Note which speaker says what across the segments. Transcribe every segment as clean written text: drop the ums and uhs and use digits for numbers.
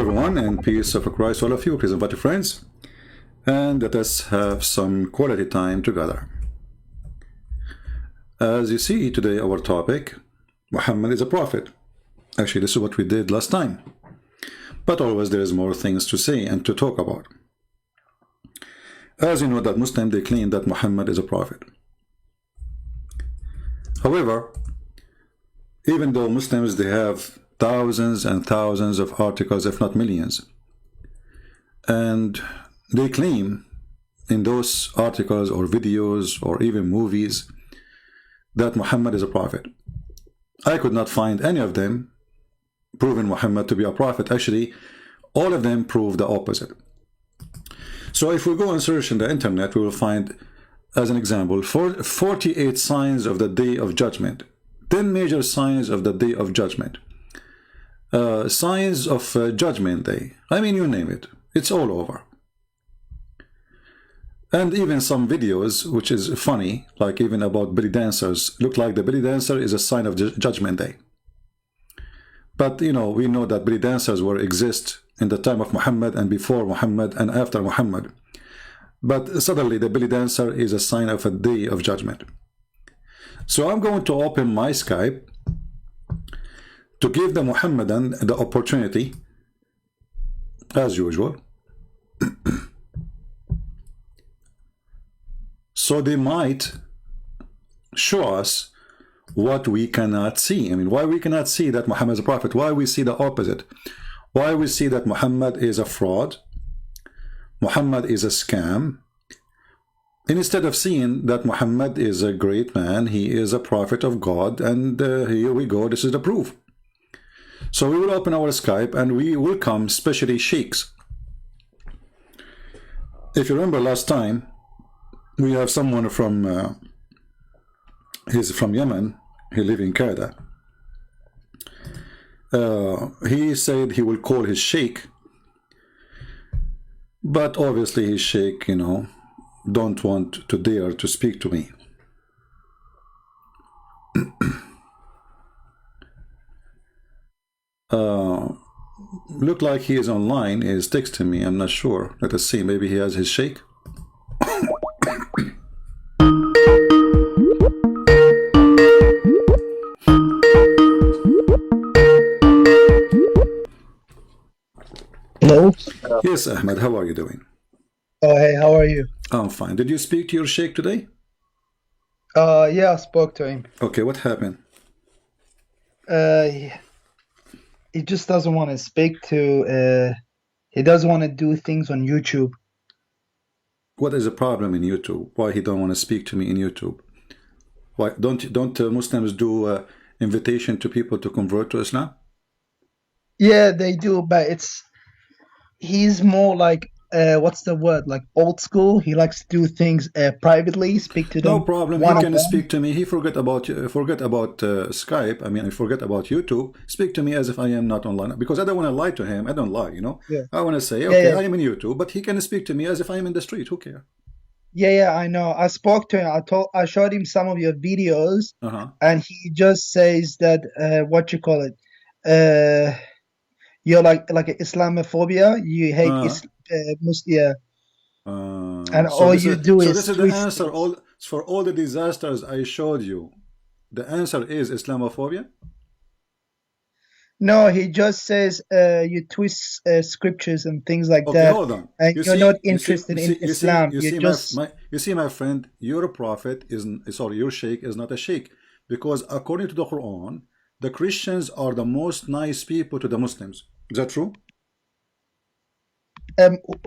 Speaker 1: everyone, and peace of Christ all of you. Please invite your friends and let us have some quality time together. As you see today, our topic, Muhammad is a prophet. Actually, this is what we did last time, but always there is more things to say and to talk about. As you know, that Muslims, they claim that Muhammad is a prophet. However, even though Muslims, they have thousands and thousands of articles, if not millions, and they claim in those articles or videos or even movies that Muhammad is a prophet. I could not find any of them proving Muhammad to be a prophet. Actually, all of them prove the opposite. So if we go and search in the internet, we will find, as an example, 48 signs of the Day of Judgment, 10 major signs of the Day of Judgment, signs of Judgment Day. I mean, you name it, it's all over. And even some videos, which is funny, like even about belly dancers, look like the belly dancer is a sign of Judgment Day. But you know, we know that belly dancers were exist in the time of Muhammad and before Muhammad and after Muhammad. But suddenly the belly dancer is a sign of a Day of Judgment. So I'm going to open my Skype to give the Muhammadan the opportunity, as usual, so they might show us what we cannot see. I mean, why we cannot see that Muhammad is a prophet, why we see the opposite, why we see that Muhammad is a fraud, Muhammad is a scam, instead of seeing that Muhammad is a great man, he is a prophet of God, and here we go, this is the proof. So we will open our Skype and we welcome especially sheikhs. If you remember last time, we have someone from, he's from Yemen, he lives in Canada. He said he will call his sheikh, but obviously his sheikh, you know, don't want to dare to speak to me. Look like he is online, he is texting me, I'm not sure. Let us see, maybe he has his sheikh.
Speaker 2: Hello?
Speaker 1: Yes, Ahmed, how are you doing?
Speaker 2: Oh, hey, how are you?
Speaker 1: I'm fine. Did you speak to your sheikh today?
Speaker 2: Yeah, I spoke to him.
Speaker 1: Okay, what happened?
Speaker 2: He just doesn't want to speak to, he doesn't want to do things on YouTube.
Speaker 1: What is the problem in YouTube? Why he don't want to speak to me in YouTube? Why don't Muslims do invitation to people to convert to Islam?
Speaker 2: Yeah, they do, but he's more like, what's the word? Like old school. He likes to do things privately, speak to them.
Speaker 1: No problem. He can speak to me. He forget about Skype. I mean, I forget about YouTube. Speak to me as if I am not online, because I don't want to lie to him. I don't lie, you know.
Speaker 2: Yeah.
Speaker 1: I want to say, okay,
Speaker 2: yeah.
Speaker 1: I am in YouTube, but he can speak to me as if I am in the street. Who cares?
Speaker 2: Yeah, I know. I spoke to him. I showed him some of your videos, and he just says that what you call it, you're like Islamophobia. You hate Muslim, and
Speaker 1: so
Speaker 2: all you do is.
Speaker 1: So this is the answer. For all the disasters I showed you, the answer is Islamophobia.
Speaker 2: No, he just says you twist scriptures and things like that.
Speaker 1: Hold on.
Speaker 2: And you're not interested in Islam.
Speaker 1: You see, my friend, your prophet your sheikh is not a sheikh, because according to the Quran, the Christians are the most nice people to the Muslims. Is that true?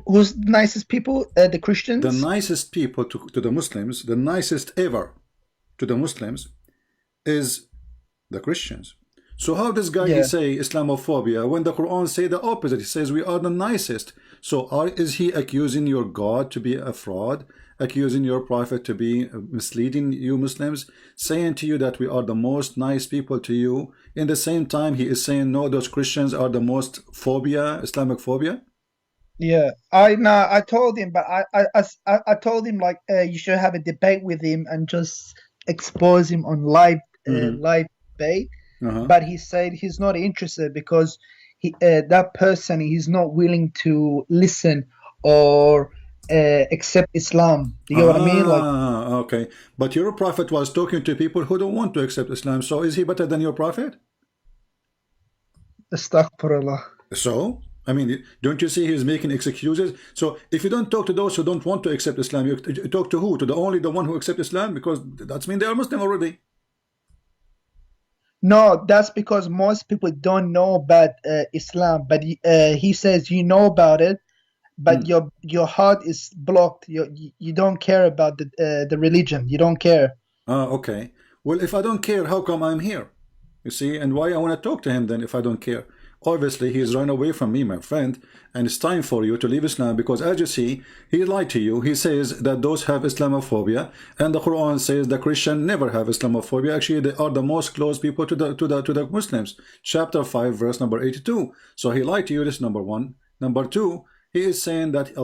Speaker 2: Who's the nicest people? The Christians?
Speaker 1: The nicest people to the Muslims, the nicest ever to the Muslims is the Christians. So how does guy he say Islamophobia when the Quran say the opposite? He says we are the nicest. So is he accusing your God to be a fraud, accusing your prophet to be misleading you Muslims, saying to you that we are the most nice people to you? In the same time, he is saying no, those Christians are the most phobia, Islamic phobia.
Speaker 2: Yeah, I told him, but I told him like you should have a debate with him and just expose him on live debate. But he said he's not interested because that person is not willing to listen or accept Islam. Do you know what I mean? Like,
Speaker 1: Okay. But your prophet was talking to people who don't want to accept Islam. So is he better than your prophet?
Speaker 2: astaghfirullah.
Speaker 1: So, I mean, don't you see he's making excuses? So if you don't talk to those who don't want to accept Islam, you talk to who? To the one who accept Islam? Because that's mean they are Muslim already.
Speaker 2: No, that's because most people don't know about Islam. But he says you know about it, but your heart is blocked. You don't care about the religion. You don't care.
Speaker 1: Okay. Well, if I don't care, how come I'm here? You see, and why I want to talk to him then if I don't care? Obviously, he's run away from me, my friend, and it's time for you to leave Islam because, as you see, he lied to you. He says that those have Islamophobia, and the Quran says the Christian never have Islamophobia. Actually, they are the most close people to the Muslims. Chapter 5, verse number 82. So he lied to you. This number one. Number two, he is saying that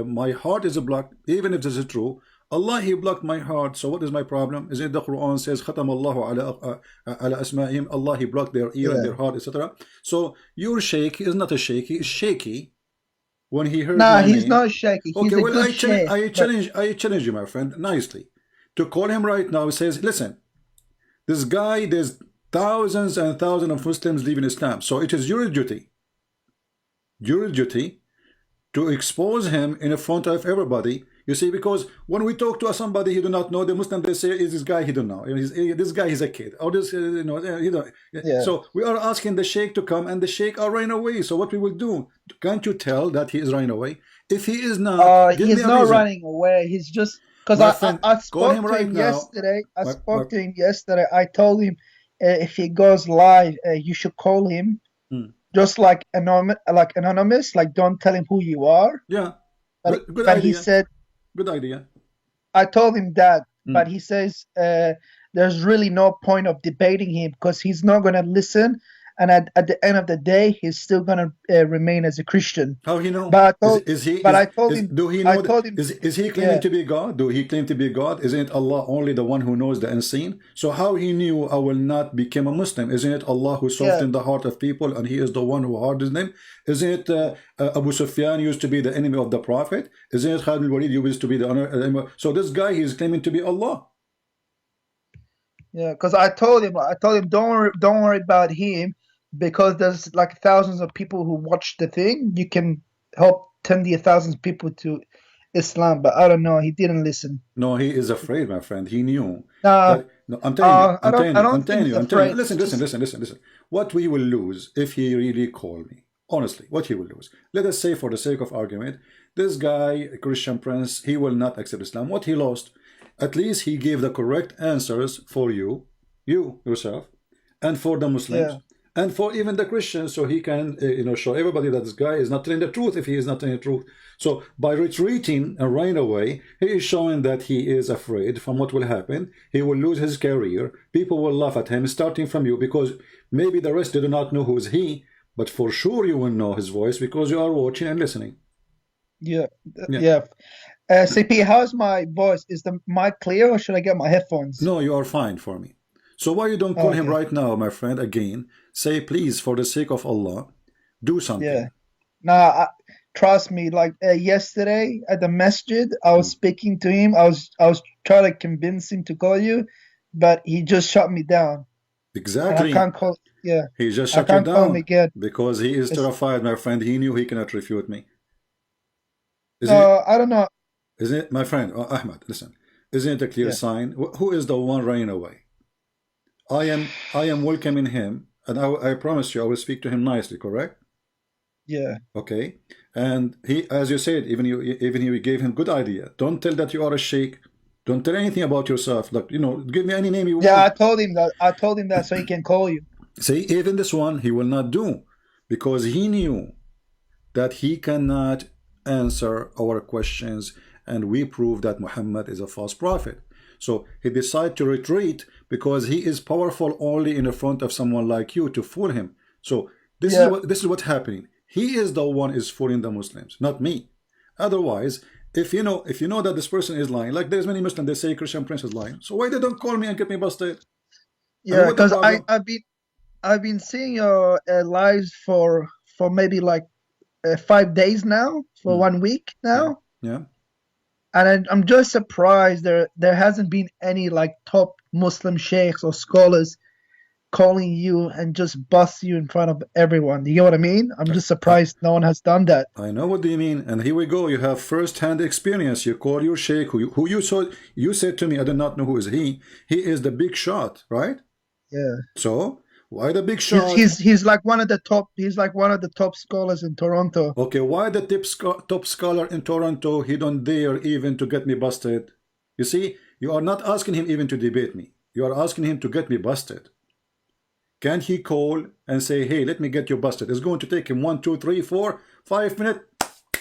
Speaker 1: my heart is blocked. Even if this is true, Allah, he blocked my heart. So what is my problem? Is it the Quran says Khatam Allahu ala asma'ihim, Allah, he blocked their ear and their heart, etc. So your sheikh is not a sheikh, he is shaky when he heard my
Speaker 2: he's
Speaker 1: name.
Speaker 2: not shaky. He's
Speaker 1: okay,
Speaker 2: a
Speaker 1: well,
Speaker 2: good sheikh.
Speaker 1: I challenge you, my friend, nicely, to call him right now. He says, listen, this guy, there's thousands and thousands of Muslims leaving Islam. So it is your duty to expose him in front of everybody. You see, because when we talk to somebody he do not know, the Muslim, they say, is this guy he don't know. This guy is a kid. Or this, you know, he don't.
Speaker 2: Yeah.
Speaker 1: So we are asking the sheikh to come, and the sheikh are running away. So what we will do? Can't you tell that he is running away? If he is not,
Speaker 2: he's not running away. He's just because I spoke to him yesterday. To him yesterday. I told him if he goes live, you should call him. Just like anonymous, like don't tell him who you are.
Speaker 1: Yeah.
Speaker 2: Good idea. He said,
Speaker 1: good idea.
Speaker 2: I told him that, but he says there's really no point of debating him because he's not going to listen, and at the end of the day, he's still going to remain as a Christian.
Speaker 1: How he know?
Speaker 2: But
Speaker 1: I told him. Do he know? Is he claiming to be God? Do he claim to be God? Isn't Allah only the one who knows the unseen? So how he knew I will not become a Muslim? Isn't it Allah who softened the heart of people, and He is the one who hardened them? Isn't it Abu Sufyan used to be the enemy of the Prophet? Isn't it Khalid al-Walid used to be the enemy? So this guy, he is claiming to be Allah.
Speaker 2: Yeah, because I told him, don't worry about him. Because there's like thousands of people who watch the thing, you can help 10,000 of people to Islam. But I don't know, he didn't listen.
Speaker 1: No, he is afraid, my friend. He knew.
Speaker 2: No,
Speaker 1: I'm telling you.
Speaker 2: I'm telling you.
Speaker 1: Listen. What we will lose if he really called me, honestly, what he will lose. Let us say, for the sake of argument, this guy, a Christian prince, he will not accept Islam. What he lost, at least he gave the correct answers for you yourself, and for the Muslims. Yeah. And for even the Christians, so he can, show everybody that this guy is not telling the truth if he is not telling the truth. So by retreating and running away, he is showing that he is afraid from what will happen. He will lose his career. People will laugh at him, starting from you, because maybe the rest do not know who is he, but for sure you will know his voice because you are watching and listening.
Speaker 2: Yeah. CP, how's my voice? Is the mic clear, or should I get my headphones?
Speaker 1: No, you are fine for me. So why you don't call him right now, my friend, again? Say, please, for the sake of Allah, do something.
Speaker 2: Yeah. Nah, trust me, like yesterday at the masjid, I was speaking to him. I was trying to convince him to call you, but he just shut me down.
Speaker 1: Exactly.
Speaker 2: And I can't call. Yeah.
Speaker 1: He just shut you down
Speaker 2: again.
Speaker 1: because he is terrified, my friend. He knew he cannot refute me.
Speaker 2: I don't know.
Speaker 1: Isn't it, my friend, Ahmed, listen, isn't it a clear sign? Who is the one running away? I am welcoming him, and I promise you I will speak to him nicely, correct?
Speaker 2: Yeah.
Speaker 1: Okay. And he, as you said, even you gave him good idea. Don't tell that you are a sheikh. Don't tell anything about yourself. Like, give me any name you want.
Speaker 2: Yeah, I told him that so he can call you.
Speaker 1: See, even this one he will not do, because he knew that he cannot answer our questions, and we prove that Muhammad is a false prophet. So he decided to retreat because he is powerful only in the front of someone like you to fool him. So this is what's happening. He is the one is fooling the Muslims, not me. Otherwise, if you know that this person is lying, like there's many Muslims, they say Christian prince is lying. So why they don't call me and get me busted?
Speaker 2: Yeah, because I've been seeing your lives for maybe like 5 days now, for 1 week now.
Speaker 1: Yeah.
Speaker 2: And I'm just surprised there hasn't been any like top Muslim sheikhs or scholars calling you and just bust you in front of everyone. Do you know what I mean? I'm just surprised no one has done that.
Speaker 1: I know what do you mean, and here we go. You have first-hand experience. You call your sheikh, who you saw. You said to me, I do not know who is he. He is the big shot, right?
Speaker 2: Yeah.
Speaker 1: So why the big shot?
Speaker 2: He's like one of the top. He's like one of the top scholars in Toronto.
Speaker 1: Okay, why the top scholar in Toronto? He don't dare even to get me busted. You see, you are not asking him even to debate me. You are asking him to get me busted. Can't he call and say, hey, let me get you busted? It's going to take him 1, 2, 3, 4, 5 minutes.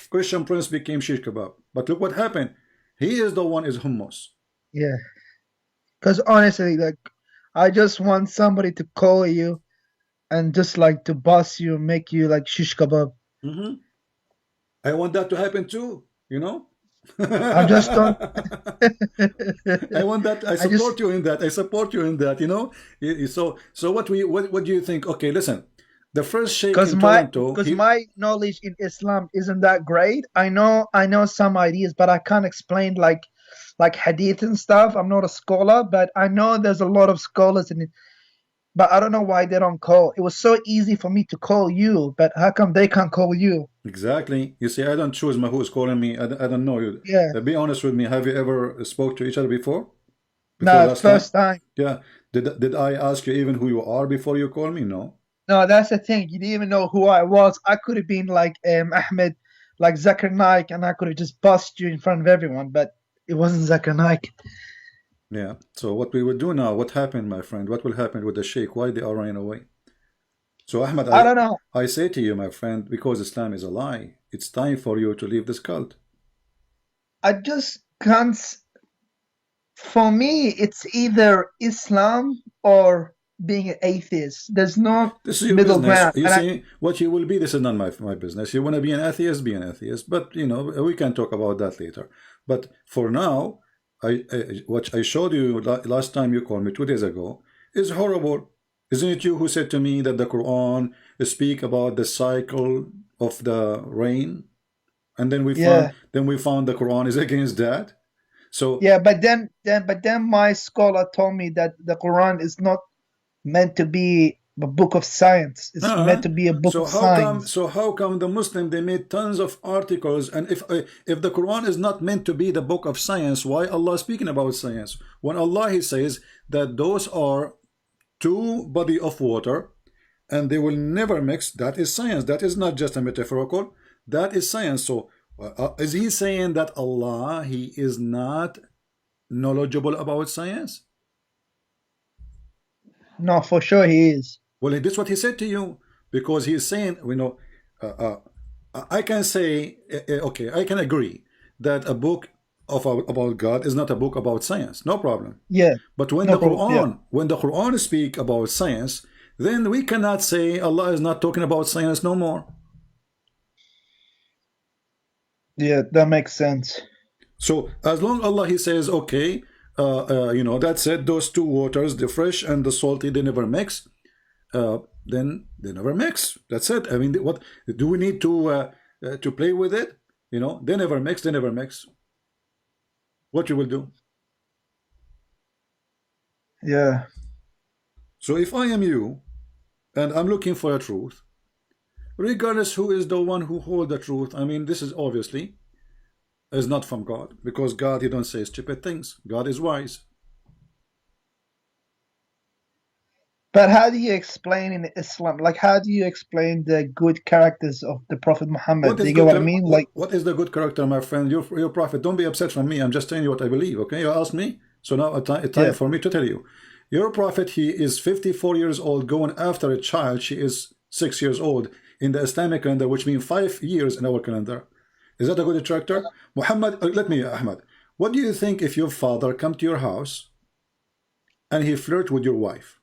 Speaker 1: Christian Prince became shish kebab. But look what happened. He is the one is hummus.
Speaker 2: Yeah. Because honestly, like, I just want somebody to call you and just like to bust you and make you like shish kebab.
Speaker 1: I want that to happen too, you know?
Speaker 2: I just don't.
Speaker 1: I want that. I support you in that. I support you in that, you know? So what do you think? Okay, listen. The first sheikh in Toronto.
Speaker 2: Because my knowledge in Islam isn't that great. I know some ideas, but I can't explain like hadith and stuff. I'm not a scholar, but I know there's a lot of scholars in it. But I don't know why they don't call. It was so easy for me to call you, but how come they can't call you?
Speaker 1: Exactly. You see, I don't choose who is calling me. I don't know you.
Speaker 2: Yeah.
Speaker 1: Be honest with me. Have you ever spoke to each other before?
Speaker 2: No, first time.
Speaker 1: Yeah. Did I ask you even who you are before you call me? No.
Speaker 2: No, that's the thing. You didn't even know who I was. I could have been like Ahmed, like Zakir Naik, and I could have just bust you in front of everyone, but it wasn't Zakir Naik.
Speaker 1: Yeah. So what we will do now, what happened, my friend? What will happen with the sheikh? Why they are running away? So Ahmed,
Speaker 2: I don't know.
Speaker 1: I say to you, my friend, because Islam is a lie, it's time for you to leave this cult.
Speaker 2: I just can't. For me, it's either Islam or being an atheist. There's no middle ground.
Speaker 1: You see, what you will be, this is not my business. You want to be an atheist, be an atheist. But, you know, we can talk about that later. But for now, what I showed you last time you called me 2 days ago is horrible. Isn't it you who said to me that the Quran speak about the cycle of the rain? And then we found the Quran is against that. So
Speaker 2: yeah, but then my scholar told me that the Quran is not meant to be a book of science. It's meant to be a book of science.
Speaker 1: So how come the Muslim, they made tons of articles, and if the Quran is not meant to be the book of science, why Allah speaking about science? When Allah he says that those are two body of water and they will never mix, that is science. That is not just a metaphorical, that is science. So is he saying that Allah, he is not knowledgeable about science?
Speaker 2: No, for sure he is.
Speaker 1: Well, this is what he said to you, because he is saying, you know, I can say, okay, I can agree that a book about God is not a book about science, no problem.
Speaker 2: Yeah.
Speaker 1: But when the Quran speak about science, then we cannot say Allah is not talking about science no more.
Speaker 2: Yeah, that makes sense.
Speaker 1: So as long Allah he says, okay, you know, that's it, those two waters, the fresh and the salty, they never mix, then they never mix. That's it. I mean, what do we need to play with it? You know, they never mix, they never mix. What you will do?
Speaker 2: Yeah.
Speaker 1: So if I am you and I'm looking for a truth, regardless who is the one who hold the truth, I mean, this is obviously is not from God, because God, he don't say stupid things. God is wise.
Speaker 2: But how do you explain in Islam, like how do you explain the good characters of the Prophet Muhammad? Do you get what I mean? Like,
Speaker 1: what is the good character, my friend? Your prophet. Don't be upset from me. I'm just telling you what I believe. Okay, you asked me, so now it's time for me to tell you. Your prophet, he is 54 years old, going after a child. She is 6 years old in the Islamic calendar, which means 5 years in our calendar. Is that a good character? Muhammad, Ahmed, what do you think if your father come to your house and he flirt with your wife?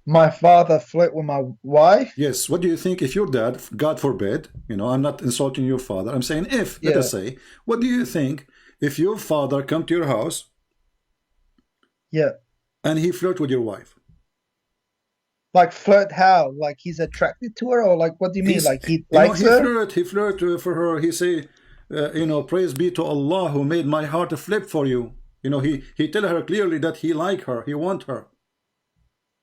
Speaker 2: My father flirt with my wife?
Speaker 1: Yes. What do you think if your dad, God forbid, you know, I'm not insulting your father, I'm saying if, let us say, what do you think if your father come to your house
Speaker 2: and
Speaker 1: he flirt with your wife?
Speaker 2: Like flirt how? Like he's attracted to her, or like what do you mean?
Speaker 1: He's,
Speaker 2: Like he
Speaker 1: you know,
Speaker 2: likes her?
Speaker 1: he flirt for her. He say, you know, praise be to Allah who made my heart flip for you. You know, he tell her clearly that he like her, he want her.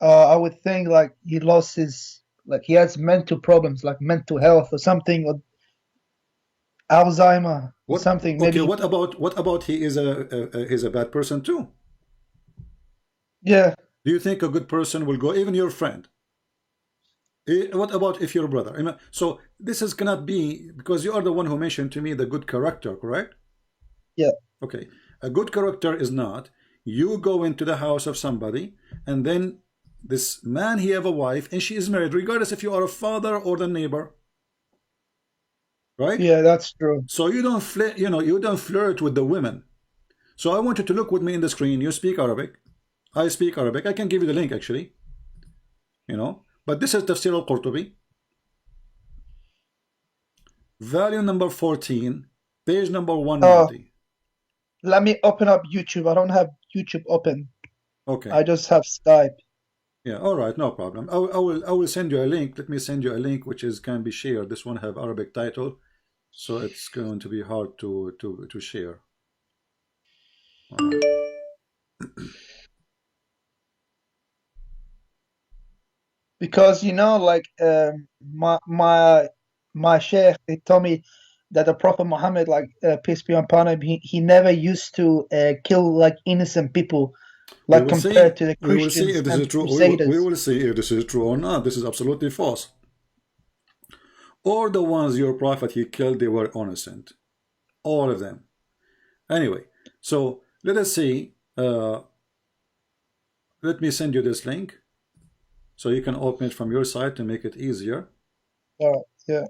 Speaker 2: I would think like he lost his, like he has mental problems, like mental health or something, or Alzheimer or
Speaker 1: What?
Speaker 2: something.
Speaker 1: Okay,
Speaker 2: Maybe.
Speaker 1: what about he is he's a bad person too?
Speaker 2: Yeah.
Speaker 1: Do you think a good person will go, even your friend? What about if your brother? I mean, so this is cannot be, because you are the one who mentioned to me the good character, correct?
Speaker 2: Yeah.
Speaker 1: Okay, a good character is not you go into the house of somebody and then this man he have a wife and she is married, regardless if you are a father or the neighbor, right?
Speaker 2: Yeah, that's true.
Speaker 1: So you don't flirt, you know, you don't flirt with the women. So I want you to look with me in the screen. You speak Arabic, I speak Arabic. I can give you the link actually, you know, but this is Tafsir al-Qurtubi, volume number 14, page number
Speaker 2: Oh,
Speaker 1: 190.
Speaker 2: let me open up YouTube. I don't have YouTube open.
Speaker 1: Okay.
Speaker 2: I just have Skype.
Speaker 1: Yeah, all right, no problem. I will send you a link. Let me send you a link which is can be shared. This one have Arabic title, so it's going to be hard to share. All right.
Speaker 2: Because like my sheikh, they told me that the Prophet Muhammad, like peace be upon him, he never used to kill like innocent people,
Speaker 1: We
Speaker 2: like
Speaker 1: will see.
Speaker 2: compared to the
Speaker 1: We will see
Speaker 2: Christians
Speaker 1: if this
Speaker 2: and
Speaker 1: is true. We
Speaker 2: Crusaders.
Speaker 1: will see if this is true or not. This is absolutely false. Or the ones your prophet he killed, they were innocent. All of them. Anyway, so let us see. Let me send you this link so you can open it from your side to make it easier.
Speaker 2: Yeah.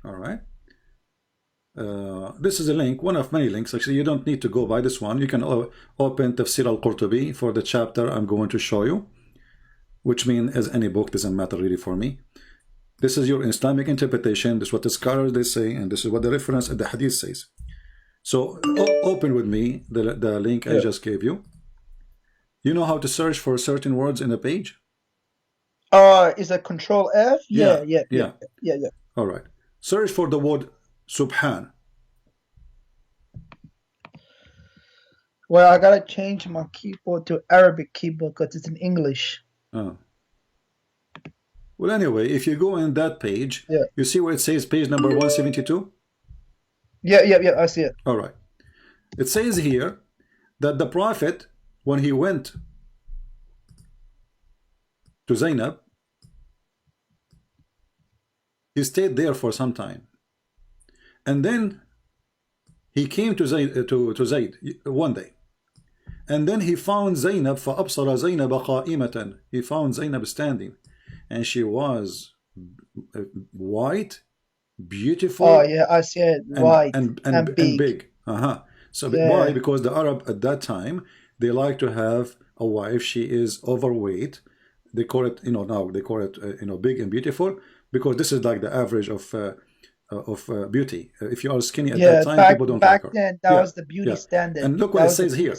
Speaker 1: All right. This is a link, one of many links. Actually, you don't need to go by this one. You can open Tafsir al-Qurtubi for the chapter I'm going to show you, which means as any book, doesn't matter really for me. This is your Islamic interpretation. This is what the scholars they say, and this is what the reference at the hadith says. So open with me the link I just gave you. You know how to search for certain words in a page?
Speaker 2: Is it Control F? Yeah.
Speaker 1: All right. Search for the word Subhan.
Speaker 2: Well, I gotta change my keyboard to Arabic keyboard because it's in English.
Speaker 1: Oh. Well, anyway, if you go in that page,
Speaker 2: Yeah.
Speaker 1: you see where it says page number 172?
Speaker 2: Yeah, I see it.
Speaker 1: All right. It says here that the Prophet, when he went to Zainab, he stayed there for some time. And then he came to Zayd one day. And then he found Zainab, فَأَبْصَرَ زَيْنَبَ قَائِمَةً. He found Zainab standing. And she was white, beautiful.
Speaker 2: Oh, yeah, I see it. White and big.
Speaker 1: So why? Because the Arab at that time, they like to have a wife. She is overweight. They call it, now they call it, big and beautiful, because this is like the average of beauty. If you are skinny at that time, people don't like her.
Speaker 2: Back then, that was the beauty standard.
Speaker 1: And look what it says here.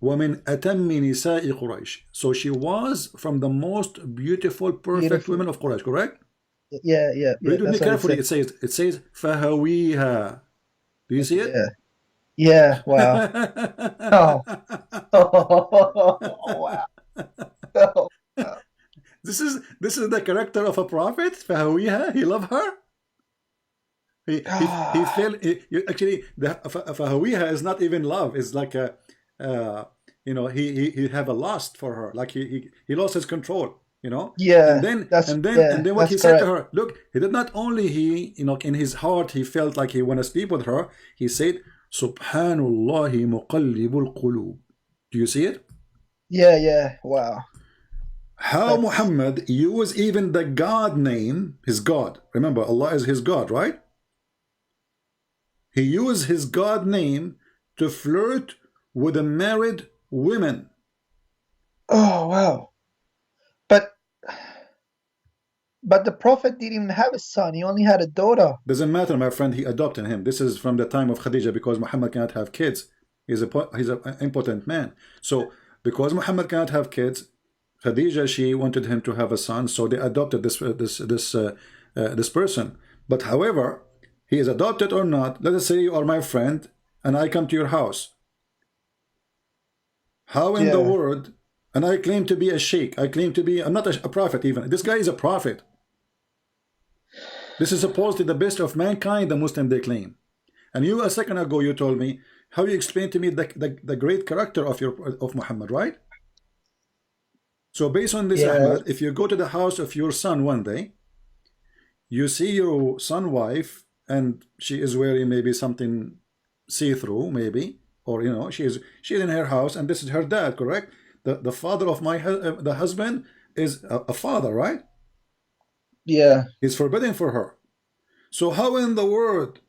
Speaker 1: وَمِنْ أَتَمِّ نِسَاءِ قُرَيْشِ. So she was from the most beautiful, perfect women of Quraysh, correct?
Speaker 2: Yeah.
Speaker 1: Read with me carefully. It says فَهَوِيهَا. Do you see it?
Speaker 2: Yeah. Wow. Wow.
Speaker 1: This is the character of a prophet. فَهَوِيهَا. He loved her. He felt actually the فَهَوِيهَا is not even love. It's like a he have a lust for her, like he lost his control,
Speaker 2: Yeah.
Speaker 1: And then what he said to her, look, he did not only in his heart he felt like he want to sleep with her. He said, Subhanallahi muqallibul qulub. Do you see it?
Speaker 2: Yeah. Wow.
Speaker 1: How Muhammad used even the God name, his God. Remember, Allah is his God, right? He used his God name to flirt with the married women.
Speaker 2: Oh, wow. But But the Prophet didn't even have a son. He only had a daughter.
Speaker 1: Doesn't matter, my friend. He adopted him. This is from the time of Khadija, because Muhammad cannot have kids. He's an impotent man. So because Muhammad cannot have kids, Khadija, she wanted him to have a son, so they adopted this person. But however, he is adopted or not, let us say you are my friend and I come to your house. How in the world, and I claim to be a sheikh, I'm not a prophet even. This guy is a prophet. This is supposedly the best of mankind, the Muslim they claim. And you, a second ago, you told me, how you explain to me the great character of Muhammad, right? So based on this, Ahmed, if you go to the house of your son one day, you see your son wife, and she is wearing maybe something see-through, maybe, or you know, she's in her house, and this is her dad, correct? The father of the husband is a father, right?
Speaker 2: Yeah.
Speaker 1: It's forbidden for her. So how in the world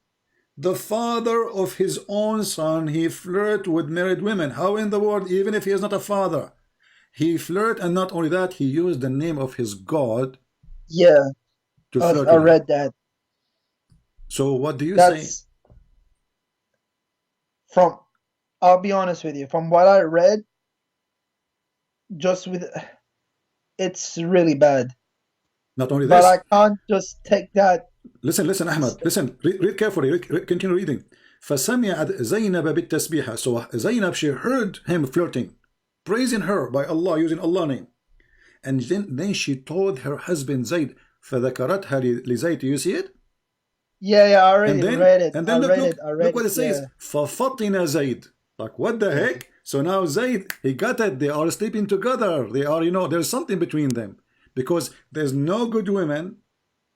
Speaker 1: the father of his own son, he flirt with married women? How in the world, even if he is not a father, he flirt, and not only that, he used the name of his God.
Speaker 2: Yeah.
Speaker 1: To flirt.
Speaker 2: I read that.
Speaker 1: So what do you say?
Speaker 2: I'll be honest with you, from what I read, it's really bad.
Speaker 1: Not only this,
Speaker 2: but I can't just take that.
Speaker 1: Listen, Ahmed, listen, read carefully, continue reading. فَسَمِعَتْ زَيْنَبَ بِالتَّسْبِيحَ. So Zainab, she heard him flirting, praising her by Allah, using Allah name. And then she told her husband Zayd, فَذَكَرَتْهَا لِزَيْد. You see it?
Speaker 2: Yeah, I already read it.
Speaker 1: And then look what it says. فَفَطِنَ زَيْد. Like, what the heck? So now Zayd, he got it. They are sleeping together. They are, you know, there's something between them. Because there's no good woman.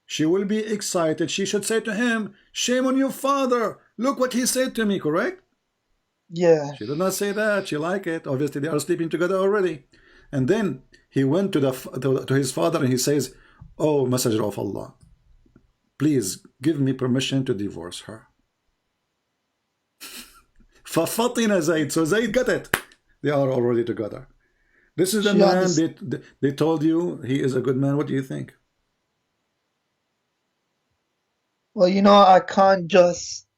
Speaker 1: She will be excited. She should say to him, shame on your father. Look what he said to me, correct?
Speaker 2: Yeah.
Speaker 1: She did not say that. She liked it. Obviously, they are sleeping together already. And then he went to his father and he says, oh, Messenger of Allah, please give me permission to divorce her. فَفَطِنَ Zayd. So Zayd got it. They are already together. This is the man they told you he is a good man. What do you think?
Speaker 2: Well, you know, I can't just.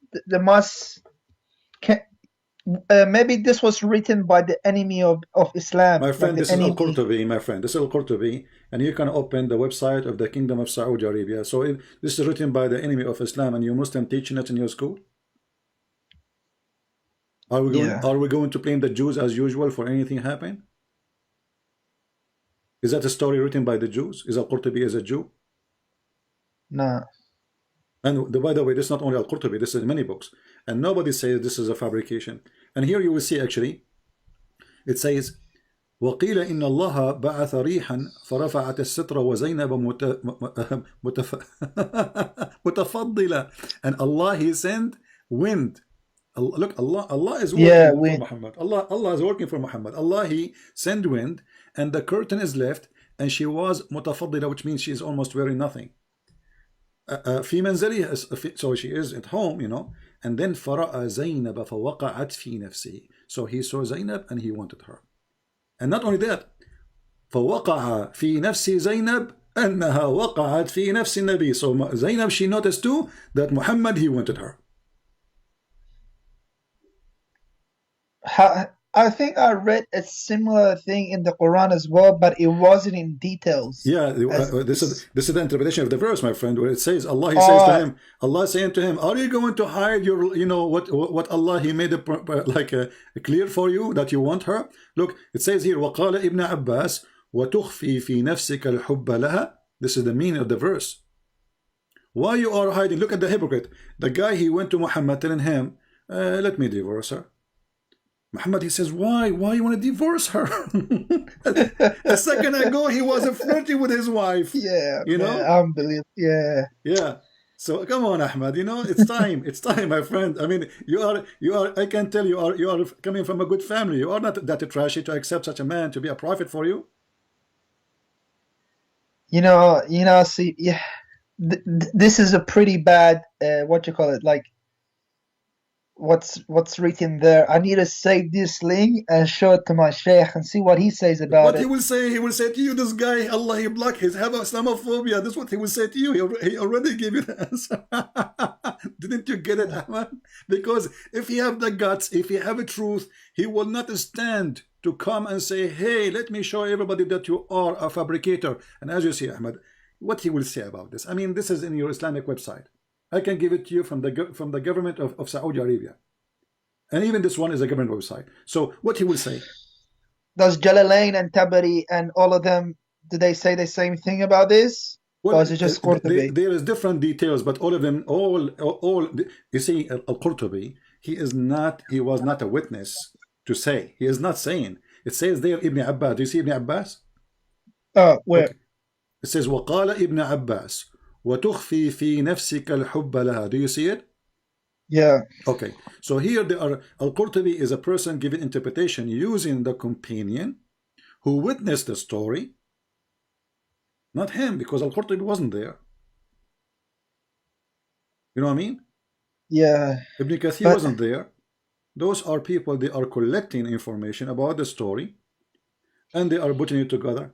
Speaker 2: Maybe this was written by the enemy of Islam.
Speaker 1: My friend, this is Al-Qurtubi, my friend. This is Al-Qurtubi, and you can open the website of the Kingdom of Saudi Arabia. So this is written by the enemy of Islam, and you Muslim teaching it in your school? Are we going to blame the Jews as usual for anything happen? Is that a story written by the Jews? Is Al-Qurtubi as a Jew?
Speaker 2: No.
Speaker 1: And by the way, this is not only Al-Qurtubi, this is many books. And nobody says this is a fabrication. And here you will see actually, it says, وَقِيلَ إِنَّ اللَّهَ بَعَثَ رِيحًا فَرَفَعَتِ السِّتْرَ وَزَيْنَبَ مُتَفَضِّلَ. And Allah, He sent wind. Look, Allah is working for Muhammad. Allah is working for Muhammad. Allah, He sent wind, and the curtain is left, and she was mutafaddila, which means she is almost wearing nothing. في منزلها, so she is at home, you know. And then فرأى زينب فوقعت في نفسه. So he saw Zainab and he wanted her. And not only that, فوقع في نفس زينب أنها وقعت في نفس النبي. So Zainab, she noticed too that Muhammad, he wanted her.
Speaker 2: I think I read a similar thing in the Quran as well, but it wasn't in details.
Speaker 1: Yeah, this is the interpretation of the verse, my friend, where it says Allah, He says to him, Allah is saying to him, are you going to hide your, you know, what Allah, He made it like clear for you that you want her? Look, it says here, وَقَالَ ابن عباس وَتُخْفِي فِي نَفْسِكَ الْحُبَّ لَهَا. This is the meaning of the verse. Why you are hiding? Look at the hypocrite. The guy, he went to Muhammad telling him, let me divorce her. Muhammad, he says, why you want to divorce her? A second ago he was flirting with his wife.
Speaker 2: Yeah,
Speaker 1: you know,
Speaker 2: unbelievable. Yeah.
Speaker 1: So come on, Ahmed, you know, it's time, my friend. I mean, you are I can tell you are coming from a good family. You are not that trashy to accept such a man to be a prophet for you.
Speaker 2: You know, see, yeah, this is a pretty bad like, what's written there. I need to save this link and show it to my sheikh and see what he says about
Speaker 1: What
Speaker 2: it.
Speaker 1: he will say to you, this guy, Allah, he block his have Islamophobia. This is what he will say to you. He already gave you the answer. Didn't you get it, Ahmed? Because if he have the guts, if he have a truth, he will not stand to come and say, hey, let me show everybody that you are a fabricator. And as you see, Ahmed, what he will say about this. I mean, this is in your Islamic website. I can give it to you from the government of Saudi Arabia. And even this one is a government website. So what he will say.
Speaker 2: Does Jalalain and Tabari and all of them, do they say the same thing about this?
Speaker 1: Well,
Speaker 2: or is it just Qurtubi?
Speaker 1: there is different details, but all of them, all you see, Al-Qurtubi, he was not a witness to say. He is not saying. It says there, Ibn Abbas. Do you see Ibn Abbas?
Speaker 2: Oh, where?
Speaker 1: Okay. It says, وَقَالَ Ibn Abbas وَتُخْفِي فِي نَفْسِكَ الْحُبَّ لَهَا. Do you see it?
Speaker 2: Yeah.
Speaker 1: Okay. So here they are. Al-Qurtubi is a person giving interpretation using the companion who witnessed the story, not him, because Al-Qurtubi wasn't there. You know what I mean?
Speaker 2: Yeah.
Speaker 1: Ibn Kathir wasn't there. Those are people, they are collecting information about the story and they are putting it together.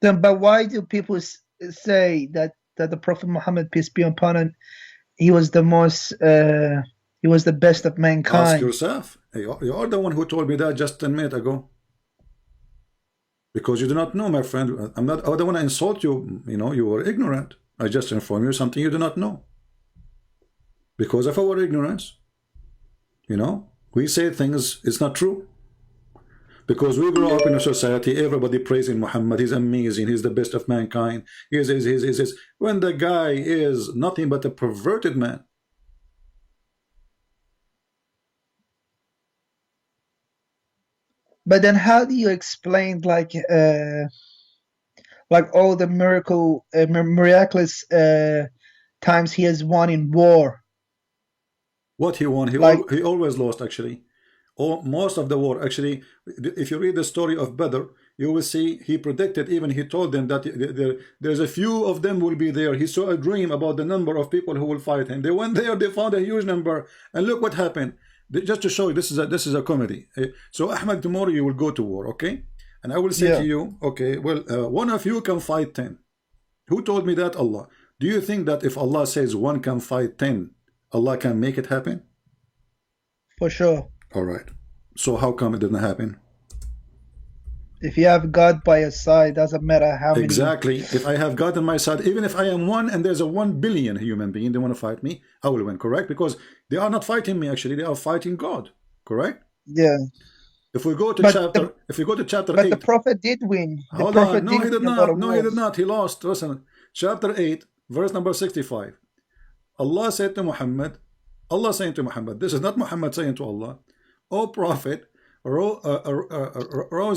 Speaker 2: Then, but why do people say that the Prophet Muhammad, peace be upon him, he was the most, he was the best of mankind?
Speaker 1: Ask yourself. You are the one who told me that just 10 minutes ago. Because you do not know, my friend. I don't want to insult you. You know, you were ignorant. I just inform you something you do not know. Because of our ignorance, you know, we say things, it's not true. Because we grow up in a society, everybody praising Muhammad, he's amazing, he's the best of mankind. He's when the guy is nothing but a perverted man.
Speaker 2: But then how do you explain like all the miraculous times he has won in war?
Speaker 1: What he won? He always lost, actually. Most of the war, actually, if you read the story of Badr, you will see he predicted, even he told them that there's a few of them will be there. He saw a dream about the number of people who will fight him. They went there, they found a huge number, and look what happened. Just to show you, this is a comedy. So Ahmed, tomorrow you will go to war, okay? And I will say to you, okay, well, one of you can fight 10. Who told me that? Allah. Do you think that if Allah says one can fight 10, Allah can make it happen?
Speaker 2: For sure.
Speaker 1: All right. So how come it didn't happen?
Speaker 2: If you have God by your side, doesn't matter how many.
Speaker 1: Exactly. If I have God on my side, even if I am one and there's a 1 billion human being, they want to fight me, I will win, correct? Because they are not fighting me, actually, they are fighting God, correct?
Speaker 2: Yeah.
Speaker 1: If we go to chapter 8.
Speaker 2: But the Prophet did win.
Speaker 1: Hold on. No, he did not. No, he did not. He lost. Listen. Chapter 8, verse number 65. Allah said to Muhammad, Allah saying to Muhammad, this is not Muhammad saying to Allah, O Prophet, rouse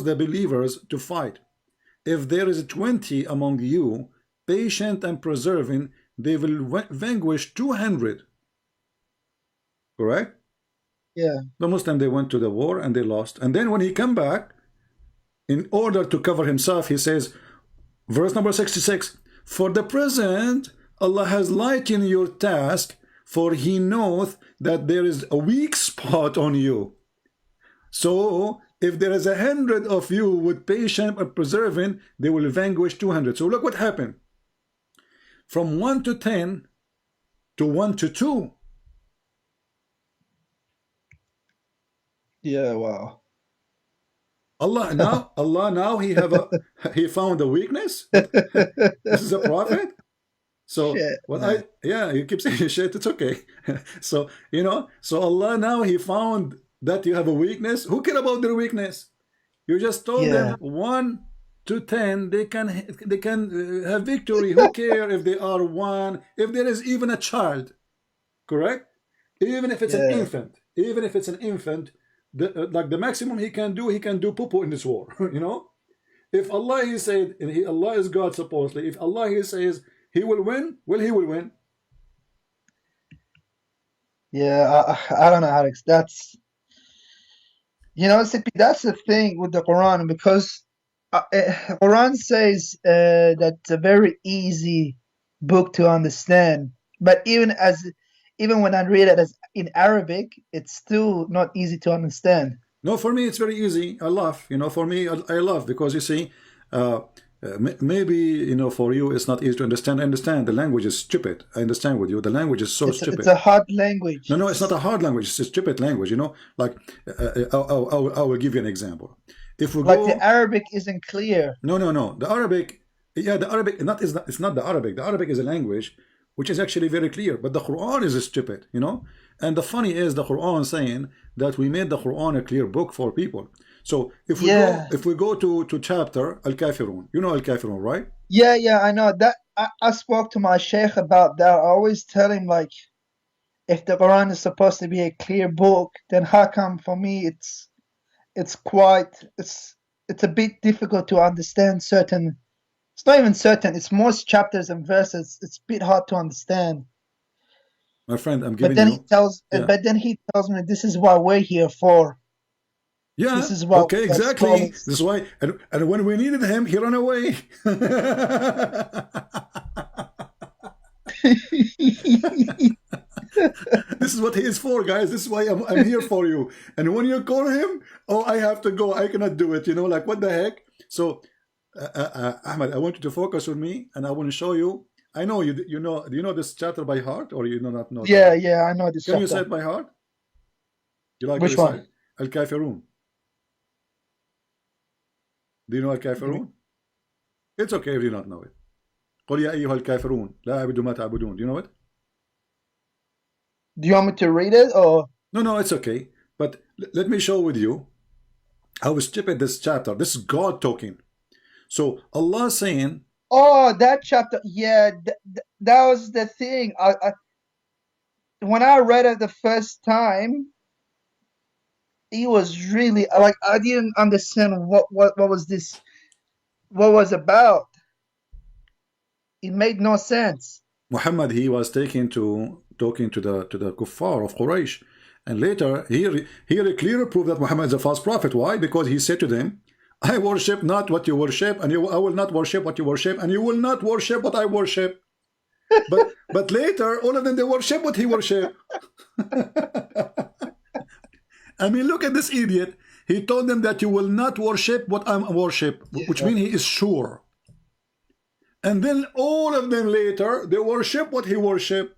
Speaker 1: the believers to fight. If there is 20 among you, patient and persevering, they will vanquish 200. Correct?
Speaker 2: Yeah.
Speaker 1: The Muslim, they went to the war and they lost. And then when he come back, in order to cover himself, he says, verse number 66, for the present, Allah has lightened your task, for he knoweth that there is a weak spot on you. So if there is 100 of you with patient and persevering, they will vanquish 200. So look what happened. From 1 to 10 to 1 to 2.
Speaker 2: Yeah, wow.
Speaker 1: Allah now he found a weakness. This is a prophet. So
Speaker 2: shit,
Speaker 1: you keep saying shit, it's okay. So so Allah now he found that you have a weakness. Who care about their weakness? You just told them 1 to 10 they can have victory. Who care if they are 1, if there is even a child, correct? Even if it's an infant, like the maximum he can do poo-poo in this war. If Allah he said, Allah is God supposedly, if Allah he says he will win, well, he will win.
Speaker 2: Yeah, I don't know how to. That's that's the thing with the Quran, because Quran says that's a very easy book to understand, But even when I read it as in Arabic, it's still not easy to understand.
Speaker 1: No, for me it's very easy. I laugh. For me I laugh because you see, maybe for you it's not easy to understand. I understand the language is stupid. I understand with you. The language is so stupid.
Speaker 2: It's a hard language.
Speaker 1: No, it's not a hard language. It's a stupid language. Like I will give you an example. If we
Speaker 2: like the Arabic isn't clear.
Speaker 1: No. The Arabic, yeah, the Arabic it's not the Arabic. The Arabic is a language which is actually very clear, but the Quran is stupid. And the funny is the Quran saying that we made the Quran a clear book for people. So if we go to chapter Al-Kafirun, Al-Kafirun, right?
Speaker 2: Yeah, I know that. I spoke to my sheikh about that. I always tell him, like, if the Quran is supposed to be a clear book, then how come for me it's a bit difficult to understand certain. It's not even certain. It's most chapters and verses. It's a bit hard to understand.
Speaker 1: My friend, I'm giving
Speaker 2: but then
Speaker 1: you.
Speaker 2: But then he tells me this is what we're here for.
Speaker 1: Yeah.
Speaker 2: This is what.
Speaker 1: Okay. Exactly. This is why. And when we needed him, he ran away. This is what he is for, guys. This is why I'm here for you. And when you call him, oh, I have to go. I cannot do it. Like what the heck? So, Ahmed, I want you to focus on me, and I want to show you. I know you. Do you know this chapter by heart, or you do not know?
Speaker 2: Yeah, I know this.
Speaker 1: Can you say it by heart? You like
Speaker 2: which one?
Speaker 1: Al-Kafirun. Do you know Al-Kafirun? It's okay if you don't know it. قل يا أيها الكافرون لا أعبد ما تعبدون. Do you know it?
Speaker 2: Do you want me to read it or?
Speaker 1: No, it's okay. But let me show with you how stupid this chapter. This is God talking. So Allah saying.
Speaker 2: Oh, that chapter. Yeah, that was the thing. When I read it the first time, it was really like I didn't understand what was this. What was about. It made no sense.
Speaker 1: Muhammad, he was talking to the kuffar of Quraysh, and later here clearly proved that Muhammad is a false prophet. Why? Because he said to them, I worship not what you worship, and I will not worship what you worship, and you will not worship what I worship. But later, all of them, they worship what he worship. I mean, look at this idiot. He told them that you will not worship what I worship, which means he is sure. And then all of them later, they worship what he worship.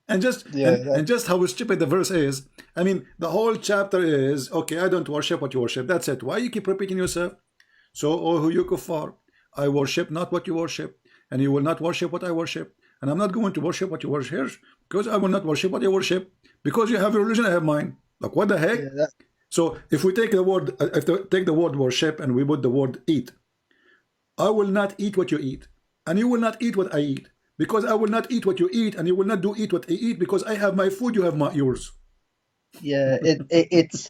Speaker 1: and just how stupid the verse is. I mean, the whole chapter is, okay, I don't worship what you worship. That's it. Why you keep repeating yourself? So, oh, who you kuffar, I worship not what you worship, and you will not worship what I worship. And I'm not going to worship what you worship, because I will not worship what you worship. Because you have your religion, I have mine. Like, what the heck? Yeah, so, if we take the word worship and we put the word eat, I will not eat what you eat, and you will not eat what I eat, because I will not eat what you eat, and you will not eat what I eat, because I have my food, you have yours.
Speaker 2: Yeah, it's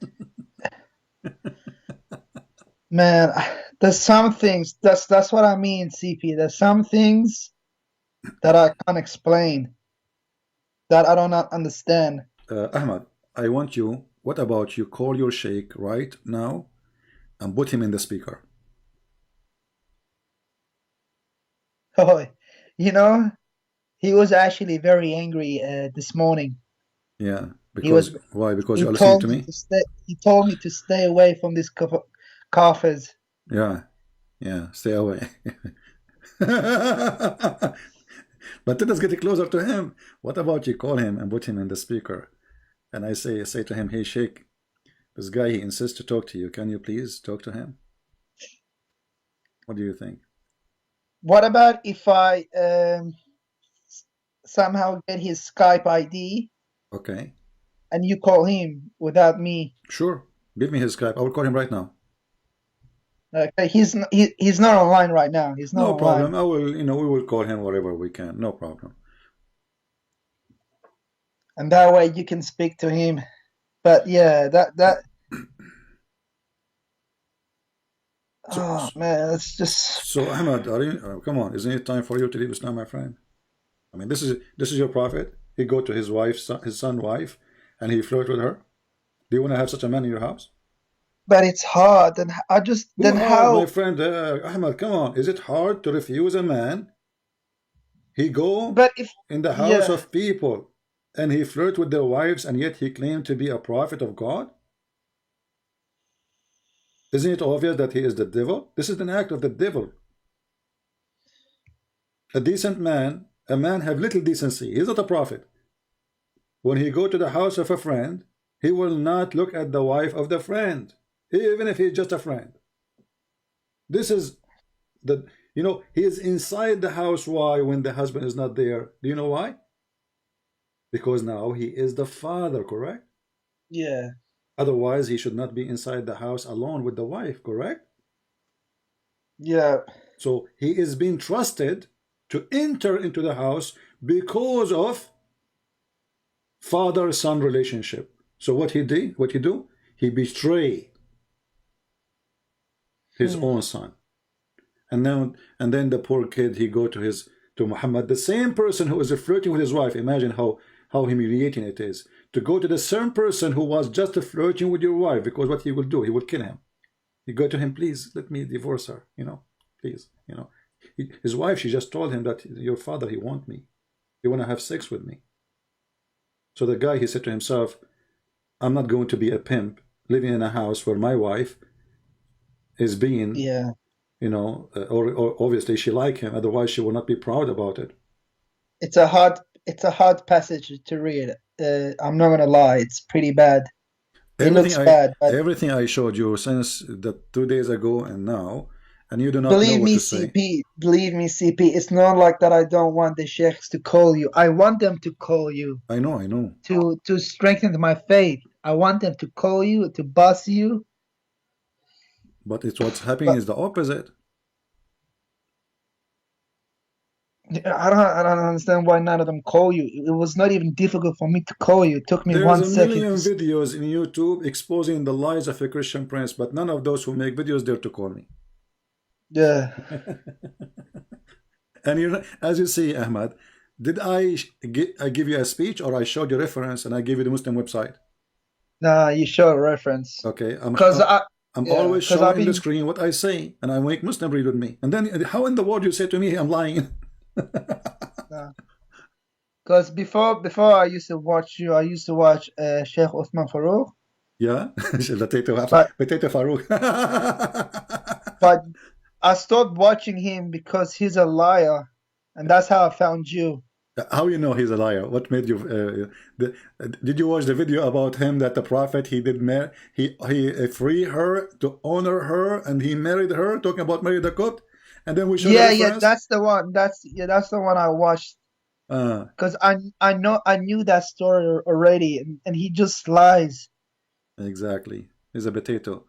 Speaker 2: man. There's some things. That's what I mean, CP. There's some things that I can't explain, that I do not understand.
Speaker 1: Ahmed, I want you. What about you call your sheikh right now, and put him in the speaker?
Speaker 2: Oh, he was actually very angry this morning.
Speaker 1: Yeah, because why? Because you're listening to me?
Speaker 2: He told me to stay away from these kafirs.
Speaker 1: Yeah, stay away. But let us get closer to him. What about you call him and put him in the speaker? And I say to him, hey, Sheikh, this guy, he insists to talk to you. Can you please talk to him? What do you think?
Speaker 2: What about if I somehow get his Skype ID?
Speaker 1: Okay.
Speaker 2: And you call him without me?
Speaker 1: Sure. Give me his Skype. I will call him right now.
Speaker 2: Okay. He's not online right now. He's not online.
Speaker 1: No problem. I will. We will call him wherever we can. No problem.
Speaker 2: And that way you can speak to him. But yeah, that. Oh man, it's just.
Speaker 1: So Ahmed, come on! Isn't it time for you to leave Islam, my friend? I mean, this is your prophet. He go to his son's wife, and he flirt with her. Do you want to have such a man in your house?
Speaker 2: But it's hard, and I just
Speaker 1: how, my friend Ahmed? Come on! Is it hard to refuse a man? He go
Speaker 2: But if
Speaker 1: in the house
Speaker 2: yeah,
Speaker 1: of people and he flirt with their wives, and yet he claimed to be a prophet of God. Isn't it obvious that he is the devil? This is an act of the devil. A decent man, a man have little decency. He's not a prophet. When he go to the house of a friend, he will not look at the wife of the friend, even if he's just a friend. This is the, you know, he is inside the house. Why? When the husband is not there. Do you know why? Because now he is the father, correct?
Speaker 2: yeah,
Speaker 1: Otherwise, he should not be inside the house alone with the wife, correct?
Speaker 2: yeah.
Speaker 1: So he is being trusted to enter into the house because of father-son relationship. So what he did, what he do? He betrayed his own son. And then the poor kid, he go to Muhammad, the same person who is flirting with his wife. Imagine how humiliating it is to go to the same person who was just flirting with your wife, because what he will do, he will kill him. You go to him, please let me divorce her, you know, please, you know. His wife, she just told him that your father, he want me, he want to have sex with me. So the guy, he said to himself, I'm not going to be a pimp living in a house where my wife is being,
Speaker 2: Yeah.
Speaker 1: you know, or obviously she like him, otherwise she will not be proud about it.
Speaker 2: It's a hard passage to read. I'm not gonna lie, it's pretty bad. It looks bad, but
Speaker 1: everything I showed you since the 2 days ago and now, and you do not know
Speaker 2: believe
Speaker 1: what
Speaker 2: me,
Speaker 1: to say.
Speaker 2: believe me, CP, it's not like that I don't want the sheikhs to call you. I want them to call you
Speaker 1: I know.
Speaker 2: to strengthen my faith. I want them to call you, to boss you.
Speaker 1: But it's what's happening
Speaker 2: But
Speaker 1: is the opposite.
Speaker 2: I don't understand why none of them call you. It was not even difficult for me to call you. It took me
Speaker 1: There's
Speaker 2: one
Speaker 1: a
Speaker 2: second
Speaker 1: million
Speaker 2: to.
Speaker 1: videos in YouTube exposing the lies of a Christian prince, but none of those who make videos dare to call me.
Speaker 2: Yeah.
Speaker 1: And you know, as you see, Ahmed, did I give you a speech, or I showed you reference and I gave you the Muslim website?
Speaker 2: Nah, you show a reference.
Speaker 1: Okay,
Speaker 2: Cause
Speaker 1: I'm
Speaker 2: yeah,
Speaker 1: always
Speaker 2: cause I've
Speaker 1: showing the
Speaker 2: been.
Speaker 1: screen what I say, and I make Muslim read with me. And then how in the world you say to me I'm lying?
Speaker 2: Nah. Cause before I used to watch you, I used to watch Sheikh Uthman Farouk.
Speaker 1: Yeah,
Speaker 2: But
Speaker 1: potato Farouk.
Speaker 2: but I stopped watching him because he's a liar, and that's how I found you.
Speaker 1: How you know he's a liar? What made you? Did you watch the video about him that the prophet he did he free her to honor her and he married her? Talking about Mary the Copt, and then we show the
Speaker 2: Yeah,
Speaker 1: reference.
Speaker 2: that's the one. That's the one I watched. Because I knew that story already, and he just lies.
Speaker 1: Exactly, he's a potato.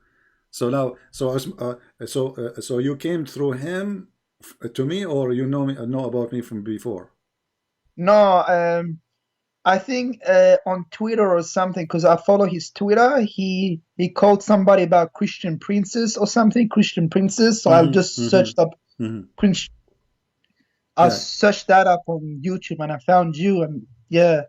Speaker 1: So now, so you came through him to me, or you know about me from before?
Speaker 2: No, I think on Twitter or something, because I follow his Twitter. He called somebody about Christian princess or something, Christian princess. So I've just searched up Christian. I
Speaker 1: Yeah.
Speaker 2: searched that up on YouTube and I found you, and yeah.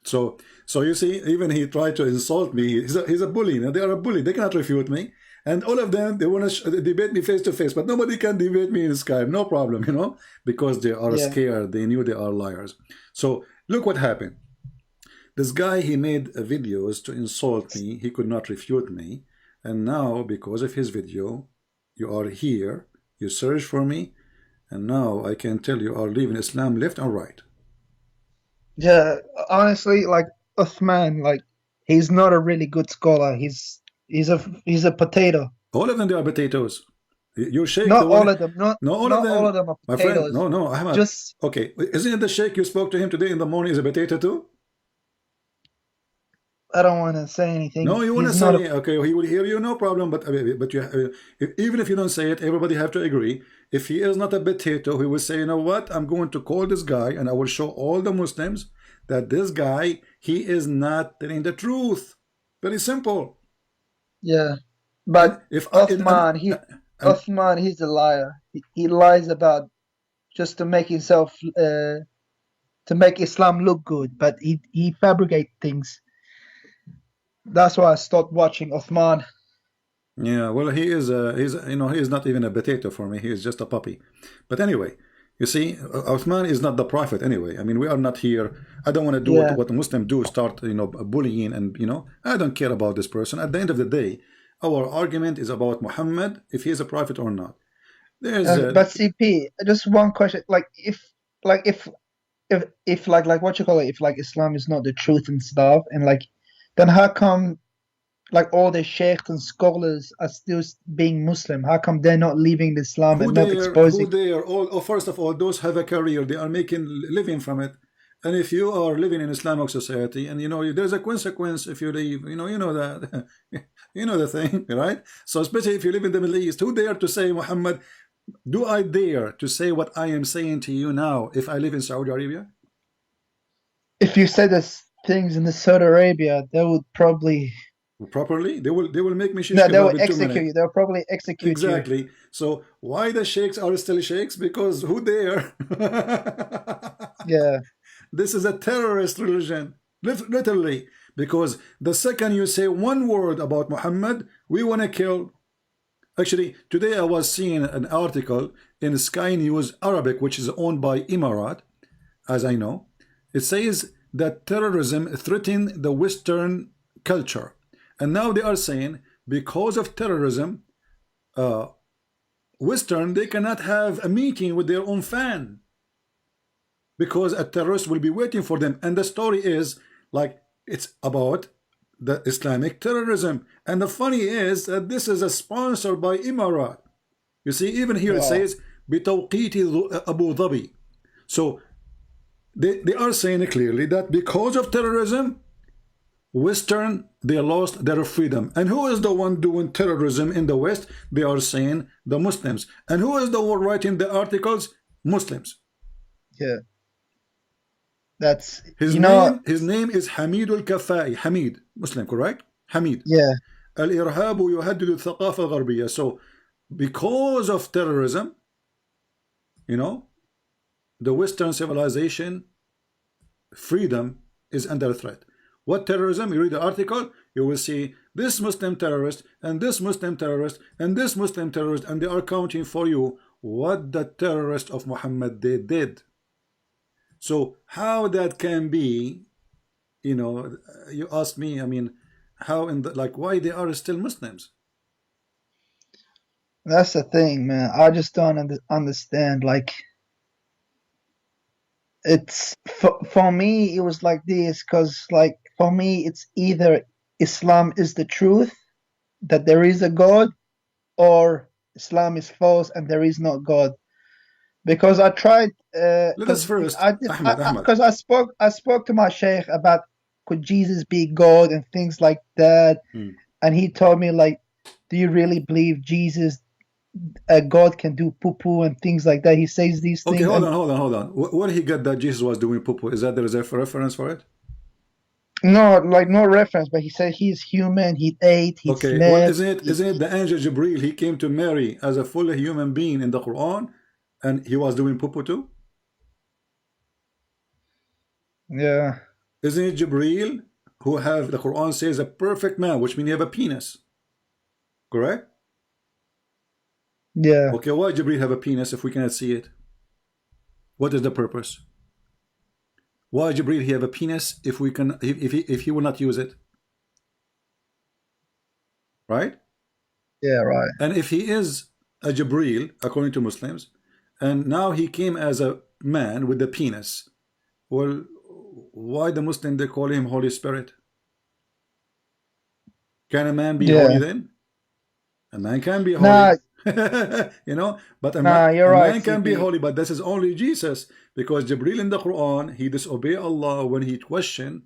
Speaker 1: So you see, even he tried to insult me. He's a bully. They are a bully. They cannot refute me. And all of them, they want to debate me face to face, but nobody can debate me in Skype. No problem, you know, because they are
Speaker 2: Yeah.
Speaker 1: scared. They knew they are liars. So look what happened. This guy, he made videos to insult me. He could not refute me. And now, because of his video, you are here. You search for me. And now I can tell you are leaving Islam left and right.
Speaker 2: Yeah, honestly, like Uthman, like he's not a really good scholar. He's a potato.
Speaker 1: All of them, they are potatoes. Your sheikh, the
Speaker 2: Not all
Speaker 1: one,
Speaker 2: of them. Not
Speaker 1: no, all of
Speaker 2: not all
Speaker 1: them,
Speaker 2: of them are
Speaker 1: my friend.
Speaker 2: potatoes.
Speaker 1: No, Ahmed.
Speaker 2: Just
Speaker 1: Okay, isn't it the sheikh you spoke to him today in the morning is a potato too?
Speaker 2: I don't want to say
Speaker 1: No,
Speaker 2: anything.
Speaker 1: you want to
Speaker 2: He's not a.
Speaker 1: say, okay, he will hear you, no problem. But you, even if you don't say it, everybody have to agree. If he is not a potato, he will say, you know what? I'm going to call this guy, and I will show all the Muslims that this guy, he is not telling the truth. Very simple.
Speaker 2: Yeah,
Speaker 1: And
Speaker 2: but
Speaker 1: if I, and
Speaker 2: Uthman, he's a liar. He lies about just to make himself to make Islam look good, but he fabricates things. That's why I stopped watching Uthman.
Speaker 1: yeah, well, he's you know, he is not even a potato for me. He is just a puppy. But anyway, You see, Uthman is not the prophet anyway. I mean, we are not here. I don't want to do what Muslims do, start, bullying, and, I don't care about this person. At the end of the day, our argument is about Muhammad, if he is a prophet or not.
Speaker 2: But CP, just one question. If what you call it, if Islam is not the truth and stuff, and then how come all the sheikhs and scholars are still being Muslim? How come they're not leaving Islam and not exposing?
Speaker 1: First of all, those have a career. They are making living from it. And if you are living in Islamic society, and there's a consequence if you leave, you know that, you know the thing, right? So especially if you live in the Middle East, who dare to say, Muhammad, do I dare to say what I am saying to you now if I live in Saudi Arabia?
Speaker 2: If you said those things in the Saudi Arabia, they would probably
Speaker 1: they will make me shish
Speaker 2: no, they will execute you. They'll probably execute
Speaker 1: exactly. You. So why the sheikhs are still sheikhs? Because who dare?
Speaker 2: Yeah.
Speaker 1: This is a terrorist religion, literally. Because the second you say one word about Muhammad, we want to kill. Actually, today I was seeing an article in Sky News Arabic, which is owned by Emirat, as I know. It says that terrorism threatened the Western culture. And now they are saying, because of terrorism, Western, they cannot have a meeting with their own fan. Because a terrorist will be waiting for them. And the story is, it's about the Islamic terrorism. And the funny is that this is a sponsored by Emirat. You see, even here it says, بِتَوْقِيتِ Abu Dhabi. So, they are saying clearly that because of terrorism, Western, they lost their freedom. And who is the one doing terrorism in the West? They are saying the Muslims. And who is the one writing the articles? Muslims.
Speaker 2: Yeah. That's
Speaker 1: his name is Hamid al-Kafai. Hamid, Muslim, correct? Hamid.
Speaker 2: Yeah.
Speaker 1: Al-irhab yuhaddidu al-thaqafa al-gharbiyya. So because of terrorism, the Western civilization freedom is under threat. What terrorism? You read the article, you will see this Muslim terrorist and this Muslim terrorist and this Muslim terrorist, and they are counting for you what the terrorist of Muhammad they did. So how that can be, you ask me, I mean, how in the, why they are still Muslims?
Speaker 2: That's the thing, man. I just don't understand. It's for me, it was like this, because for me, it's either Islam is the truth, that there is a God, or Islam is false and there is no God. Because I tried.
Speaker 1: Let us first, Ahmed.
Speaker 2: Because I spoke to my sheikh about could Jesus be God and things like that, and he told me do you really believe Jesus, God can do poo-poo and things like that? He says these things.
Speaker 1: Okay, hold on. Where he got that Jesus was doing poo-poo? Is that there is a reference for it?
Speaker 2: No, no reference, but he said he's human, he ate, he
Speaker 1: okay,
Speaker 2: smelled.
Speaker 1: Well, isn't it the angel Jibril? He came to Mary as a full human being in the Quran, and he was doing poo-poo too?
Speaker 2: Yeah.
Speaker 1: Isn't it Jibril who have, the Quran says, a perfect man, which means he have a penis? Correct?
Speaker 2: Yeah.
Speaker 1: Okay, why Jibril have a penis if we cannot see it? What is the purpose? Why Jibril he have a penis if we can, if he will not use it? Right?
Speaker 2: Yeah, right.
Speaker 1: And if he is a Jibril, according to Muslims, and now he came as a man with the penis, well, why the Muslim they call him Holy Spirit? Can a man be holy then? A man can be holy. But a man can be holy, but this is only Jesus, because Jibril in the Quran, he disobeyed Allah when he questioned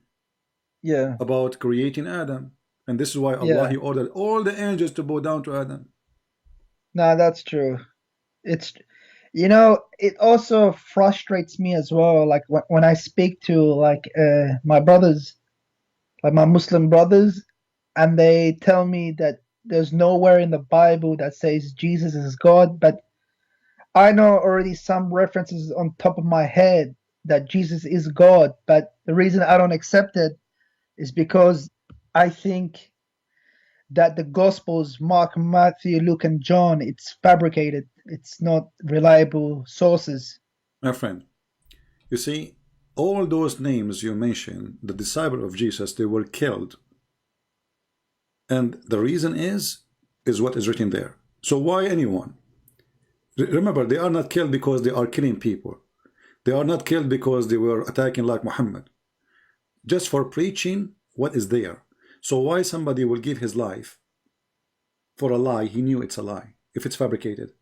Speaker 1: about creating Adam, and this is why Allah he ordered all the angels to bow down to Adam.
Speaker 2: No, that's true. It's it also frustrates me as well, when I speak to my brothers, my Muslim brothers, and they tell me that there's nowhere in the Bible that says Jesus is God, but I know already some references on top of my head that Jesus is God, but the reason I don't accept it is because I think that the Gospels, Mark, Matthew, Luke, and John, it's fabricated. It's not reliable sources.
Speaker 1: My friend, you see, all those names you mentioned, the disciple of Jesus, they were killed. And the reason is what is written there. So why anyone? Remember, they are not killed because they are killing people. They are not killed because they were attacking like Muhammad. Just for preaching what is there. So why somebody will give his life for a lie? He knew it's a lie, if it's fabricated.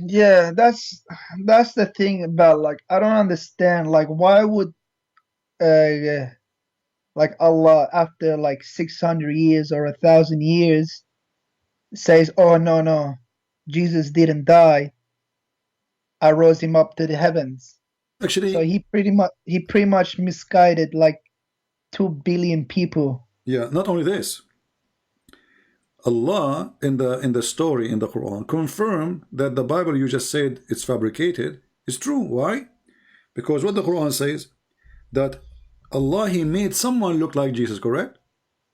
Speaker 2: Yeah, that's the thing about, like, I don't understand, like, why would like Allah, after like 600 years or 1,000 years, says, oh no, Jesus didn't die, I rose him up to the heavens.
Speaker 1: Actually,
Speaker 2: So he pretty much misguided like 2 billion people.
Speaker 1: yeah, not only this, Allah in the story in the Quran confirmed that the Bible you just said it's fabricated is true. Why? Because what the Quran says, that Allah, he made someone look like Jesus, correct?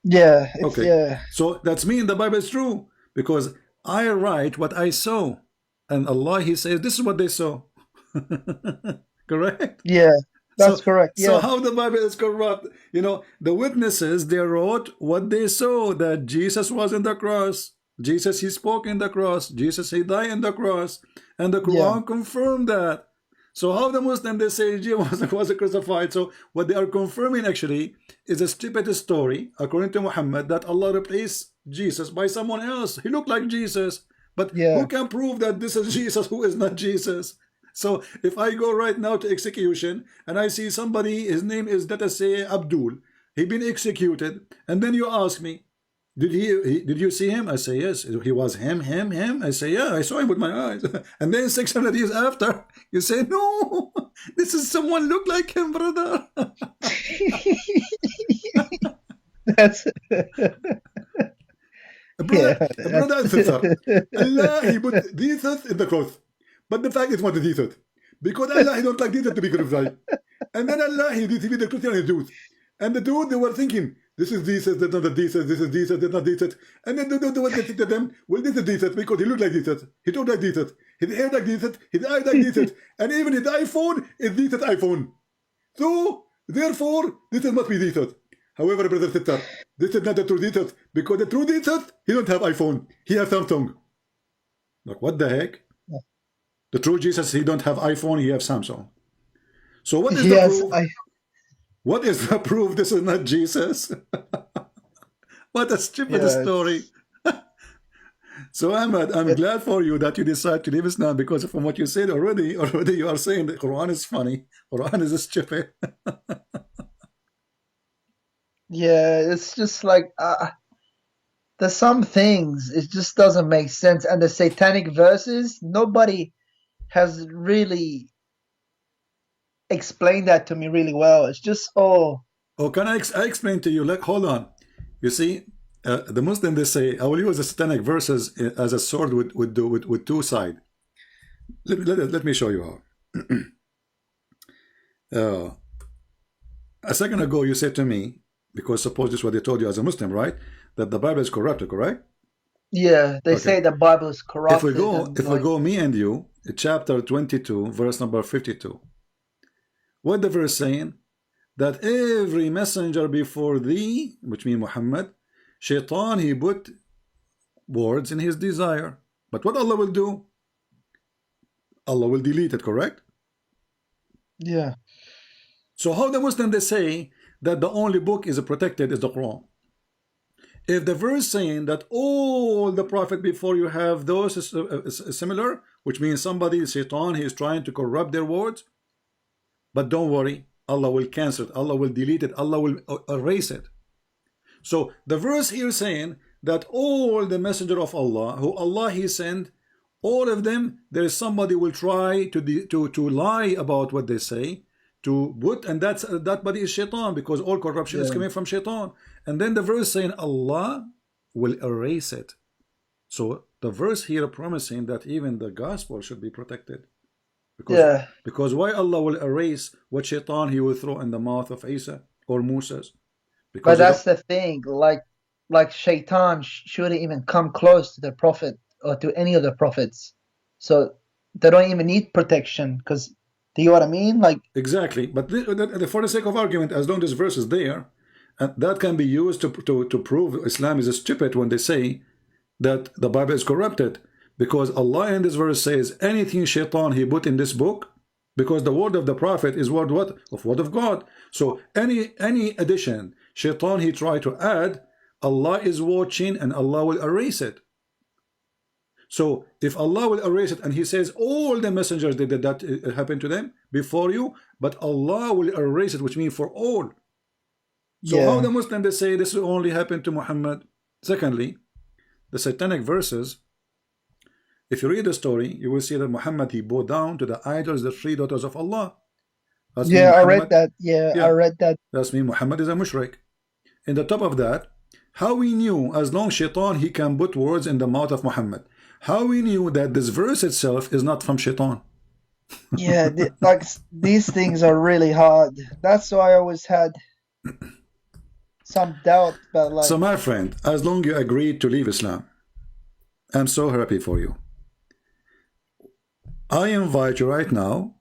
Speaker 2: Yeah,
Speaker 1: Okay.
Speaker 2: yeah.
Speaker 1: So that's mean the Bible is true, because I write what I saw, and Allah, he says this is what they saw. Correct?
Speaker 2: Yeah, that's
Speaker 1: So,
Speaker 2: correct.
Speaker 1: so
Speaker 2: Yeah.
Speaker 1: how the Bible is corrupt? You know, the witnesses, they wrote what they saw, that Jesus was in the cross. Jesus, he spoke in the cross. Jesus, he died in the cross. And the Quran confirmed that. So how the Muslim, they say Jesus was crucified. So what they are confirming actually is a stupid story, according to Muhammad, that Allah replaced Jesus by someone else. He looked like Jesus. But who can prove that this is Jesus who is not Jesus? So if I go right now to execution and I see somebody, his name is, let us say, Abdul, he been executed, and then you ask me, did you see him? I say yes. He was him. I say yeah, I saw him with my eyes. And then 600 years after, you say no, this is someone look like him, brother.
Speaker 2: That's
Speaker 1: brother, Allah, he put Jesus in the cross. But the fact is what the Jesus. Because Allah, he don't like Jesus to be crucified. And then Allah, he deceived the Christian and the Jews. And the Jews, they were thinking, this is Jesus, that's not the Jesus, this is Jesus, that's not Jesus. And then they were getting to them, well, this is Jesus, because he looked like Jesus, he talked like Jesus, his hair like Jesus, his eyes like Jesus, and even his iPhone is Jesus' iPhone. So, therefore, this must be Jesus. However, brother, sister, this is not the true Jesus, because the true Jesus, he don't have iPhone, he has Samsung. Like, what the heck? The true Jesus, he don't have iPhone, he have Samsung. So what is the proof? What is the proof this is not Jesus? What a stupid story. So Ahmed, I'm glad for you that you decide to leave Islam, because from what you said already you are saying the Quran is funny. Quran is stupid.
Speaker 2: Yeah, it's just like there's some things it just doesn't make sense, and the satanic verses, nobody has really explained that to me really well. It's just oh,
Speaker 1: can I explain to you? Like, hold on. You see, the Muslim, they say, I will use the satanic verses as a sword with two sides. Let me show you how. A second ago, you said to me, because suppose this is what they told you as a Muslim, right? That the Bible is corrupted, correct?
Speaker 2: Yeah, they say the Bible is corrupted.
Speaker 1: If we go, me and you, chapter 22, verse number 52. What the verse saying? That every messenger before thee, which means Muhammad, Shaitan, he put words in his desire. But what Allah will do? Allah will delete it, correct?
Speaker 2: Yeah.
Speaker 1: So how the Muslim, they say that the only book is protected is the Quran. If the verse saying that all the prophet before you have those similar, which means somebody, Shaitan, he is trying to corrupt their words, but don't worry, Allah will cancel it, Allah will delete it, Allah will erase it. So the verse here saying that all the messenger of Allah, who Allah he sent, all of them, there is somebody will try to lie about what they say, to put, and that body is Shaitan, because all corruption is coming from Shaitan. And then the verse saying Allah will erase it. So the verse here promising that even the gospel should be protected. Because why Allah will erase what Shaitan he will throw in the mouth of Isa or Moses?
Speaker 2: But that's the thing, like Shaitan shouldn't even come close to the prophet or to any of the prophets. So they don't even need protection, because Do you know what I mean? Like,
Speaker 1: exactly. But for the sake of argument, as long as verse is there, and that can be used to prove Islam is stupid when they say that the Bible is corrupted, because Allah in this verse says anything shaitan he put in this book, because the word of the prophet is word what? Of word of God. So any addition shaitan he tried to add, Allah is watching and Allah will erase it. So if Allah will erase it, and he says all the messengers did that happened to them before you, but Allah will erase it, which means for all. So
Speaker 2: yeah.
Speaker 1: how the Muslims they say this will only happen to Muhammad? Secondly, the satanic verses, if you read the story, you will see that Muhammad he bowed down to the idols, the three daughters of Allah. That's
Speaker 2: Yeah, I read
Speaker 1: Muhammad,
Speaker 2: that. Yeah, I read that.
Speaker 1: That's mean Muhammad is a mushrik. In the top of that, how we knew as long shaitan he can put words in the mouth of Muhammad, how we knew that this verse itself is not from shaitan?
Speaker 2: Yeah, like these things are really hard. That's why I always had some doubt. But like,
Speaker 1: so my friend, as long you agreed to leave Islam, I'm so happy for you. I invite you right now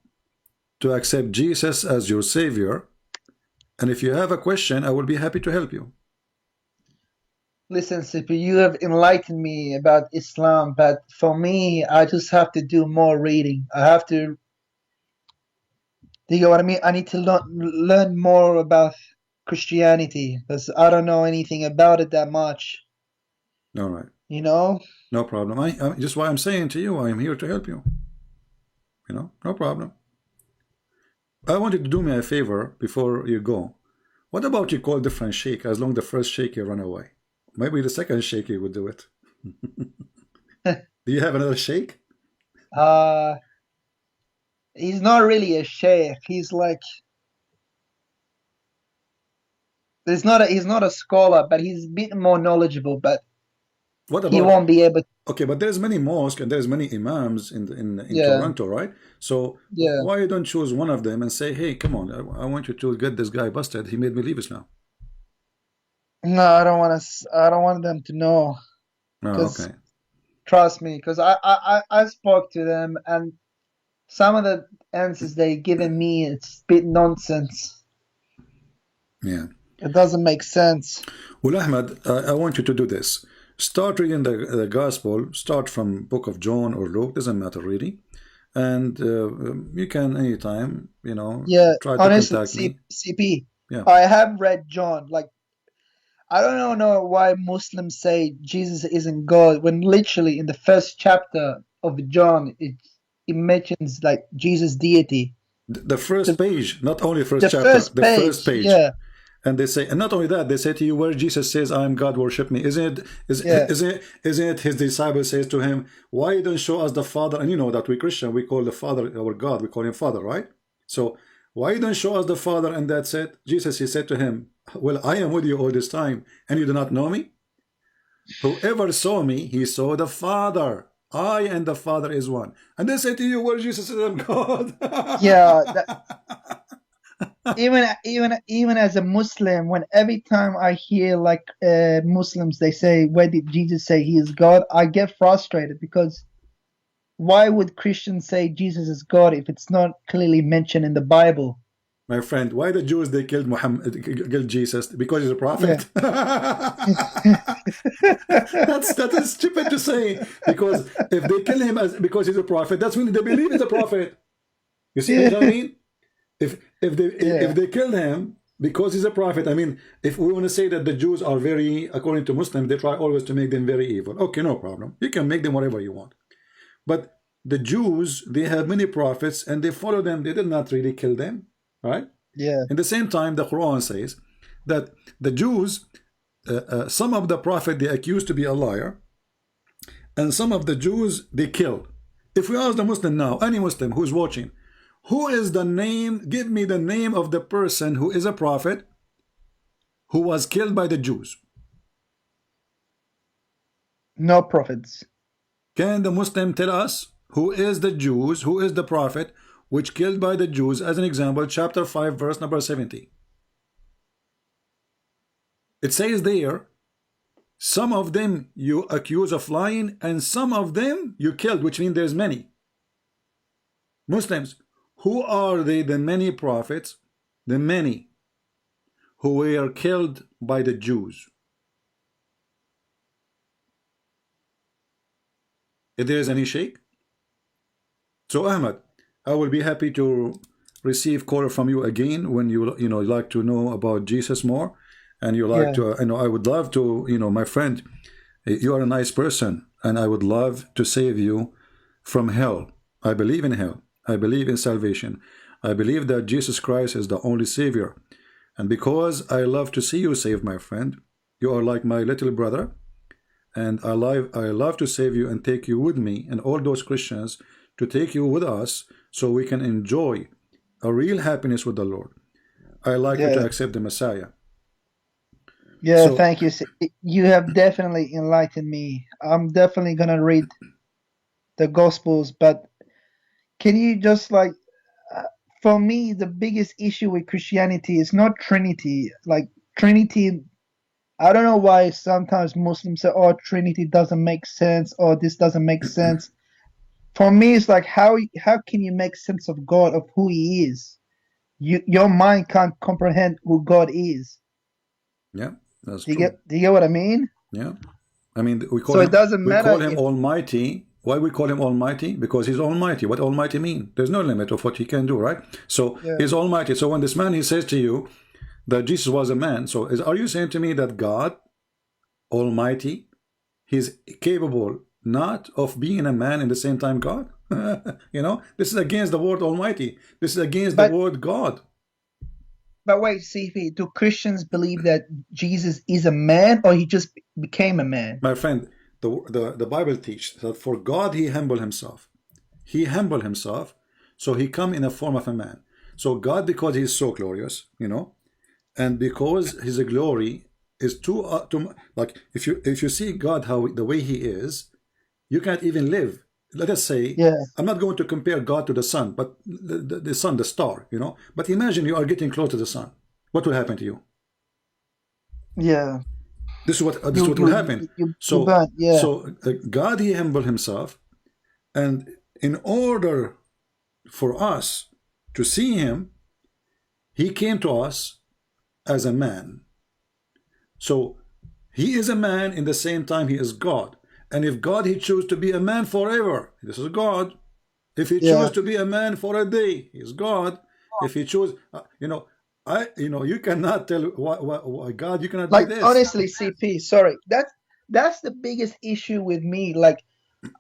Speaker 1: to accept Jesus as your savior, and if you have a question, I will be happy to help you.
Speaker 2: listen, Sippy, you have enlightened me about Islam, but for me, I just have to do more reading. I have to, do you know what I mean? I need to learn more about Christianity, because I don't know anything about it that much.
Speaker 1: All right.
Speaker 2: You know?
Speaker 1: No problem. I just why I'm saying to you, I'm here to help you. You know, no problem. I want you to do me a favor before you go. What about you call different sheikh, as long the first sheikh you run away? Maybe the second sheikh you would do it. Do you have another sheikh?
Speaker 2: He's not really a sheikh. He's like, he's not a scholar, but he's a bit more knowledgeable, but
Speaker 1: what about,
Speaker 2: he won't be able to.
Speaker 1: Okay, but there's many mosques and there's many imams in
Speaker 2: Yeah.
Speaker 1: Toronto, right? So
Speaker 2: Yeah.
Speaker 1: why you don't choose one of them and say, hey, come on, I want you to get this guy busted. He made me leave Islam.
Speaker 2: No, I don't want to. I don't want them to know.
Speaker 1: Oh, okay.
Speaker 2: Trust me, because I spoke to them, and some of the answers they given me, it's a bit nonsense.
Speaker 1: Yeah.
Speaker 2: It doesn't make sense.
Speaker 1: Well, Ahmed, I want you to do this. Start reading the gospel. Start from book of John or Luke. Doesn't matter really. And you can anytime, you know, try to contact me.
Speaker 2: CP,
Speaker 1: Yeah.
Speaker 2: I have read John. Like, I don't know why Muslims say Jesus isn't God when literally in the first chapter of John it mentions like Jesus' deity.
Speaker 1: The first page, not only first chapter, the first page.
Speaker 2: Yeah.
Speaker 1: And they say, and not only that, they say to you, where Jesus says, I am God, worship me. Isn't it his disciple says to him, why you don't show us the Father? And you know that we Christian, we call the Father our God, we call him Father, right? So why you don't show us the Father? And that's it. Jesus, he said to him, well, I am with you all this time, and you do not know me? Whoever saw me, he saw the Father. I and the Father is one. And they say to you, well, Jesus says, I'm God.
Speaker 2: Yeah. Even as a Muslim, when every time I hear like Muslims, they say, where did Jesus say he is God? I get frustrated, because why would Christians say Jesus is God if it's not clearly mentioned in the Bible?
Speaker 1: My friend, why the Jews they killed Jesus? Because he's a prophet. Yeah. that is stupid to say. Because if they kill him because he's a prophet, that's when they believe he's a prophet. You see what I mean? If they killed him because he's a prophet, I mean, if we want to say that the Jews are very, according to Muslims, they try always to make them very evil. Okay, no problem. You can make them whatever you want. But the Jews, they have many prophets and they follow them. They did not really kill them. Right?
Speaker 2: Yeah.
Speaker 1: At the same time, the Quran says that the Jews, some of the prophet they accused to be a liar, and some of the Jews they killed. If we ask the Muslim now, any Muslim who's watching, who is the name? Give me the name of the person who is a prophet who was killed by the Jews.
Speaker 2: No prophets.
Speaker 1: Can the Muslim tell us who is the Jews? Who is the prophet which killed by the Jews? As an example, chapter 5, verse number 70. It says there, some of them you accuse of lying, and some of them you killed, which means there's many. Muslims, Who are they, the many prophets, the many who were killed by the Jews? If there is any shake. So Ahmed, I will be happy to receive call from you again when you like to know about Jesus more, and you like to I would love to, my friend, you are a nice person, and I would love to save you from hell. I believe in hell. I believe in salvation. I believe that Jesus Christ is the only Savior. And because I love to see you saved, my friend, you are like my little brother, and I love to save you and take you with me and all those Christians to take you with us so we can enjoy a real happiness with the Lord. I like you to accept the Messiah.
Speaker 2: Yeah, so, thank you. You have definitely enlightened me. I'm definitely going to read the Gospels, but can you just like, for me, the biggest issue with Christianity is not Trinity. Like, Trinity, I don't know why sometimes Muslims say, oh, Trinity doesn't make sense, or this doesn't make sense. For me, it's like, how can you make sense of God, of who He is? Your mind can't comprehend who God is.
Speaker 1: Yeah, that's
Speaker 2: true. Do you get what I mean?
Speaker 1: Yeah. I mean, we call
Speaker 2: so
Speaker 1: him,
Speaker 2: it doesn't matter.
Speaker 1: We call him Almighty. Why we call him Almighty? Because he's Almighty. What Almighty mean? There's no limit of what he can do, right? So he's Almighty. So when this man, he says to you that Jesus was a man, so are you saying to me that God, Almighty, he's capable not of being a man in the same time God? This is against the word Almighty. This is against the word God.
Speaker 2: But wait, CP, do Christians believe that Jesus is a man, or he just became a man?
Speaker 1: My friend, the Bible teaches that for God he humbled himself. He humbled himself, so he come in a form of a man. So God, because he is so glorious, and because his glory is too like if you see God the way he is, you can't even live. Let us say, I'm not going to compare God to the sun, but the sun, the star, But imagine you are getting close to the sun. What will happen to you?
Speaker 2: Yeah.
Speaker 1: This is what will happen. So God, he humbled himself, and in order for us to see him, he came to us as a man. So he is a man, in the same time he is God. And if God, he chose to be a man forever, this is God. If he chose to be a man for a day, he is God. If he chose, you cannot tell why God, you cannot
Speaker 2: like,
Speaker 1: do this.
Speaker 2: Honestly, CP, sorry, that's the biggest issue with me. Like,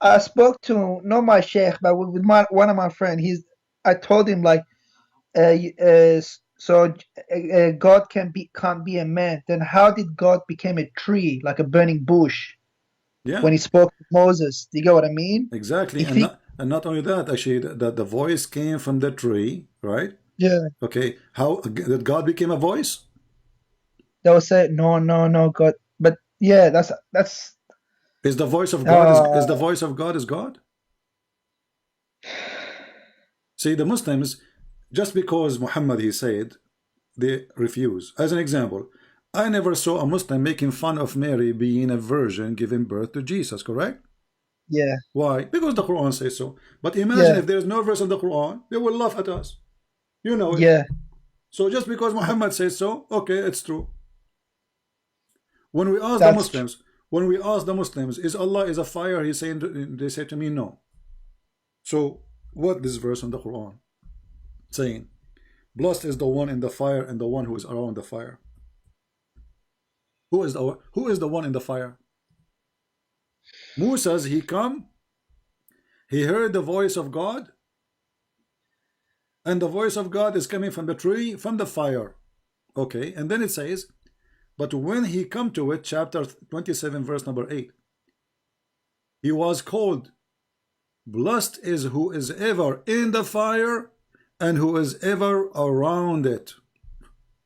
Speaker 2: I spoke to not my sheikh, but with one of my friends. I told him like, God can't be a man. Then how did God become a tree, like a burning bush?
Speaker 1: Yeah.
Speaker 2: When he spoke to Moses, do you get what I mean?
Speaker 1: Exactly. And not only that, actually, the voice came from the tree, right?
Speaker 2: Yeah.
Speaker 1: Okay. How did God become a voice?
Speaker 2: They will say, no, God. But yeah, that's
Speaker 1: is the voice of God is the voice of God is God? See, the Muslims, just because Muhammad, he said, they refuse. As an example, I never saw a Muslim making fun of Mary being a virgin giving birth to Jesus, correct?
Speaker 2: Yeah.
Speaker 1: Why? Because the Quran says so. But imagine if there's no verse in the Quran, they will laugh at us. You know it.
Speaker 2: Yeah.
Speaker 1: So just because Muhammad says so, okay, it's true. When we ask the Muslims, is Allah is a fire? They say to me, no. So what this verse in the Quran saying? Blessed is the one in the fire and the one who is around the fire. Who is the one in the fire? Moses, he heard the voice of God, and the voice of God is coming from the tree, from the fire. Okay, and then it says, but when he come to it, chapter 27, verse number 8, he was called, blessed is who is ever in the fire and who is ever around it.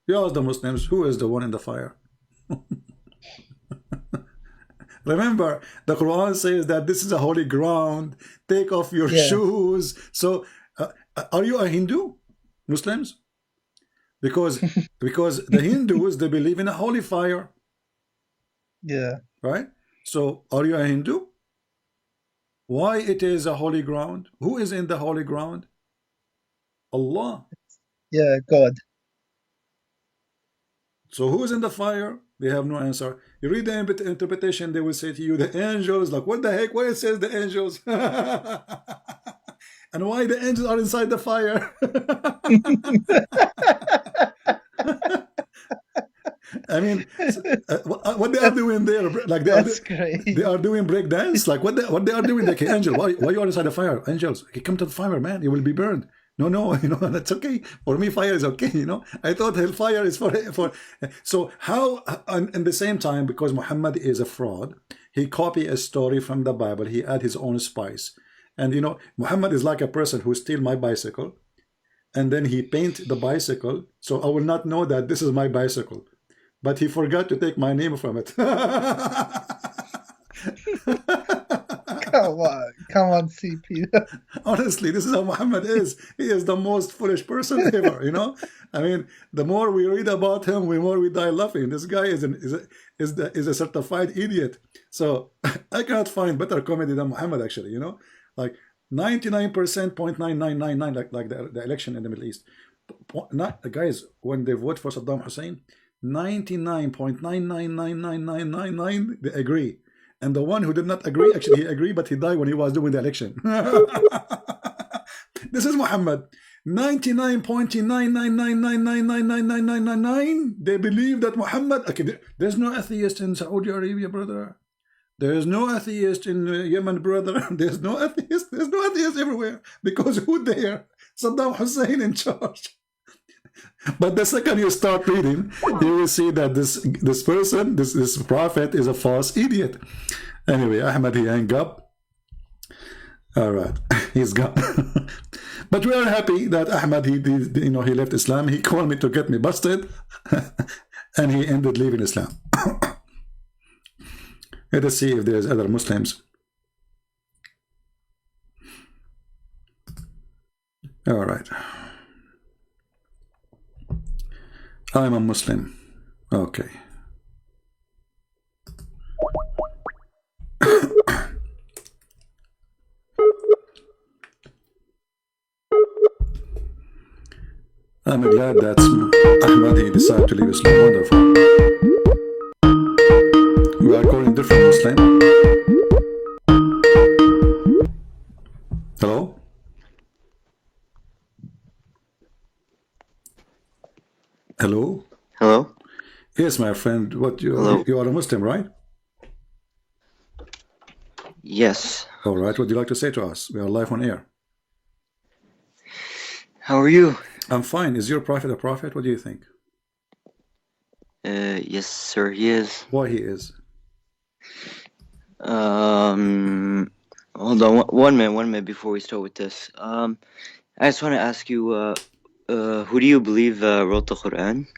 Speaker 1: You ask the Muslims, who is the one in the fire? Remember, the Quran says that this is a holy ground. Take off your shoes. So, are you a Hindu, Muslims? Because the Hindus, they believe in a holy fire.
Speaker 2: Yeah.
Speaker 1: Right? So, are you a Hindu? Why it is a holy ground? Who is in the holy ground? Allah.
Speaker 2: Yeah, God.
Speaker 1: So who is in the fire? They have no answer. You read the interpretation, they will say to you, the angels. Like, what the heck? Why it says the angels? And why the angels are inside the fire? I mean, what they are doing there? Like
Speaker 2: That's crazy.
Speaker 1: they are doing break dance. Like what they are doing? Like, hey, angel, why you are inside the fire? Angels, okay, come to the fire, man. You will be burned. No, that's okay. For me, fire is okay. I thought hellfire is for. So how? And at the same time, because Muhammad is a fraud, he copy a story from the Bible. He add his own spice, and Muhammad is like a person who steal my bicycle, and then he paint the bicycle, so I will not know that this is my bicycle. But he forgot to take my name from it.
Speaker 2: Come on, CP.
Speaker 1: Honestly, this is how Muhammad is. He is the most foolish person ever. I mean, the more we read about him, the more we die laughing. This guy is a certified idiot. So I cannot find better comedy than Muhammad. Actually, like 99%, 0.9999, like the election in the Middle East. Not the guys when they vote for Saddam Hussein. 99.999999 they agree, and the one who did not agree, actually he agreed, but he died when he was doing the election. This is Muhammad. 99.999999999 they believe that Muhammad. Okay, there's no atheist in Saudi Arabia, brother. There is no atheist in Yemen, brother. There's no atheist. There's no atheist everywhere, because who there? Saddam Hussein in charge. But the second you start reading, you will see that this person, this prophet, is a false idiot. Anyway, Ahmed, he hung up. All right, he's gone. But we are happy that Ahmed, he left Islam. He called me to get me busted, and he ended leaving Islam. Let us see if there's other Muslims. All right. I'm a Muslim. Okay. I'm glad that Ahmed, he decided to leave Islam. Wonderful. We are calling different Muslim. Hello? Hello?
Speaker 3: Hello?
Speaker 1: Yes, my friend. You are a Muslim, right?
Speaker 3: Yes.
Speaker 1: All right. What would you like to say to us? We are live on air.
Speaker 3: How are you?
Speaker 1: I'm fine. Is your prophet a prophet? What do you think?
Speaker 3: Yes, sir, he is.
Speaker 1: Why he is?
Speaker 3: Hold on one minute before we start with this. I just want to ask you, who do you believe wrote the Quran?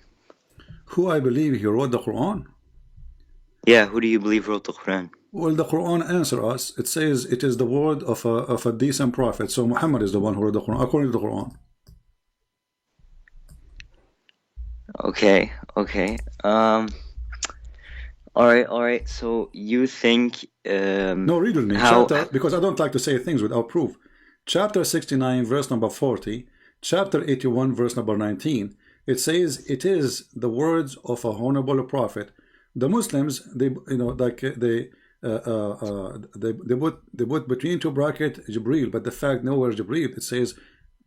Speaker 1: Who I believe he wrote the Quran?
Speaker 3: Yeah, who do you believe wrote the Quran?
Speaker 1: Well, the Quran answers us. It says it is the word of a decent prophet. So Muhammad is the one who wrote the Quran, according to the Quran.
Speaker 3: Okay. All right. So you think
Speaker 1: no, read with me. Chapter, because I don't like to say things without proof. Chapter 69, verse number 40. Chapter 81, verse number 19. It says it is the words of a honorable prophet. The Muslims, they put between two brackets Jibreel, but the fact nowhere Jibreel. It says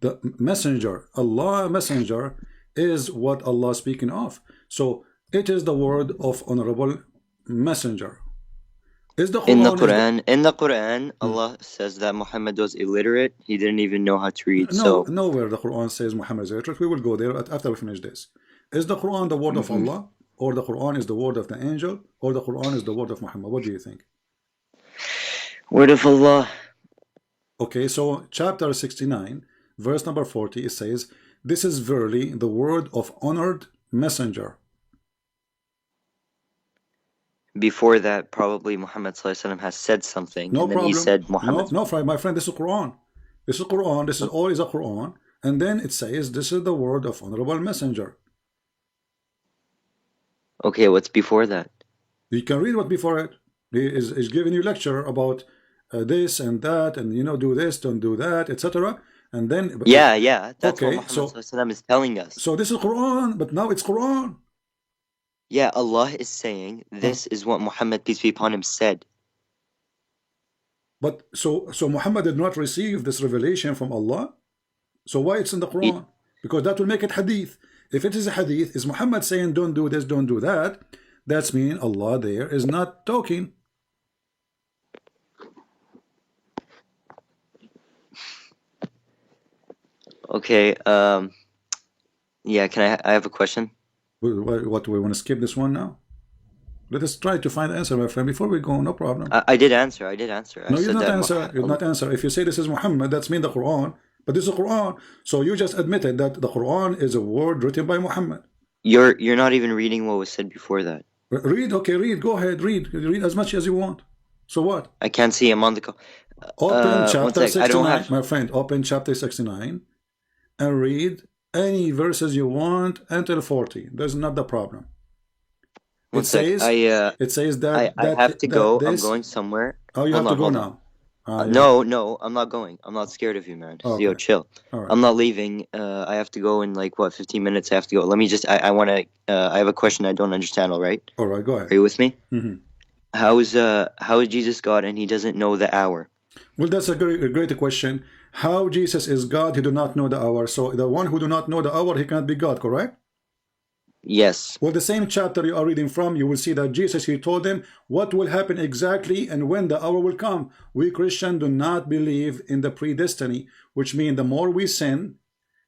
Speaker 1: the messenger, Allah messenger, is what Allah is speaking of. So it is the word of honorable messenger. Is the Quran,
Speaker 3: in the Quran, Allah says that Muhammad was illiterate. He didn't even know how to read.
Speaker 1: Nowhere the Quran says Muhammad is illiterate. We will go there after we finish this. Is the Quran the word of Allah, or the Quran is the word of the angel, or the Quran is the word of Muhammad? What do you think?
Speaker 3: Word of Allah.
Speaker 1: Okay, so chapter 69, verse number 40, it says, "This is verily the word of honored messenger."
Speaker 3: Before that, probably Muhammad ﷺ has said something,
Speaker 1: no
Speaker 3: and then
Speaker 1: problem.
Speaker 3: he said Muhammad.
Speaker 1: No, my friend, this is Quran. This is Quran. This is always a Quran, and then it says this is the word of honorable messenger.
Speaker 3: Okay, what's before that?
Speaker 1: You can read what before it. He is giving you lecture about this and that, and do this, don't do that, etc. And then
Speaker 3: yeah, that's what
Speaker 1: okay,
Speaker 3: Muhammad Sallallahu Alaihi Wasallam is telling us.
Speaker 1: So this is Quran, but now it's Quran.
Speaker 3: Yeah, Allah is saying this is what Muhammad, peace be upon him, said.
Speaker 1: But so Muhammad did not receive this revelation from Allah. So why it's in the Quran? Because that will make it hadith. If it is a hadith, is Muhammad saying don't do this, don't do that? That's mean Allah there is not talking.
Speaker 3: Okay. Yeah. Can I have a question?
Speaker 1: What do we want to skip this one now? Let us try to find the answer, my friend, before we go. No problem.
Speaker 3: I did answer.
Speaker 1: No, you did not answer. You did not answer. If you say this is Muhammad, that's mean the Quran. But this is Quran. So you just admitted that the Quran is a word written by Muhammad.
Speaker 3: You're not even reading what was said before that.
Speaker 1: Read. Okay, read. Go ahead. Read. Read as much as you want. So what?
Speaker 3: I can't see him on the call.
Speaker 1: Open chapter 69, my friend. Open chapter 69 and read any verses you want until 40. That's not the problem. It says that
Speaker 3: I have to go. I'm going somewhere.
Speaker 1: Oh, you have to go now.
Speaker 3: No, I'm not going. I'm not scared of you, man. Okay. Yo, chill. Right. I'm not leaving. I have to go in 15 minutes. I have to go. Let me just. I want to. I have a question I don't understand. All right.
Speaker 1: All right. Go ahead.
Speaker 3: Are you with me? How is Jesus God and he doesn't know the hour?
Speaker 1: Well, that's a great question. How Jesus is God? He do not know the hour. So the one who do not know the hour, he cannot be God. Correct?
Speaker 3: Yes.
Speaker 1: Well, the same chapter you are reading from, you will see that Jesus, he told them what will happen exactly and when the hour will come. We Christians do not believe in the predestiny, which means the more we sin,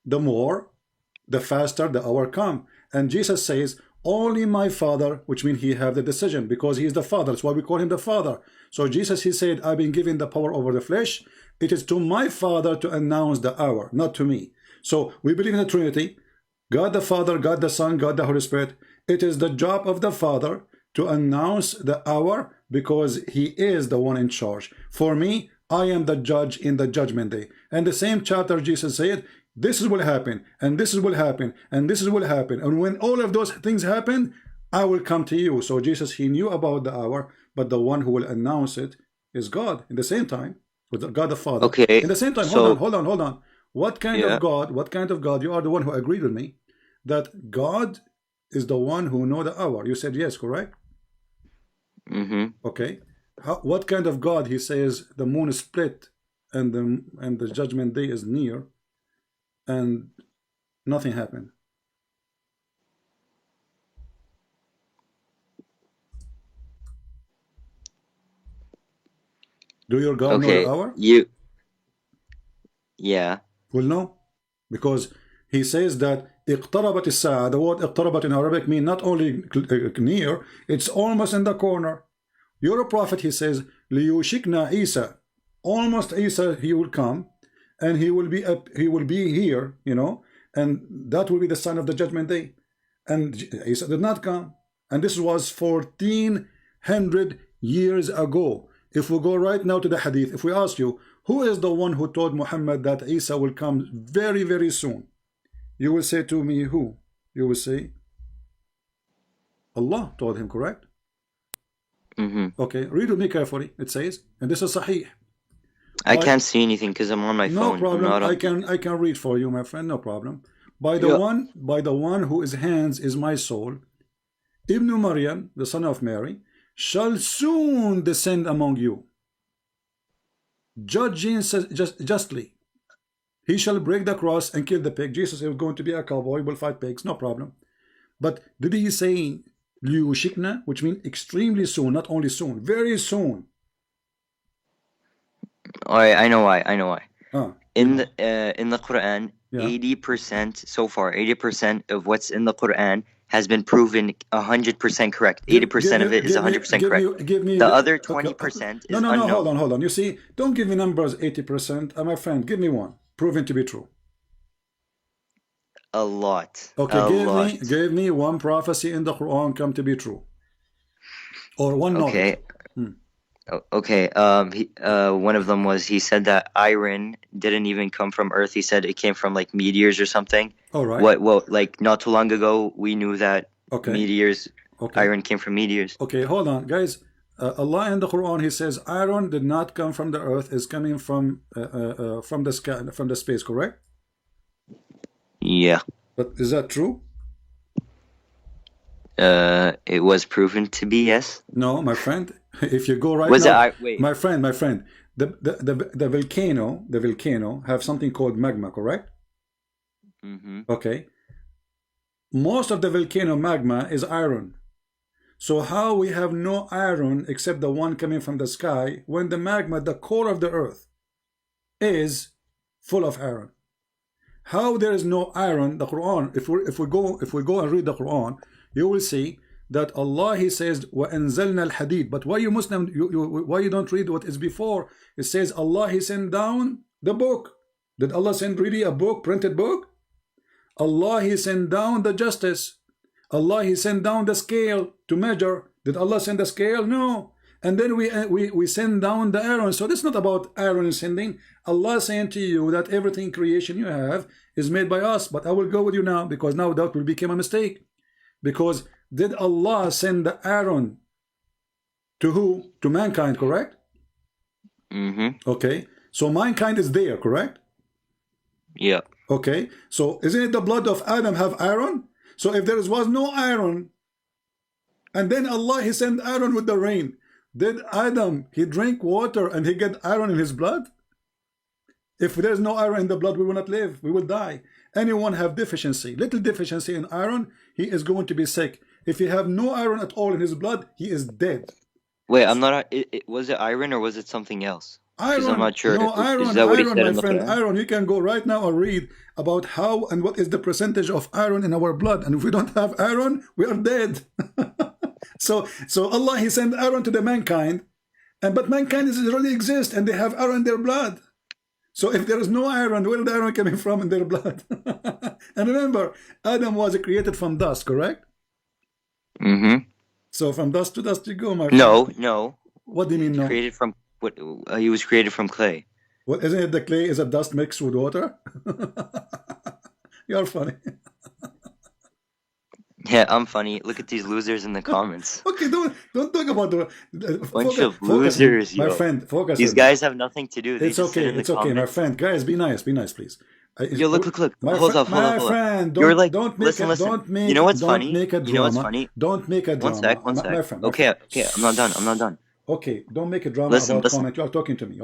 Speaker 1: the faster the hour come. And Jesus says, only my Father, which means he have the decision because he is the Father. That's why we call him the Father. So Jesus, he said, I've been given the power over the flesh. It is to my Father to announce the hour, not to me. So we believe in the Trinity. God the Father, God the Son, God the Holy Spirit. It is the job of the Father to announce the hour because he is the one in charge. For me, I am the judge in the judgment day. And the same chapter Jesus said, this is what will happen, and this is what will happen, and this is what will happen. And when all of those things happen, I will come to you. So Jesus, he knew about the hour, but the one who will announce it is God. In the same time, with God the Father.
Speaker 3: Okay.
Speaker 1: In the same time, hold on. What kind of God? What kind of God? You are the one who agreed with me that God is the one who know the hour. You said yes, correct? Okay. What kind of God? He says the moon is split and the judgment day is near, and nothing happened. Do your God know the hour?
Speaker 3: Yeah.
Speaker 1: Well, no, because he says that اقتربت الساعة. The word اقتربت in Arabic means not only near, it's almost in the corner. Your prophet, he says, ليوشكنا Isa. Almost Isa, he will come, and he will be here, you know, and that will be the sign of the judgment day. And Isa did not come, and this was 1400 years ago. If we go right now to the hadith, if we ask you, who is the one who told Muhammad that Isa will come very, very soon? You will say to me, who? You will say, Allah told him, correct? Okay, read with me carefully. It says, and this is Sahih.
Speaker 3: I can't see anything because I'm on my phone.
Speaker 1: No problem. I can read for you, my friend. No problem. By the one whose hands is my soul, Ibn Maryam, the son of Mary, shall soon descend among you, judging justly. He shall break the cross and kill the pig. Jesus is going to be a cowboy, will fight pigs, no problem. But did he say liushikna, which means extremely soon, not only soon, very soon?
Speaker 3: I know why. In the Quran, 80% so far, 80% of what's in the Quran has been proven 100% correct. 80% of it is 100% correct. The other 20% is unknown.
Speaker 1: No, hold on. You see, don't give me numbers 80%. My friend, give me one. Proven to be true.
Speaker 3: A lot.
Speaker 1: Okay, give me one prophecy in the Quran come to be true. Or one knowledge.
Speaker 3: Okay. One of them was, he said that iron didn't even come from Earth. He said it came from like meteors or something.
Speaker 1: All right.
Speaker 3: Well, like not too long ago, we knew that meteors, iron came from meteors.
Speaker 1: Okay, hold on, guys. Allah in the Quran, He says iron did not come from the earth, is coming from the sky, from the space, correct?
Speaker 3: Yeah.
Speaker 1: But is that true?
Speaker 3: It was proven to be, yes.
Speaker 1: No, my friend. If you go right
Speaker 3: was
Speaker 1: now,
Speaker 3: it, wait.
Speaker 1: my friend, the volcano have something called magma, correct?
Speaker 3: Mm-hmm.
Speaker 1: Okay. Most of the volcano magma is iron. So how we have no iron except the one coming from the sky when the magma, the core of the earth, is full of iron? How there is no iron? The Quran, if we go and read the Quran, you will see that Allah, He says وَأَنزَلْنَا الْحَدِيدِ. But why you Muslim, why you don't read what is before? It says Allah, He sent down the book. Did Allah send really a book, printed book? Allah, He sent down the justice. Allah, He sent down the scale to measure. Did Allah send the scale? No. And then we send down the iron. So this is not about iron sending. Allah saying to you that everything creation you have is made by us. But I will go with you now, because now that will become a mistake. Because did Allah send the iron to who? To mankind, correct?
Speaker 3: Mm-hmm.
Speaker 1: Okay. So mankind is there, correct?
Speaker 3: Yeah.
Speaker 1: Okay. So isn't it the blood of Adam have iron? So if there was no iron, and then Allah, He sent iron with the rain, did Adam, he drink water and he get iron in his blood? If there's no iron in the blood, we will not live. We will die. Anyone have deficiency, little deficiency in iron, he is going to be sick. If he have no iron at all in his blood, he is dead.
Speaker 3: Wait, I'm not. Was it iron or was it something else?
Speaker 1: Iron.
Speaker 3: I'm not sure.
Speaker 1: No, iron.
Speaker 3: Is that what
Speaker 1: iron,
Speaker 3: he said
Speaker 1: my friend. Iron. You can go right now and read about how and what is the percentage of iron in our blood. And if we don't have iron, we are dead. So Allah, He sent iron to the mankind, but mankind already exist and they have iron in their blood. So if there is no iron, where is the iron coming from in their blood? And remember, Adam was created from dust, correct?
Speaker 3: Mm-hmm.
Speaker 1: So from dust to dust you go, my friend.
Speaker 3: No.
Speaker 1: What do you mean no?
Speaker 3: Created from what? He was created from clay.
Speaker 1: What, isn't it the clay is a dust mixed with water? You're funny.
Speaker 3: Yeah, I'm funny. Look at these losers in the comments.
Speaker 1: Okay, don't talk about the
Speaker 3: bunch of losers,
Speaker 1: my friend. Focus.
Speaker 3: These guys have nothing to do. They
Speaker 1: it's
Speaker 3: just
Speaker 1: okay.
Speaker 3: sit in the
Speaker 1: It's okay,
Speaker 3: comments.
Speaker 1: my friend. Guys, be nice, please.
Speaker 3: Yo, look. Hold up.
Speaker 1: My friend,
Speaker 3: You're like,
Speaker 1: don't make
Speaker 3: listen. You know what's funny?
Speaker 1: Make a drama.
Speaker 3: You know what's funny?
Speaker 1: Don't make a drama.
Speaker 3: One sec.
Speaker 1: My friend.
Speaker 3: Okay. I'm not done.
Speaker 1: Okay, don't make a drama about comment. You are talking to me.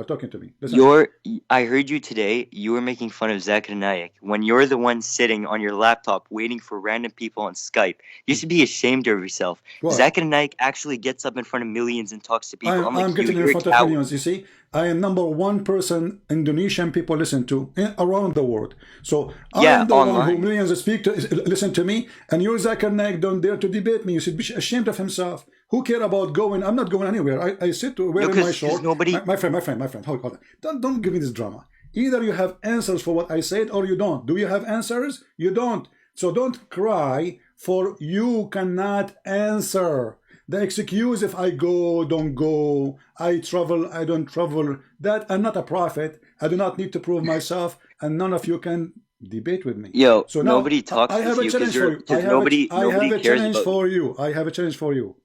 Speaker 1: Listen.
Speaker 3: I heard you today. You were making fun of Zakir and Naik when you're the one sitting on your laptop waiting for random people on Skype. You should be ashamed of yourself.
Speaker 1: What?
Speaker 3: Zakir and Naik actually gets up in front of millions and talks to people.
Speaker 1: I'm getting in front of millions. You see, I am #1 person Indonesian people listen to around the world. So I am the one who millions listen to me, and your Zakir Naik don't dare to debate me. You should be ashamed of himself. Who care about going? I'm not going anywhere. I sit wearing my short. My friend, hold on. Don't give me this drama. Either you have answers for what I said or you don't. Do you have answers? You don't. So don't cry for you cannot answer. The excuse if I go, don't go, I travel, I don't travel, that I'm not a prophet. I do not need to prove myself, and none of you can debate with me.
Speaker 3: Yo,
Speaker 1: so now,
Speaker 3: nobody talks
Speaker 1: I have
Speaker 3: with
Speaker 1: a challenge for you. I have a challenge for you.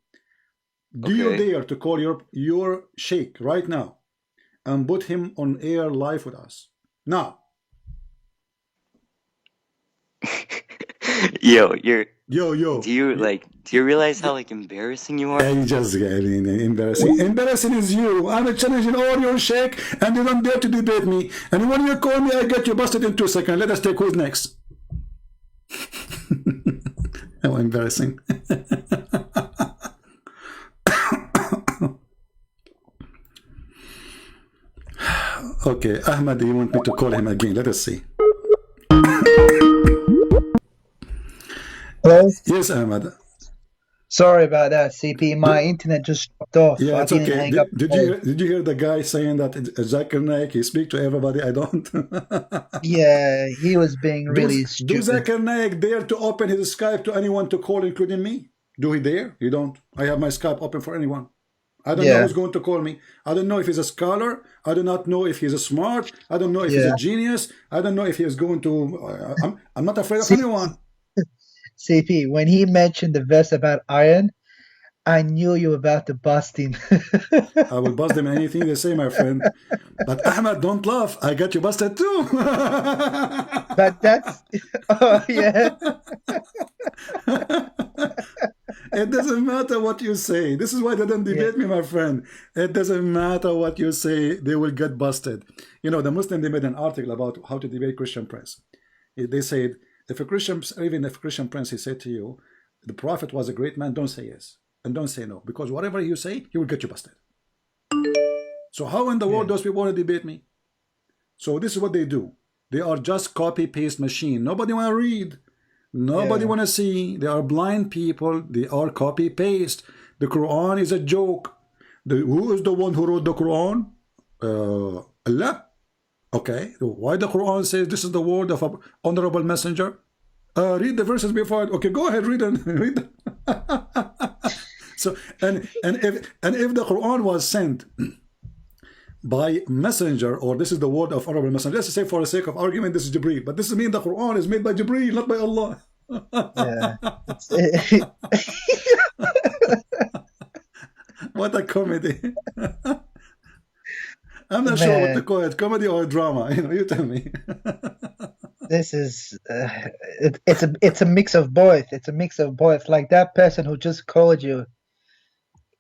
Speaker 1: Do you dare to call your sheikh right now and put him on air live with us? Now.
Speaker 3: Yo. Do you realize how embarrassing you are?
Speaker 1: I'm just getting embarrassing. Embarrassing is you. I'm challenging all your sheikh and you don't dare to debate me. And when you call me, I get you busted in 2 seconds. Let us take who's next. How embarrassing. Okay, Ahmed, you want me to call him again? Let us see.
Speaker 2: Hello?
Speaker 1: Yes, Ahmed.
Speaker 2: Sorry about that, CP. My internet just dropped off.
Speaker 1: Yeah, it's okay. Did you hear the guy saying that Zakir Naik, he speak to everybody? I don't.
Speaker 2: Yeah, he was being really stupid.
Speaker 1: Do Zakir Naik dare to open his Skype to anyone to call, including me? Do he dare? You don't. I have my Skype open for anyone. I don't know who's going to call me. I don't know if he's a scholar. I do not know if he's a smart. I don't know if he's a genius. I don't know if he's going to... I'm not afraid of anyone.
Speaker 2: CP, when he mentioned the verse about iron, I knew you were about to bust him.
Speaker 1: I will bust them anything they say, my friend. But Ahmed, don't laugh. I got you busted too.
Speaker 2: But that's, oh yeah.
Speaker 1: It doesn't matter what you say. This is why they don't debate me, my friend. It doesn't matter what you say. They will get busted. You know, the Muslim, they made an article about how to debate Christian prince. They said, if a Christian, even if a Christian prince, he said to you, the prophet was a great man, don't say yes. And don't say no. Because whatever you say, he will get you busted. So how in the world those people want to debate me? So this is what they do. They are just copy-paste machine. Nobody want to read. Nobody want to see. They are blind people. They are copy-paste. The Quran is a joke. Who is the one who wrote the Quran? Allah. Okay. Why the Quran says this is the word of an honorable messenger? Read the verses before it. Okay, go ahead, read them. Read them. So and if the Quran was sent by messenger, or this is the word of honorable messenger, let's say for the sake of argument this is Jibreel, but this means the Quran is made by Jibreel, not by Allah. What a comedy. I'm not sure what to call it, comedy or drama. You know, you tell me.
Speaker 2: This is it's a mix of both. It's a mix of both. Like that person who just called you,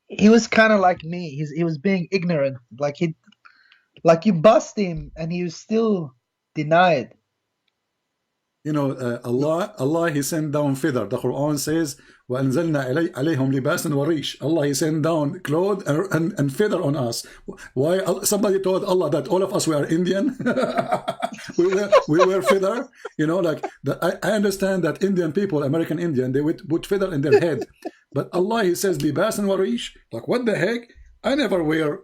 Speaker 2: he was kind of like me. He was being ignorant. Like you bust him and he was still denied.
Speaker 1: You know, Allah, He sent down feather. The Quran says, وَأَنزَلْنَا عَلَيْهِمْ لِبَاسًا وَرِيشًا. Allah, He sent down clothes and feather on us. Why? Somebody told Allah that all of us were Indian. we were feather. You know, like I understand that Indian people, American Indian, they would put feather in their head. But Allah, He says, لِبَاسًا وَرِيشًا. Like, what the heck? I never wear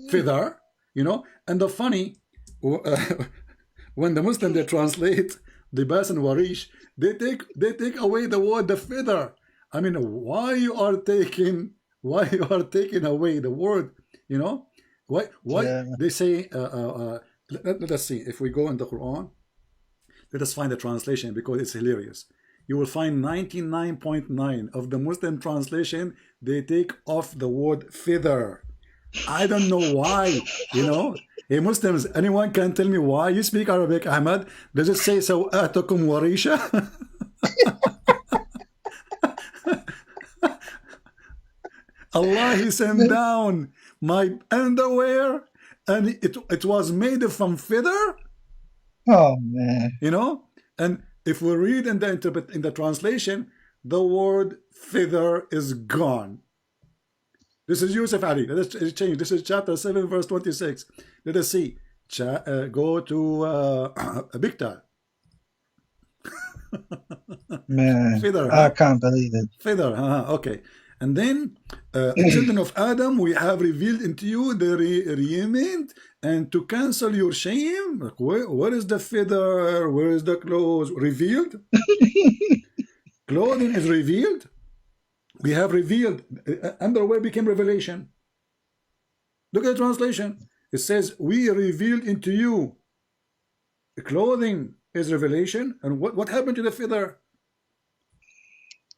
Speaker 1: feather. You know, and the funny, when the Muslim, they translate libas and warish, they take away the word the feather. I mean, why you are taking away the word? You know, why they say? Let us see if we go in the Quran. Let us find the translation because it's hilarious. You will find 99.9 of the Muslim translation they take off the word feather. I don't know why, you know. Hey Muslims, anyone can tell me why you speak Arabic, Ahmed? Does it say sawatukum warisha? Allah, He sent down my underwear and it was made from feather.
Speaker 2: Oh man.
Speaker 1: You know? And if we read in the translation, the word feather is gone. This is Yusuf Ali. Let us change. This is chapter 7, verse 26. Let us see. Go to Biktar.
Speaker 2: Man,
Speaker 1: Feather,
Speaker 2: I can't believe it.
Speaker 1: Feather, okay. And then, children of Adam, we have revealed into you the raiment, and to cancel your shame. Like, where is the feather? Where is the clothes? Revealed? Clothing is revealed. We have revealed. Underwear became revelation. Look at the translation. It says, we revealed into you. The clothing is revelation. And what happened to the feather?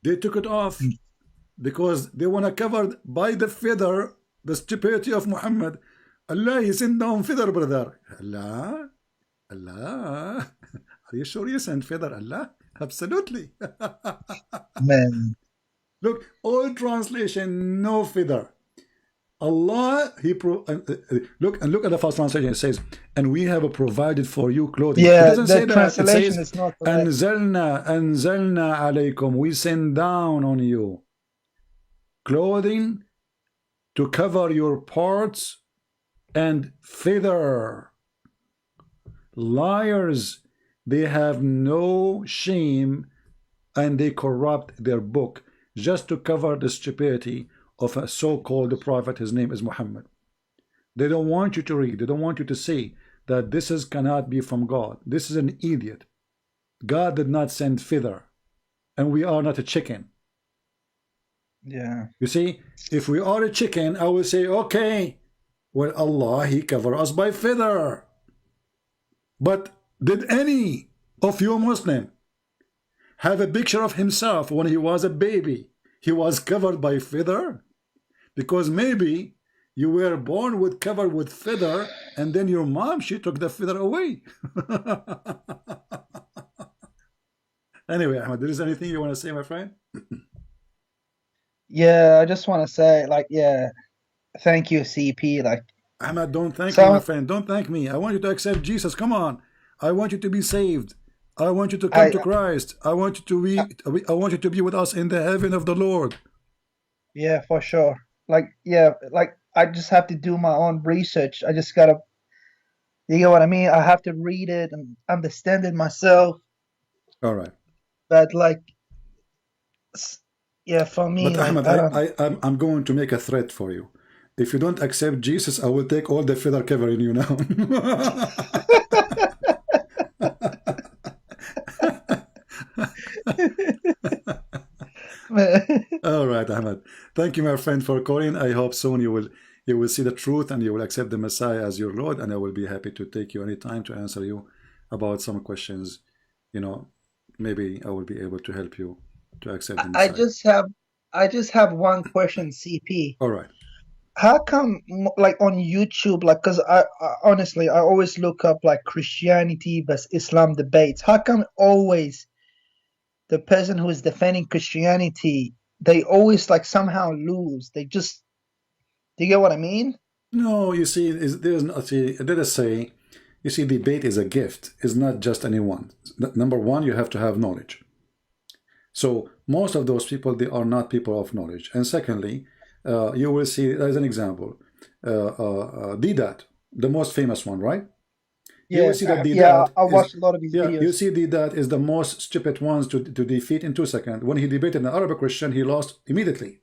Speaker 1: They took it off because they want to cover by the feather the stupidity of Muhammad. Allah, He sent down feather, brother. Allah? Are you sure you sent feather, Allah? Absolutely.
Speaker 2: Man.
Speaker 1: Look, all translation, no feather. Allah, look at the first translation. It says, and we have provided for you clothing.
Speaker 2: Yeah,
Speaker 1: it doesn't say that.
Speaker 2: Translation
Speaker 1: it says,
Speaker 2: is not correct.
Speaker 1: Anzalna alaykum. We send down on you clothing to cover your parts and feather. Liars, they have no shame and they corrupt their book just to cover the stupidity of a so-called prophet. His name is Muhammad. They don't want you to read. They don't want you to see that this cannot be from God. This is an idiot. God did not send feather, and we are not a chicken.
Speaker 2: Yeah.
Speaker 1: You see, if we are a chicken, I will say, okay, well, Allah, He covered us by feather. But did any of you Muslim have a picture of himself when he was a baby? He was covered by feather? because maybe you were born with covered with feather, and then your mom, she took the feather away. Anyway, Ahmed, there is anything you want to say, my friend?
Speaker 2: Yeah, I just want to say, like, yeah, thank you, CP. Like,
Speaker 1: Ahmed, don't thank me, my friend. Don't thank me. I want you to accept Jesus. Come on. I want you to be saved. I want you to come to Christ. I want you to be. I want you to be with us in the heaven of the Lord.
Speaker 2: Yeah, for sure. Like, yeah, like I just have to do my own research. I just gotta, you know what I mean? I have to read it and understand it myself.
Speaker 1: All right.
Speaker 2: But like, yeah, for me,
Speaker 1: but
Speaker 2: like,
Speaker 1: Ahmed, I'm going to make a threat for you. If you don't accept Jesus, I will take all the feather covering you now. All right, Ahmed. Thank you, my friend, for calling. I hope soon you will see the truth and you will accept the Messiah as your Lord, and I will be happy to take you anytime to answer you about some questions. You know, maybe I will be able to help you to accept the Messiah.
Speaker 2: I just have one question, CP.
Speaker 1: All right.
Speaker 2: How come, like on YouTube, like, because I honestly, I always look up like Christianity versus Islam debates. How come always the person who is defending Christianity, they always like somehow lose? They just, do you get what I mean?
Speaker 1: No, you see, there's not. See, let us say, you see, debate is a gift. It's not just anyone. Number one, you have to have knowledge. So most of those people, they are not people of knowledge. And secondly, you will see, as an example, Hidayat, the most famous one, right?
Speaker 2: Yeah, you will see that Hidayat I watched a lot of his videos.
Speaker 1: You see Hidayat is the most stupid ones to defeat in 2 seconds. When he debated an Arab Christian, he lost immediately.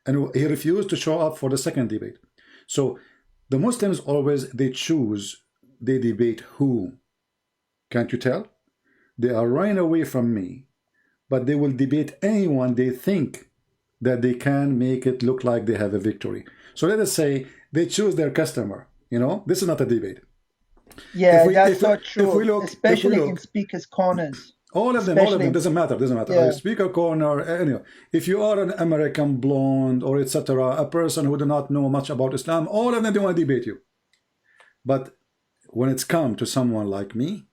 Speaker 1: And he refused to show up for the second debate. So the Muslims always, they choose, they debate who. Can't you tell? They are running away from me, but they will debate anyone they think that they can make it look like they have a victory. So let us say they choose their customer. You know, this is not a debate.
Speaker 2: Yeah, that's not true. Especially in speakers' corners.
Speaker 1: All of them, doesn't matter. Yeah. Speaker corner, anyway. If you are an American blonde or etc., a person who do not know much about Islam, all of them, they want to debate you. But when it's come to someone like me,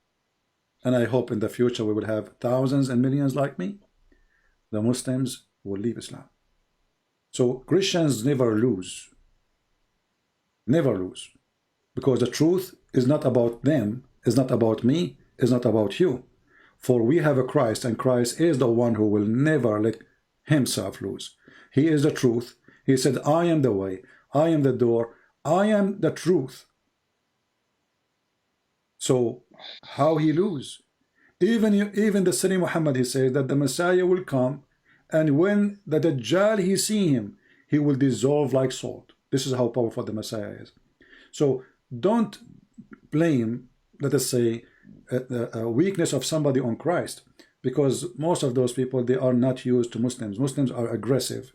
Speaker 1: and I hope in the future we will have thousands and millions like me, the Muslims will leave Islam. So Christians never lose. Never lose. Because the truth is not about them, is not about me, is not about you. For we have a Christ, and Christ is the one who will never let himself lose. He is the truth. He said, I am the way, I am the door, I am the truth. So how he lose? Even the Sayyid Muhammad, he says that the Messiah will come, and when the Dajjal, he see him, he will dissolve like salt. This is how powerful the Messiah is. So don't blame, let us say, a weakness of somebody on Christ, because most of those people, they are not used to Muslims. Muslims are aggressive.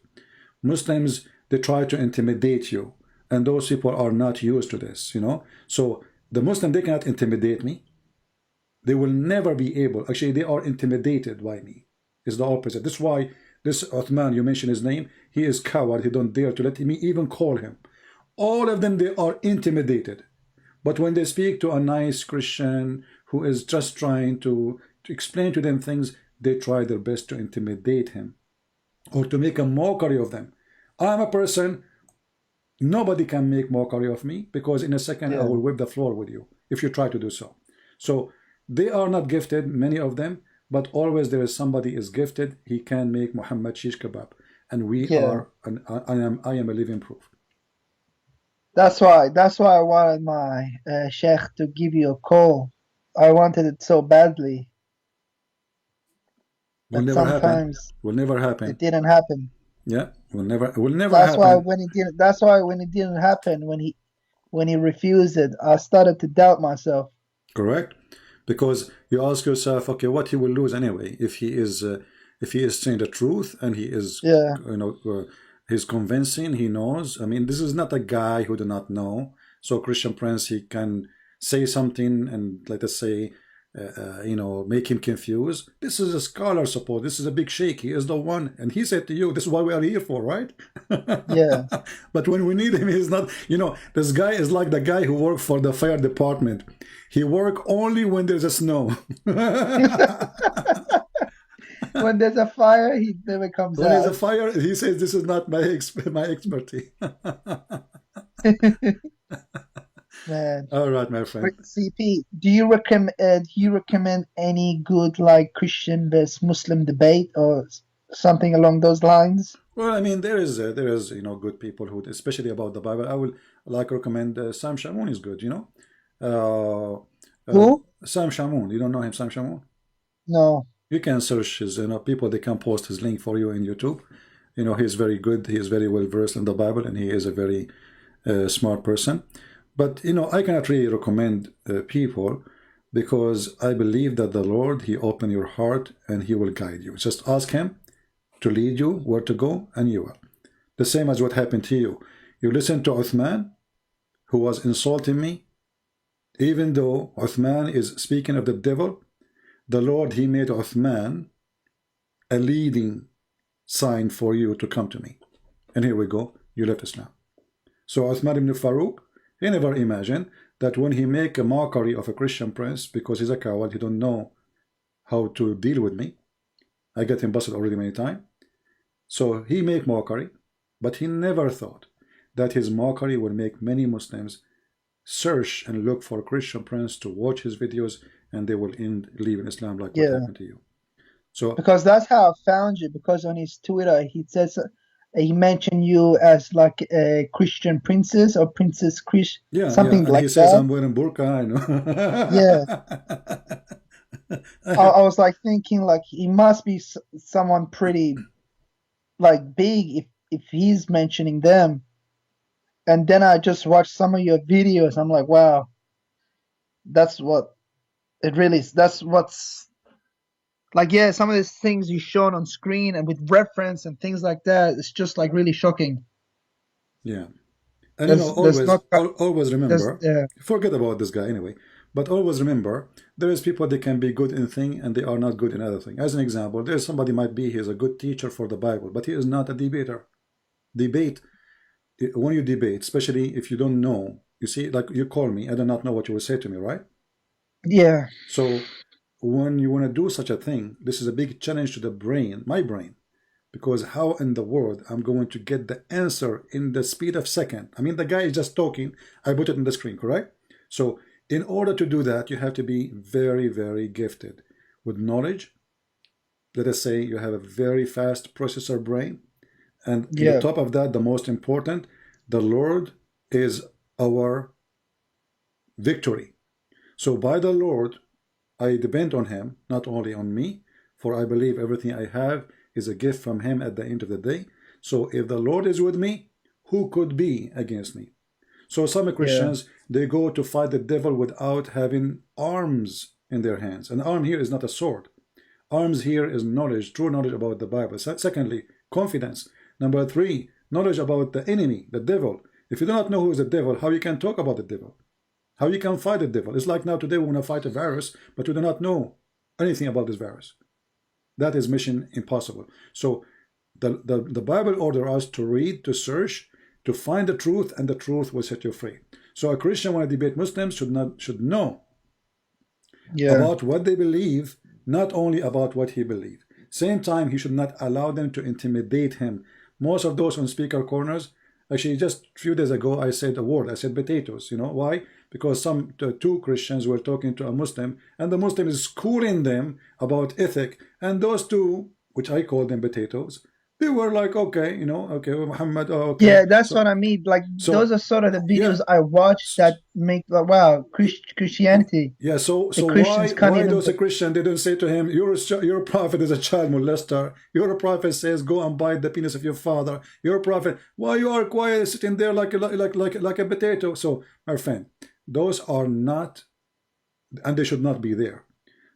Speaker 1: Muslims, they try to intimidate you, and those people are not used to this, you know. So the Muslim, they cannot intimidate me. They will never be able. Actually, they are intimidated by me. It's the opposite. That's why this Uthman, you mentioned his name, he is coward. He don't dare to let me even call him. All of them, they are intimidated. But when they speak to a nice Christian who is just trying to explain to them things, they try their best to intimidate him or to make a mockery of them. I'm a person, nobody can make mockery of me, because in a second I will whip the floor with you if you try to do so. So they are not gifted, many of them, but always there is somebody is gifted. He can make Muhammad shish kebab, and we are. I am a living proof.
Speaker 2: That's why I wanted my sheikh to give you a call. I wanted it so badly.
Speaker 1: Will never happen. Will never happen.
Speaker 2: It didn't happen.
Speaker 1: Yeah, will never happen.
Speaker 2: That's why when it didn't happen, when he refused it, I started to doubt myself.
Speaker 1: Correct, because you ask yourself, okay, what he will lose anyway if he is saying the truth, and he is, he's convincing, he knows. I mean, this is not a guy who do not know. So Christian Prince, he can say something and let us say you know, make him confused. This is a scholar support. This is a big sheikh. He is the one. And he said to you, this is what we are here for, right?
Speaker 2: Yeah.
Speaker 1: But when we need him, he's not, you know, this guy is like the guy who worked for the fire department. He work only when there's a snow.
Speaker 2: When there's a fire, he never comes
Speaker 1: when
Speaker 2: out.
Speaker 1: When there's a fire, he says, this is not my expertise.
Speaker 2: Man.
Speaker 1: All right, my friend.
Speaker 2: CP, do you recommend any good like Christian versus Muslim debate or something along those lines?
Speaker 1: Well, I mean, there is you know, good people who, especially about the Bible. I will like recommend Sam Shamoun is good, you know.
Speaker 2: Who?
Speaker 1: Sam Shamoun. You don't know him, Sam Shamoun?
Speaker 2: No.
Speaker 1: You can search his, you know, people. They can post his link for you in YouTube. You know, he's very good. He is very well versed in the Bible, and he is a very smart person. But, you know, I cannot really recommend people because I believe that the Lord, he opened your heart and he will guide you. Just ask him to lead you where to go, and you will. The same as what happened to you. You listen to Uthman, who was insulting me. Even though Uthman is speaking of the devil, the Lord, he made Uthman a leading sign for you to come to me. And here we go. You left Islam. So Uthman ibn Farouk, he never imagined that when he make a mockery of a Christian prince because he's a coward, he don't know how to deal with me. I get him busted already many times. So he make mockery, but he never thought that his mockery would make many Muslims search and look for a Christian prince to watch his videos, and they will end leaving Islam like what happened to you. So
Speaker 2: because that's how I found you. Because on his Twitter, he says he mentioned you as like a Christian princess or Princess Chris, something
Speaker 1: and
Speaker 2: like
Speaker 1: he says
Speaker 2: that.
Speaker 1: I'm wearing burqa. I
Speaker 2: know. I was like thinking like he must be someone pretty like big if he's mentioning them. And then I just watched some of your videos. I'm like, wow, that's what it really is. That's what's like, yeah, some of these things you shown on screen and with reference and things like that. It's just like really shocking.
Speaker 1: Yeah. And you know, always remember, forget about this guy anyway, but always remember, there is people that can be good in thing and they are not good in other thing. As an example, there's somebody might be, he is a good teacher for the Bible, but he is not a debater. Debate, when you debate, especially if you don't know, you see, like you call me, I do not know what you will say to me, right?
Speaker 2: Yeah.
Speaker 1: So when you want to do such a thing, this is a big challenge to the brain, my brain, because how in the world I'm going to get the answer in the speed of second? I mean, the guy is just talking, I put it on the screen, correct? So in order to do that, you have to be very, very gifted with knowledge. Let us say you have a very fast processor brain. And on the top of that, the most important, the Lord is our victory. So by the Lord, I depend on him, not only on me, for I believe everything I have is a gift from him at the end of the day. So if the Lord is with me, who could be against me? So some Christians, they go to fight the devil without having arms in their hands. An arm here is not a sword. Arms here is knowledge, true knowledge about the Bible. Secondly, confidence. Number 3, knowledge about the enemy, the devil. If you do not know who is the devil, how you can talk about the devil? How you can fight the devil? It's like now today we want to fight a virus, but we do not know anything about this virus. That is mission impossible. So the Bible orders us to read, to search, to find the truth, and the truth will set you free. So a Christian, when I debate Muslims, should know about what they believe, not only about what he believes. Same time, he should not allow them to intimidate him. Most of those on speaker corners, actually just a few days ago, I said a word. I said potatoes. You know why? Because two Christians were talking to a Muslim, and the Muslim is schooling them about ethic. And those two, which I call them potatoes, they were like, okay, you know, okay, Muhammad, okay.
Speaker 2: Yeah, that's what I mean. Like, those are sort of the videos I watch that make, like, wow, Christianity.
Speaker 1: Yeah, so why those Christians, they don't say to him, your prophet is a child molester. Your prophet says, go and bite the penis of your father. Your prophet, why you are quiet, sitting there like a potato? So, my friend, those are not, and they should not be there.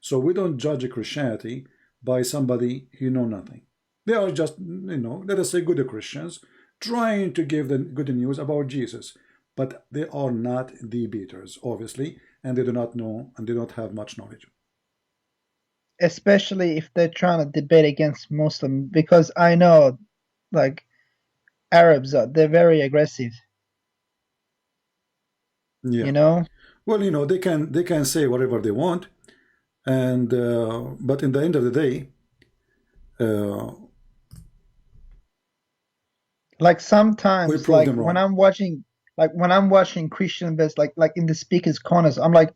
Speaker 1: So we don't judge Christianity by somebody who know nothing. They are just, you know, let us say good Christians trying to give the good news about Jesus. But they are not debaters, obviously, and they do not know and they don't have much knowledge.
Speaker 2: especially if they're trying to debate against Muslim, because I know, like, Arabs they're very aggressive.
Speaker 1: Yeah.
Speaker 2: You know.
Speaker 1: Well, you know, they can say whatever they want, and but in the end of the day,
Speaker 2: like sometimes, like when I'm watching, Christian best, like in the speakers' corners, I'm like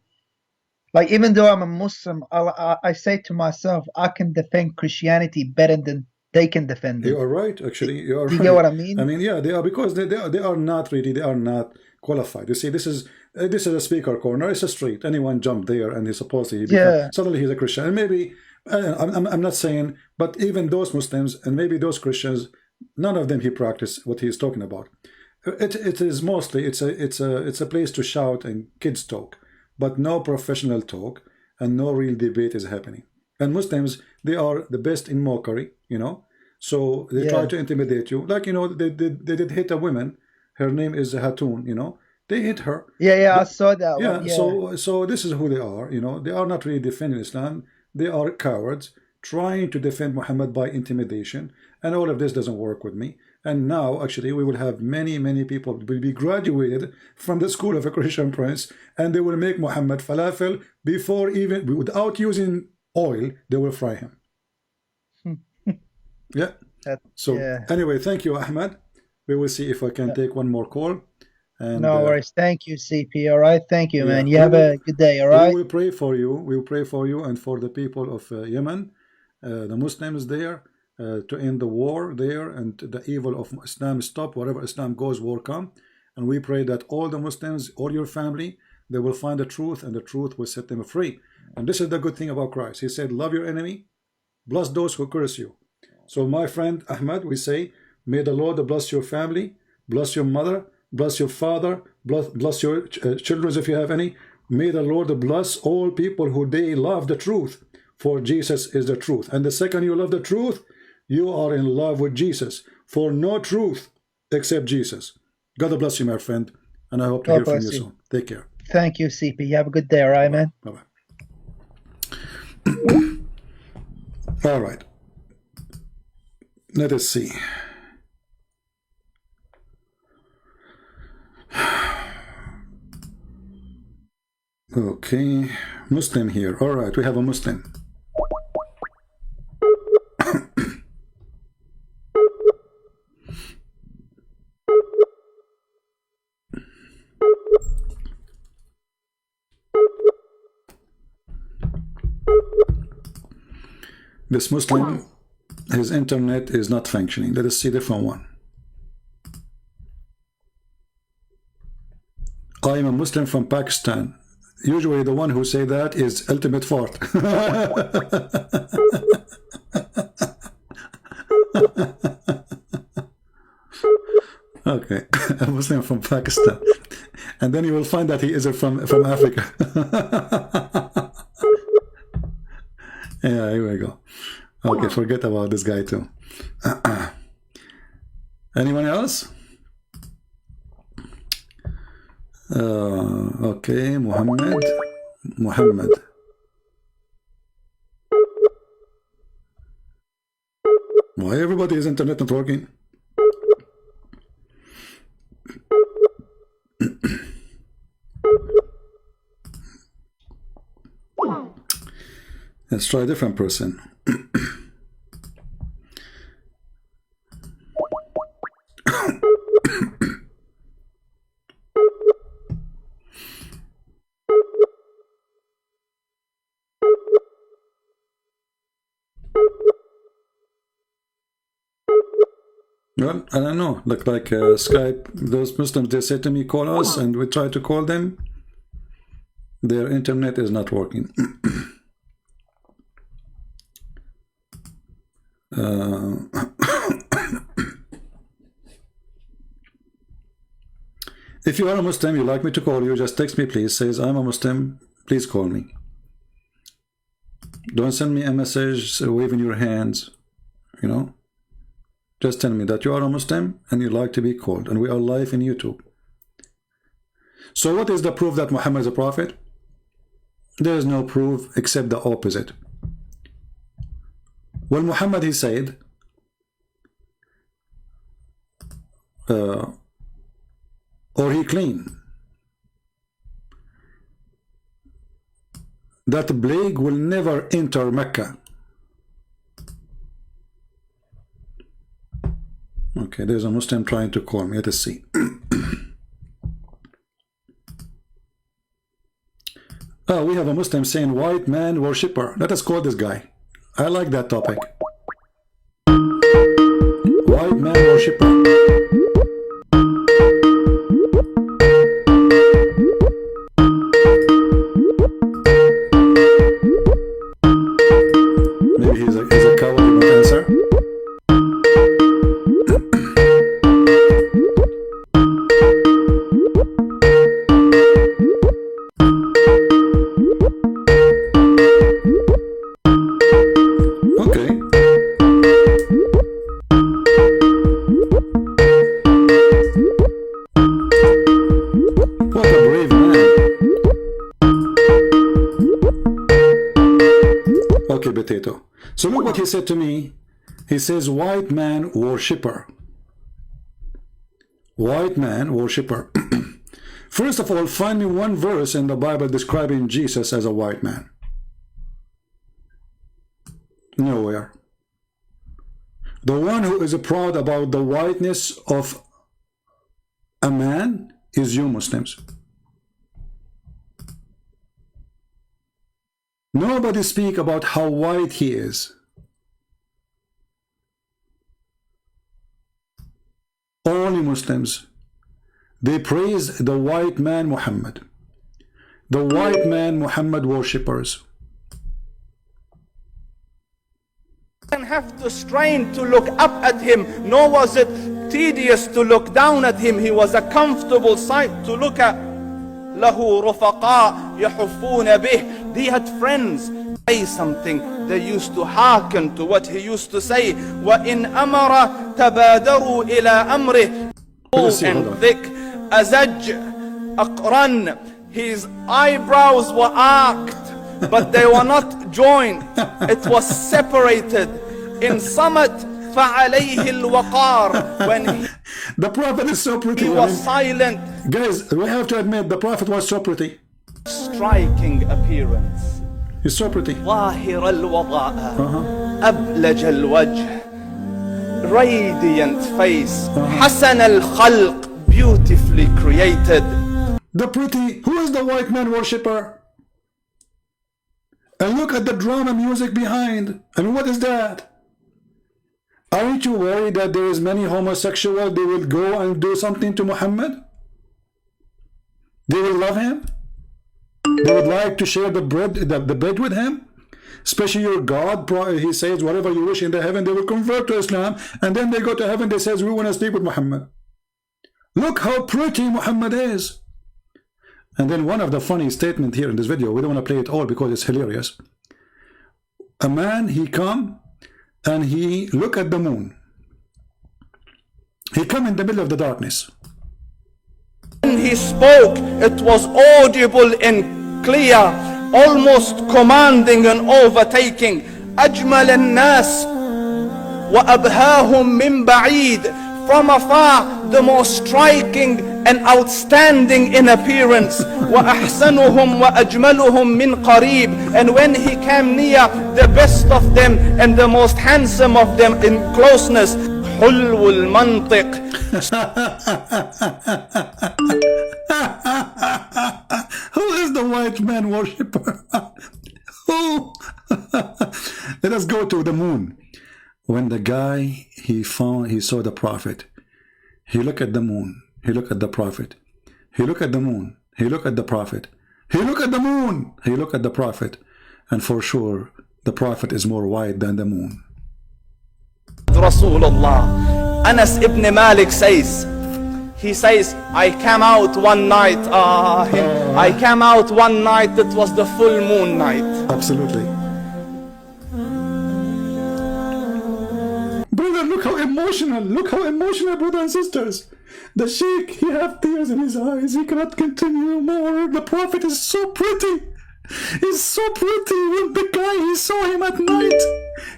Speaker 2: even though I'm a Muslim, I say to myself, I can defend Christianity better than they can defend it.
Speaker 1: You are right, actually. You are
Speaker 2: Do you
Speaker 1: right.
Speaker 2: get what I mean?
Speaker 1: I mean, yeah, they are, because they are not really, they are not qualified. You see, this is a speaker corner. It's a street. Anyone jump there, and he's supposedly suddenly he's a Christian. And maybe I'm not saying, but even those Muslims and maybe those Christians, none of them he practice what he is talking about. It is mostly it's a place to shout and kids talk, but no professional talk and no real debate is happening. And Muslims, they are the best in mockery, you know. So they try to intimidate you, like, you know, they did hit a woman. Her name is Hatun, you know. They hit her.
Speaker 2: I saw that.
Speaker 1: Yeah,
Speaker 2: one.
Speaker 1: So this is who they are, you know. They are not really defending Islam. They are cowards trying to defend Muhammad by intimidation, and all of this doesn't work with me. And now, actually, we will have many people will be graduated from the school of a Christian prince, and they will make Muhammad falafel before even, without using oil, they will fry him. Yeah. So anyway, thank you, Ahmed. We will see if I can take one more call. And,
Speaker 2: no worries. Thank you, CP. All right. Thank you, man. You have a good day. All right.
Speaker 1: We will pray for you. We will pray for you and for the people of Yemen, the Muslims there, to end the war there and the evil of Islam stop. Wherever Islam goes, war come. And we pray that all the Muslims, all your family, they will find the truth, and the truth will set them free. And this is the good thing about Christ. He said, love your enemy, bless those who curse you. So my friend Ahmed, we say, may the Lord bless your family, bless your mother, bless your father, bless your children if you have any. May the Lord bless all people who they love the truth, for Jesus is the truth. And the second you love the truth, you are in love with Jesus, for no truth except Jesus. God bless you, my friend, and I hope to hear from you soon. Take care.
Speaker 2: Thank you, CP. You have a good day, all right, man?
Speaker 1: Bye-bye. All right. Let us see. Okay, Muslim here. All right, we have a Muslim. This Muslim, his internet is not functioning. Let us see a different one. I am a Muslim from Pakistan. Usually the one who say that is ultimate fart. Okay, a Muslim from Pakistan. And then you will find that he is from Africa. Yeah, here we go. Okay, forget about this guy too. Anyone else? Okay, Muhammad. Why everybody's internet not working? Let's try a different person. Well, I don't know. Like Skype, those Muslims, they say to me, call us, and we try to call them. Their internet is not working. If you are a Muslim, you like me to call you, just text me, please. Says, I'm a Muslim, please call me. Don't send me a message waving your hands, you know. Just tell me that you are a Muslim and you like to be called, and we are live in YouTube. So what is the proof that Muhammad is a prophet? There is no proof except the opposite. Well, Muhammad, he said, or he claimed that the plague will never enter Mecca. Okay, there's a Muslim trying to call me. Let us see. Oh, we have a Muslim saying white man worshipper. Let us call this guy. I like that topic. White man worshipper. Maybe he's a coward, he won't answer. So look what he said to me. He says, white man worshipper. White man worshipper. First of all, find me one verse in the Bible describing Jesus as a white man. Nowhere. The one who is proud about the whiteness of a man is you Muslims. Nobody speak about how white he is. Only Muslims. They praise the white man Muhammad. The white man Muhammad worshippers.
Speaker 4: Didn't have to strain to look up at him, nor was it tedious to look down at him. He was a comfortable sight to look at. له رفقاء يحفون به. He had friends. Say something, they used to hearken to what he used to say. وإن أمر تبادروا إلى أمره. And thick, أزج أقرن. His eyebrows were arched, but they were not joined. It was separated. In Somad فعليه الوقار. When
Speaker 1: the Prophet is so pretty.
Speaker 4: He was silent.
Speaker 1: Guys, we have to admit the Prophet was so pretty.
Speaker 4: Striking appearance.
Speaker 1: He's so pretty.
Speaker 4: ظاهر الوضاء. أبلج الوجه. Radiant face. حسن الخلق. Beautifully created.
Speaker 1: The pretty. Who is the white man worshipper? And look at the drama music behind. And what is that? Aren't you worried that there is many homosexuals? They will go and do something to Muhammad? They will love him? They would like to share the bed with him? Especially your God, he says, whatever you wish in the heaven, they will convert to Islam. And then they go to heaven, they says, we want to sleep with Muhammad. Look how pretty Muhammad is. And then one of the funny statements here in this video, we don't want to play it all because it's hilarious. A man, he come and he look at the moon. He come in the middle of the darkness.
Speaker 4: When he spoke, it was audible and clear, almost commanding and overtaking. أجمل الناس وأبهاهم من بعيد. From afar, the most striking and outstanding in appearance. وأحسنهم وأجملهم من قريب. And when he came near, the best of them and the most handsome of them in closeness. حلو المنطق.
Speaker 1: Who is the white man worshipper? Who? Let us go to the moon. When the guy, he saw the prophet. He looked at the moon. He looked at the prophet. He looked at the moon. He looked at the prophet. He looked at the moon. He looked at the prophet. And for sure, the prophet is more white than the moon.
Speaker 4: Rasulullah. Anas ibn Malik says, he says, I came out one night. I came out one night. It was the full moon night.
Speaker 1: Absolutely. Brother, look how emotional. Look how emotional, brothers and sisters. The sheikh, he has tears in his eyes. He cannot continue more. The prophet is so pretty. He's so pretty. With the guy, he saw him at night.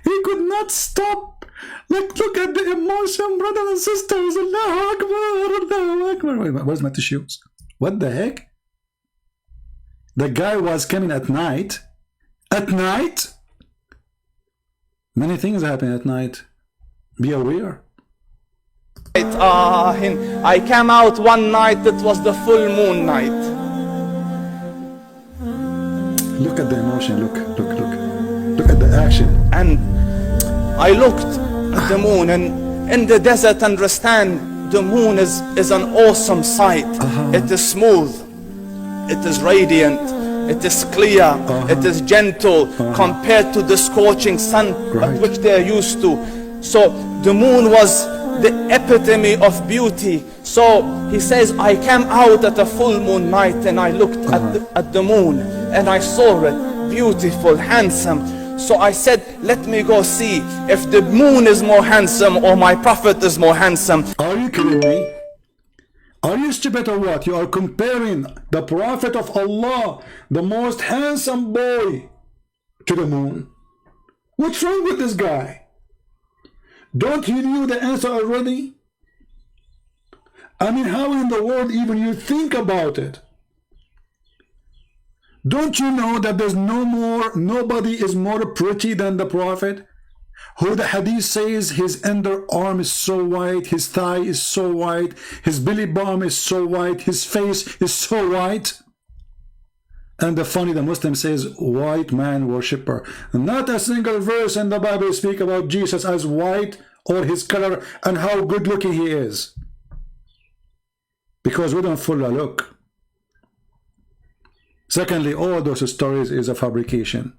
Speaker 1: He could not stop. Like, look at the emotion, brothers and sisters. Allahu Akbar, Allahu Akbar. Wait, where's my tissues? What the heck? The guy was coming at night. At night? Many things happen at night. Be aware.
Speaker 4: I came out one night, it was the full moon night.
Speaker 1: Look at the emotion, look. Look at the action.
Speaker 4: And I looked at the moon, and in the desert, understand, the moon is an awesome sight. It is smooth, it is radiant, it is clear, it is gentle compared to the scorching sun at which they are used to. So the moon was the epitome of beauty. So he says, I came out at a full moon night and I looked at the moon and I saw it beautiful, handsome. So I said, let me go see if the moon is more handsome or my prophet is more handsome.
Speaker 1: Are you kidding me? Are you stupid or what? You are comparing the prophet of Allah, the most handsome boy, to the moon. What's wrong with this guy? Don't you know the answer already? I mean, how in the world even you think about it? Don't you know that there's nobody is more pretty than the prophet? Who the hadith says his underarm is so white, his thigh is so white, his belly button is so white, his face is so white. And the Muslim says, white man worshipper. Not a single verse in the Bible speak about Jesus as white or his color and how good looking he is. Because we don't follow a look. Secondly, all those stories is a fabrication.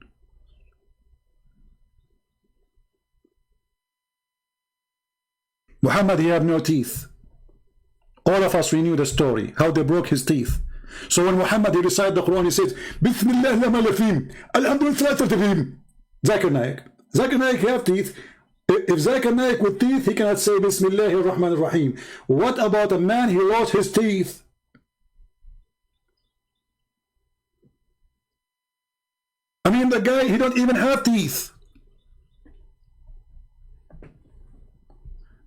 Speaker 1: Muhammad, he had no teeth. All of us, we knew the story, how they broke his teeth. So when Muhammad, he recited the Quran, he says, Bismillah lama lafim, alhamdulillah tafim. Zakir Naik. Zakir Naik, he have teeth. If Zakir Naik with teeth, he cannot say Bismillah ar-Rahman ar-Rahim. What about a man, he lost his teeth? I mean, the guy, he don't even have teeth.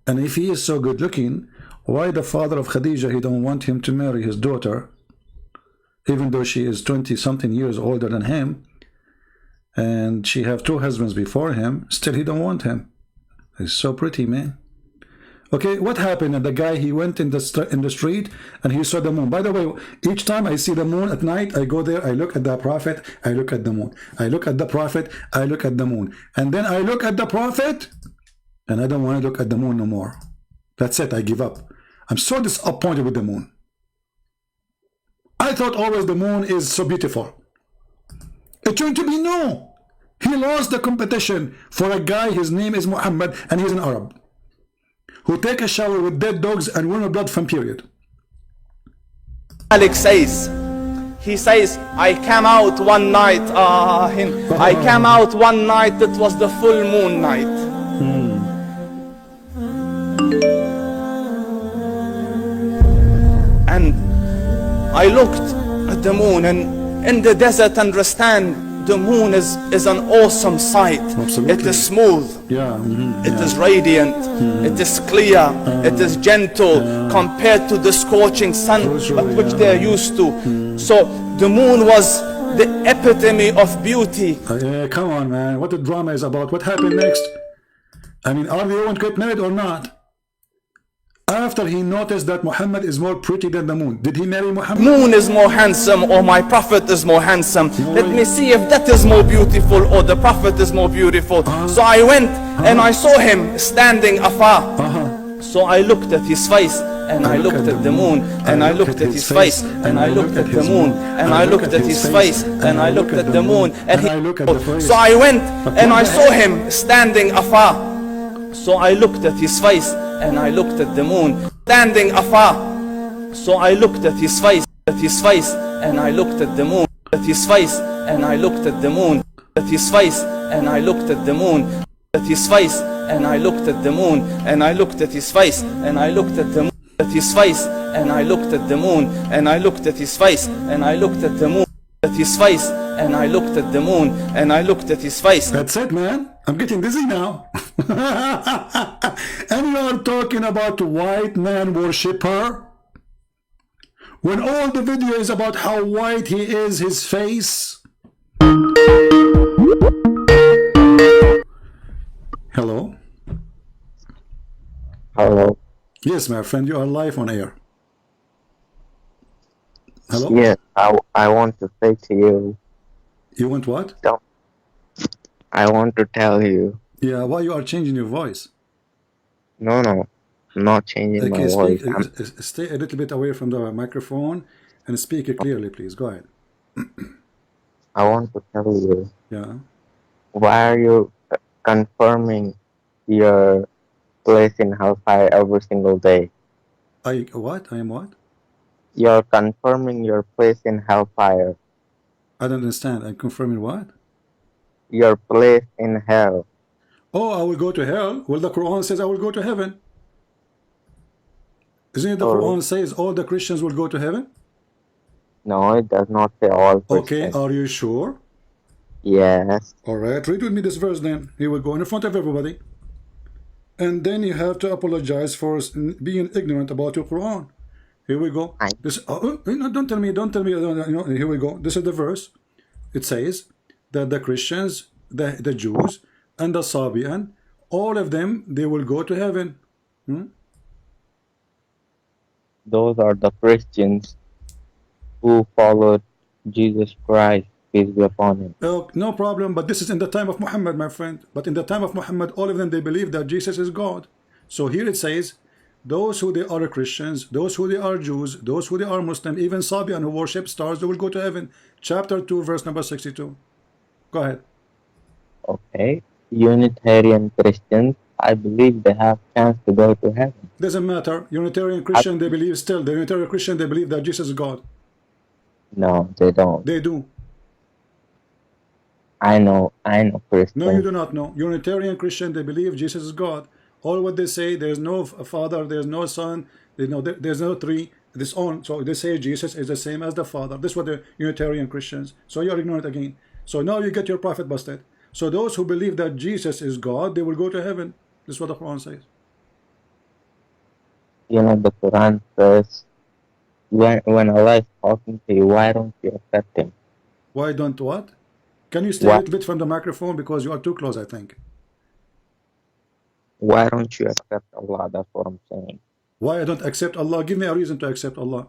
Speaker 1: And if he is so good looking, why the father of Khadija, he don't want him to marry his daughter, even though she is 20-something years older than him, and she have 2 husbands before him, still he don't want him. He's so pretty, man. Okay, what happened? And the guy, he went in the street and he saw the moon. By the way, each time I see the moon at night, I go there, I look at the prophet, I look at the moon. I look at the prophet, I look at the moon. And then I look at the prophet, and I don't want to look at the moon no more. That's it, I give up. I'm so disappointed with the moon. I thought always the moon is so beautiful. It turned to be no. He lost the competition for a guy, his name is Muhammad, and he's an Arab, who take a shower with dead dogs and run blood from period.
Speaker 4: Alex says, he says, I came out one night, I came out one night, it was the full moon night. And I looked at the moon, and in the desert, understand, the moon is an awesome sight. Absolutely. It is smooth, it is radiant, it is clear, it is gentle compared to the scorching sun at which they are used to. So the moon was the epitome of beauty.
Speaker 1: Come on, man, what the drama is about. What happened next? I mean, are they going to get married or not? After he noticed that Muhammad is more pretty than the moon, did he marry Muhammad?
Speaker 4: Moon is more handsome or my prophet is more handsome. Let me see if that is more beautiful or the prophet is more beautiful. So I went and I saw him standing afar. So I looked at his face and I looked at the moon and I looked at his face and I looked at the moon and I looked at his face and I looked at the moon and so I went and I saw him standing afar. So I looked at his face and I looked at the moon standing afar. So I looked at his face and I looked at the moon, at his face and I looked at the moon, at his face and I looked at the moon, at his face and I looked at the moon and I looked at his face and I looked at the moon, at his face and I looked at the moon and I looked at his face and I looked at the moon, at his face and I looked at the moon, and I looked at his face.
Speaker 1: That's it, man. I'm getting dizzy now. And you are talking about white man worshiper? When all the video is about how white he is, his face. Hello?
Speaker 5: Hello.
Speaker 1: Yes, my friend, you are live on air. Hello?
Speaker 5: Yes, I want to say to you.
Speaker 1: You want what?
Speaker 5: I want to tell you.
Speaker 1: Yeah, why you are changing your voice?
Speaker 5: No, I'm not changing my voice.
Speaker 1: Stay a little bit away from the microphone and speak it clearly, please. Go ahead.
Speaker 5: I want to tell you.
Speaker 1: Yeah.
Speaker 5: Why are you confirming your place in hellfire every single day?
Speaker 1: What? I am what?
Speaker 5: You're confirming your place in hellfire.
Speaker 1: I don't understand. I'm confirming what?
Speaker 5: Your place in hell.
Speaker 1: Oh, I will go to hell. Well, the Quran says I will go to heaven. Isn't it the Quran says all the Christians will go to heaven?
Speaker 5: No, it does not say all
Speaker 1: Okay,
Speaker 5: Christians.
Speaker 1: are you sure?
Speaker 5: Yes.
Speaker 1: All right, read with me this verse then. Here we go in front of everybody. And then you have to apologize for being ignorant about your Quran. Here we go. Don't tell me. Here we go. This is the verse. It says that the Christians, the Jews, and the Sabian, all of them, they will go to heaven.
Speaker 5: Those are the Christians who followed Jesus Christ, peace be upon him.
Speaker 1: No problem, but this is in the time of Muhammad, my friend. But in the time of Muhammad, all of them, they believe that Jesus is God. So here it says, those who they are Christians, those who they are Jews, those who they are Muslim, even Sabian who worship stars, they will go to heaven. Chapter 2, verse number 62. Go ahead.
Speaker 5: Okay. Unitarian Christians, I believe they have chance to go to heaven.
Speaker 1: Doesn't matter. Unitarian Christian, they believe still. The Unitarian Christian, they believe that Jesus is God.
Speaker 5: No, they don't.
Speaker 1: They do.
Speaker 5: I know Christians.
Speaker 1: No, you do not know. Unitarian Christian, they believe Jesus is God. All what they say, there's no Father, there's no Son, there's no three, this on. So they say Jesus is the same as the Father. This is what the Unitarian Christians. So you're ignorant again. So now you get your prophet busted. So those who believe that Jesus is God, they will go to heaven. This is what the Quran says.
Speaker 5: You know, the Quran says, when Allah is talking to you, why don't you accept him?
Speaker 1: Why don't what? Can you stay a little bit from the microphone because you are too close, I think.
Speaker 5: Why don't you accept Allah? That's what I'm saying.
Speaker 1: Why I don't accept Allah? Give me a reason to accept Allah.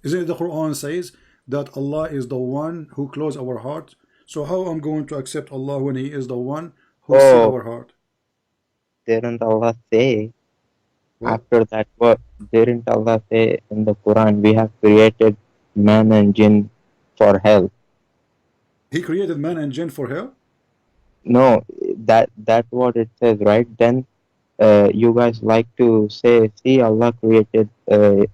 Speaker 1: Isn't it the Quran says that Allah is the one who closes our heart? So how I'm going to accept Allah when He is the one who sees our heart?
Speaker 5: Didn't Allah say after that? What didn't Allah say in the Quran? We have created man and jinn for hell.
Speaker 1: He created man and jinn for hell?
Speaker 5: No, that's what it says, right? Then you guys like to say, see, Allah created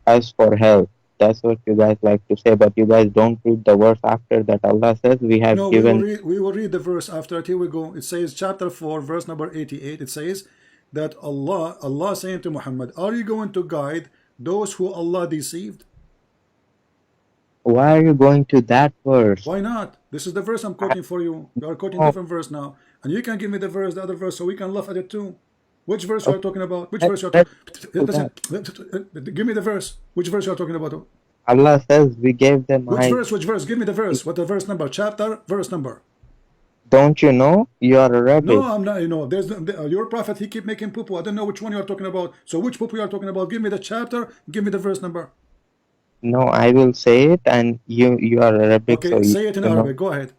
Speaker 5: us for hell. That's what you guys like to say, but you guys don't read the verse after that. Allah says we have given.
Speaker 1: We will read the verse after it. Here we go. It says chapter 4, verse number 88. It says that Allah saying to Muhammad, are you going to guide those who Allah deceived?
Speaker 5: Why are you going to that verse?
Speaker 1: Why not? This is the verse I'm quoting for you. You are quoting different verse now. And you can give me the verse, the other verse, so we can laugh at it too. Which verse you are talking about? Which verse you are talking? Give me the verse. Which verse you are talking about?
Speaker 5: Allah says we gave them.
Speaker 1: Which verse? Give me the verse. What the verse number? Chapter, verse number.
Speaker 5: Don't you know? You are a rabbi.
Speaker 1: No, I'm not. You know, there's your prophet. He keep making poo-poo. I don't know which one you are talking about. So which poo-poo you are talking about? Give me the chapter. Give me the verse number.
Speaker 5: No, I will say it, and you are Arabic.
Speaker 1: Okay,
Speaker 5: so
Speaker 1: say it in Arabic. Go ahead.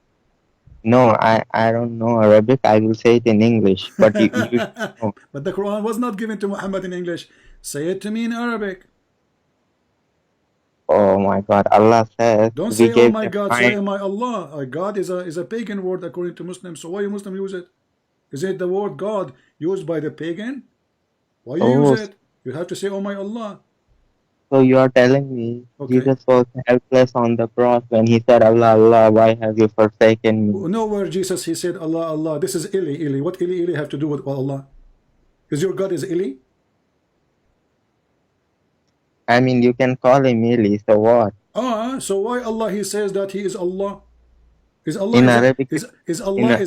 Speaker 5: No, I don't know Arabic. I will say it in English. But you
Speaker 1: But the Quran was not given to Muhammad in English. Say it to me in Arabic.
Speaker 5: Oh my God! Allah says.
Speaker 1: Don't say oh my God. Say my Allah. God is a pagan word according to Muslims. So why you Muslim use it? Is it the word God used by the pagan? Why you use it? You have to say oh my Allah.
Speaker 5: So you are telling me Jesus was helpless on the cross when he said, Allah, Allah, why have you forsaken me?
Speaker 1: Nowhere Jesus, he said, Allah, Allah. This is Ili, Ili. What Ili, Ili have to do with Allah? Is your God is Ili?
Speaker 5: I mean, you can call him Ili, so what?
Speaker 1: So why Allah, he says that he is Allah? Is Allah
Speaker 5: In
Speaker 1: is a,
Speaker 5: Arabic,
Speaker 1: is
Speaker 5: in
Speaker 1: Allah
Speaker 5: a,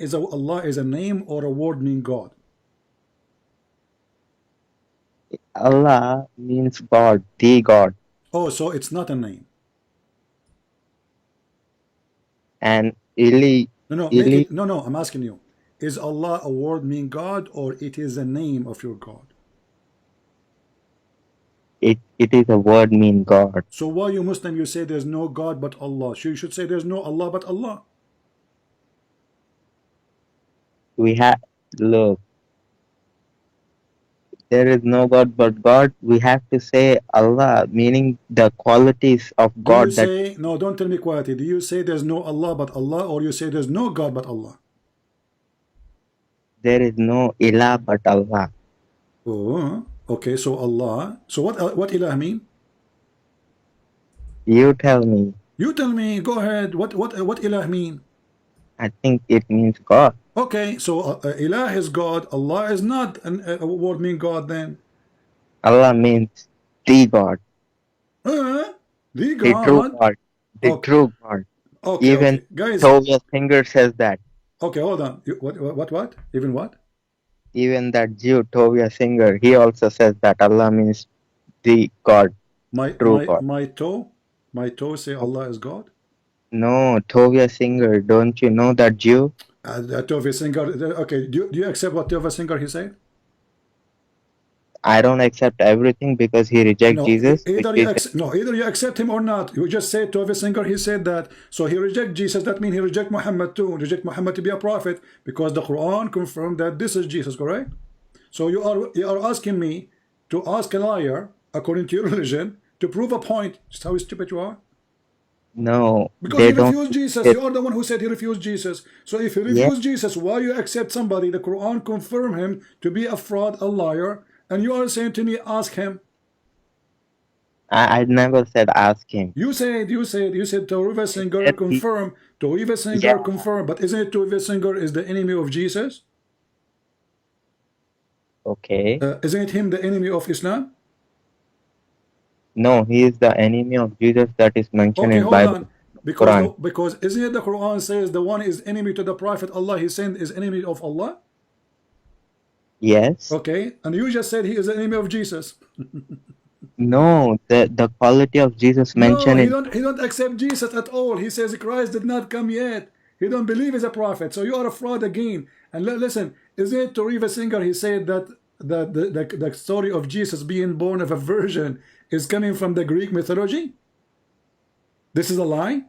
Speaker 1: is Allah is a name or a word mean God?
Speaker 5: Allah means God, the God,
Speaker 1: Oh, so it's not a name.
Speaker 5: and Ili,
Speaker 1: No, make
Speaker 5: Ili,
Speaker 1: it. No, I'm asking you. Is Allah a word mean God or it is a name of your God?
Speaker 5: it is a word mean God.
Speaker 1: So why you Muslim you say there's no God but Allah? So you should say there's no Allah but Allah.
Speaker 5: We have, look, there is no God but God. We have to say Allah, meaning the qualities of
Speaker 1: Do you
Speaker 5: God that
Speaker 1: say, no, don't tell me quietly. Do you say there's no Allah but Allah or you say there's no God but Allah?
Speaker 5: there is no ilah but Allah.
Speaker 1: Oh, okay, so Allah. So what ilah mean?
Speaker 5: You tell me.
Speaker 1: You tell me, go ahead. What ilah mean?
Speaker 5: I think it means God.
Speaker 1: Okay, so ilah is God. Allah is not a word mean God then.
Speaker 5: Allah means the God,
Speaker 1: The
Speaker 5: the true
Speaker 1: God.
Speaker 5: God, the
Speaker 1: Okay,
Speaker 5: true God. Even
Speaker 1: okay. Guys,
Speaker 5: Tovia Singer says that.
Speaker 1: okay, hold on. What? Even what?
Speaker 5: Even that Jew, Tovia Singer, he also says that Allah means the God,
Speaker 1: My
Speaker 5: true
Speaker 1: my
Speaker 5: God.
Speaker 1: my toe, my toe say Allah is God.
Speaker 5: No, Tovia Singer, don't you know that Jew?
Speaker 1: Tova Singer. Okay, do you accept what Tova Singer he said?
Speaker 5: I don't accept everything because he rejects
Speaker 1: No,
Speaker 5: Jesus, which is
Speaker 1: either you accept him or not. You just say Tova Singer he said that, so he reject Jesus. That means he reject Muhammad too. Reject Muhammad to be a prophet because the Quran confirmed that this is Jesus, correct? So you are asking me to ask a liar according to your religion to prove a point. Just how stupid you are.
Speaker 5: no,
Speaker 1: Because
Speaker 5: they
Speaker 1: he
Speaker 5: don't.
Speaker 1: refused Jesus.
Speaker 5: It,
Speaker 1: You are the one who said he refused Jesus. So if he
Speaker 5: yeah,
Speaker 1: refused Jesus, why you accept somebody? The Quran confirm him to be a fraud, a liar, and you are saying to me, ask him.
Speaker 5: I never said ask him.
Speaker 1: You said Tariq
Speaker 5: I
Speaker 1: Singer
Speaker 5: said he,
Speaker 1: confirm. Tariq Singer
Speaker 5: yeah,
Speaker 1: confirm. But isn't it Tariq Singer is the enemy of Jesus?
Speaker 5: okay.
Speaker 1: Isn't it him the enemy of Islam?
Speaker 5: No, he is the enemy of Jesus that is mentioned
Speaker 1: Okay,
Speaker 5: in
Speaker 1: hold
Speaker 5: Bible,
Speaker 1: on. Because
Speaker 5: Quran.
Speaker 1: no, because isn't it the Quran says the one is enemy to the Prophet Allah he sent is enemy of Allah?
Speaker 5: Yes.
Speaker 1: Okay, and you just said he is the enemy of Jesus.
Speaker 5: No, the quality of Jesus
Speaker 1: No,
Speaker 5: mentioned in
Speaker 1: he don't accept Jesus at all. He says Christ did not come yet. He don't believe he's a prophet. So you are a fraud again. And listen, is it Tariq Singer? He said that the story of Jesus being born of a virgin is coming from the Greek mythology. This is a lie.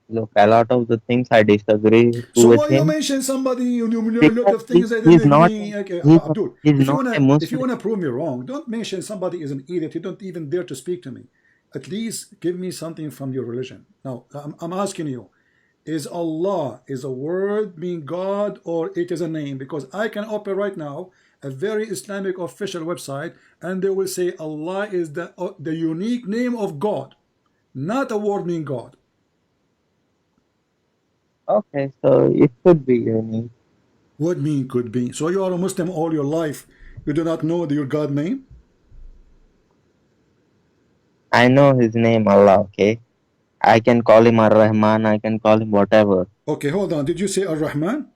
Speaker 5: look, a lot of the things I disagree
Speaker 1: So
Speaker 5: with
Speaker 1: why you
Speaker 5: him
Speaker 1: mention somebody? You know a lot
Speaker 5: because
Speaker 1: of things I didn't
Speaker 5: he's not
Speaker 1: agree. Okay,
Speaker 5: he's,
Speaker 1: Abdul,
Speaker 5: he's not a
Speaker 1: if you
Speaker 5: Muslim.
Speaker 1: wanna prove me wrong, don't mention somebody is an idiot. You don't even dare to speak to me. At least give me something from your religion. Now I'm asking you. Is Allah is a word mean God or it is a name? Because I can open right now a very Islamic official website and they will say Allah is the unique name of God, not a word mean God.
Speaker 5: Okay, so it could be unique.
Speaker 1: What mean could be? So you are a Muslim all your life. You do not know your God name?
Speaker 5: I know his name Allah, okay? I can call him Ar-Rahman, I can call him whatever.
Speaker 1: Okay, hold on. Did you say Ar-Rahman?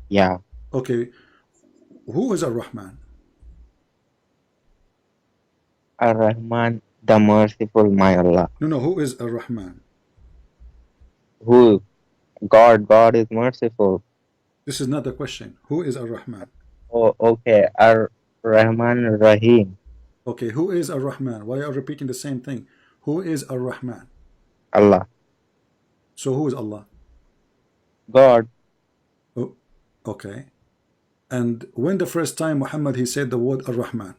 Speaker 5: Yeah.
Speaker 1: Okay. Who is Ar-Rahman?
Speaker 5: Ar-Rahman, the merciful, my Allah.
Speaker 1: No, who is Ar-Rahman?
Speaker 5: Who? God is merciful.
Speaker 1: This is not the question. Who is Ar-Rahman?
Speaker 5: Oh, okay. Ar-Rahman Rahim.
Speaker 1: Okay, who is Ar-Rahman? Why are you repeating the same thing? Who is Ar-Rahman?
Speaker 5: Allah.
Speaker 1: So who is Allah?
Speaker 5: God.
Speaker 1: Oh, okay. And when the first time Muhammad he said the word Ar-Rahman?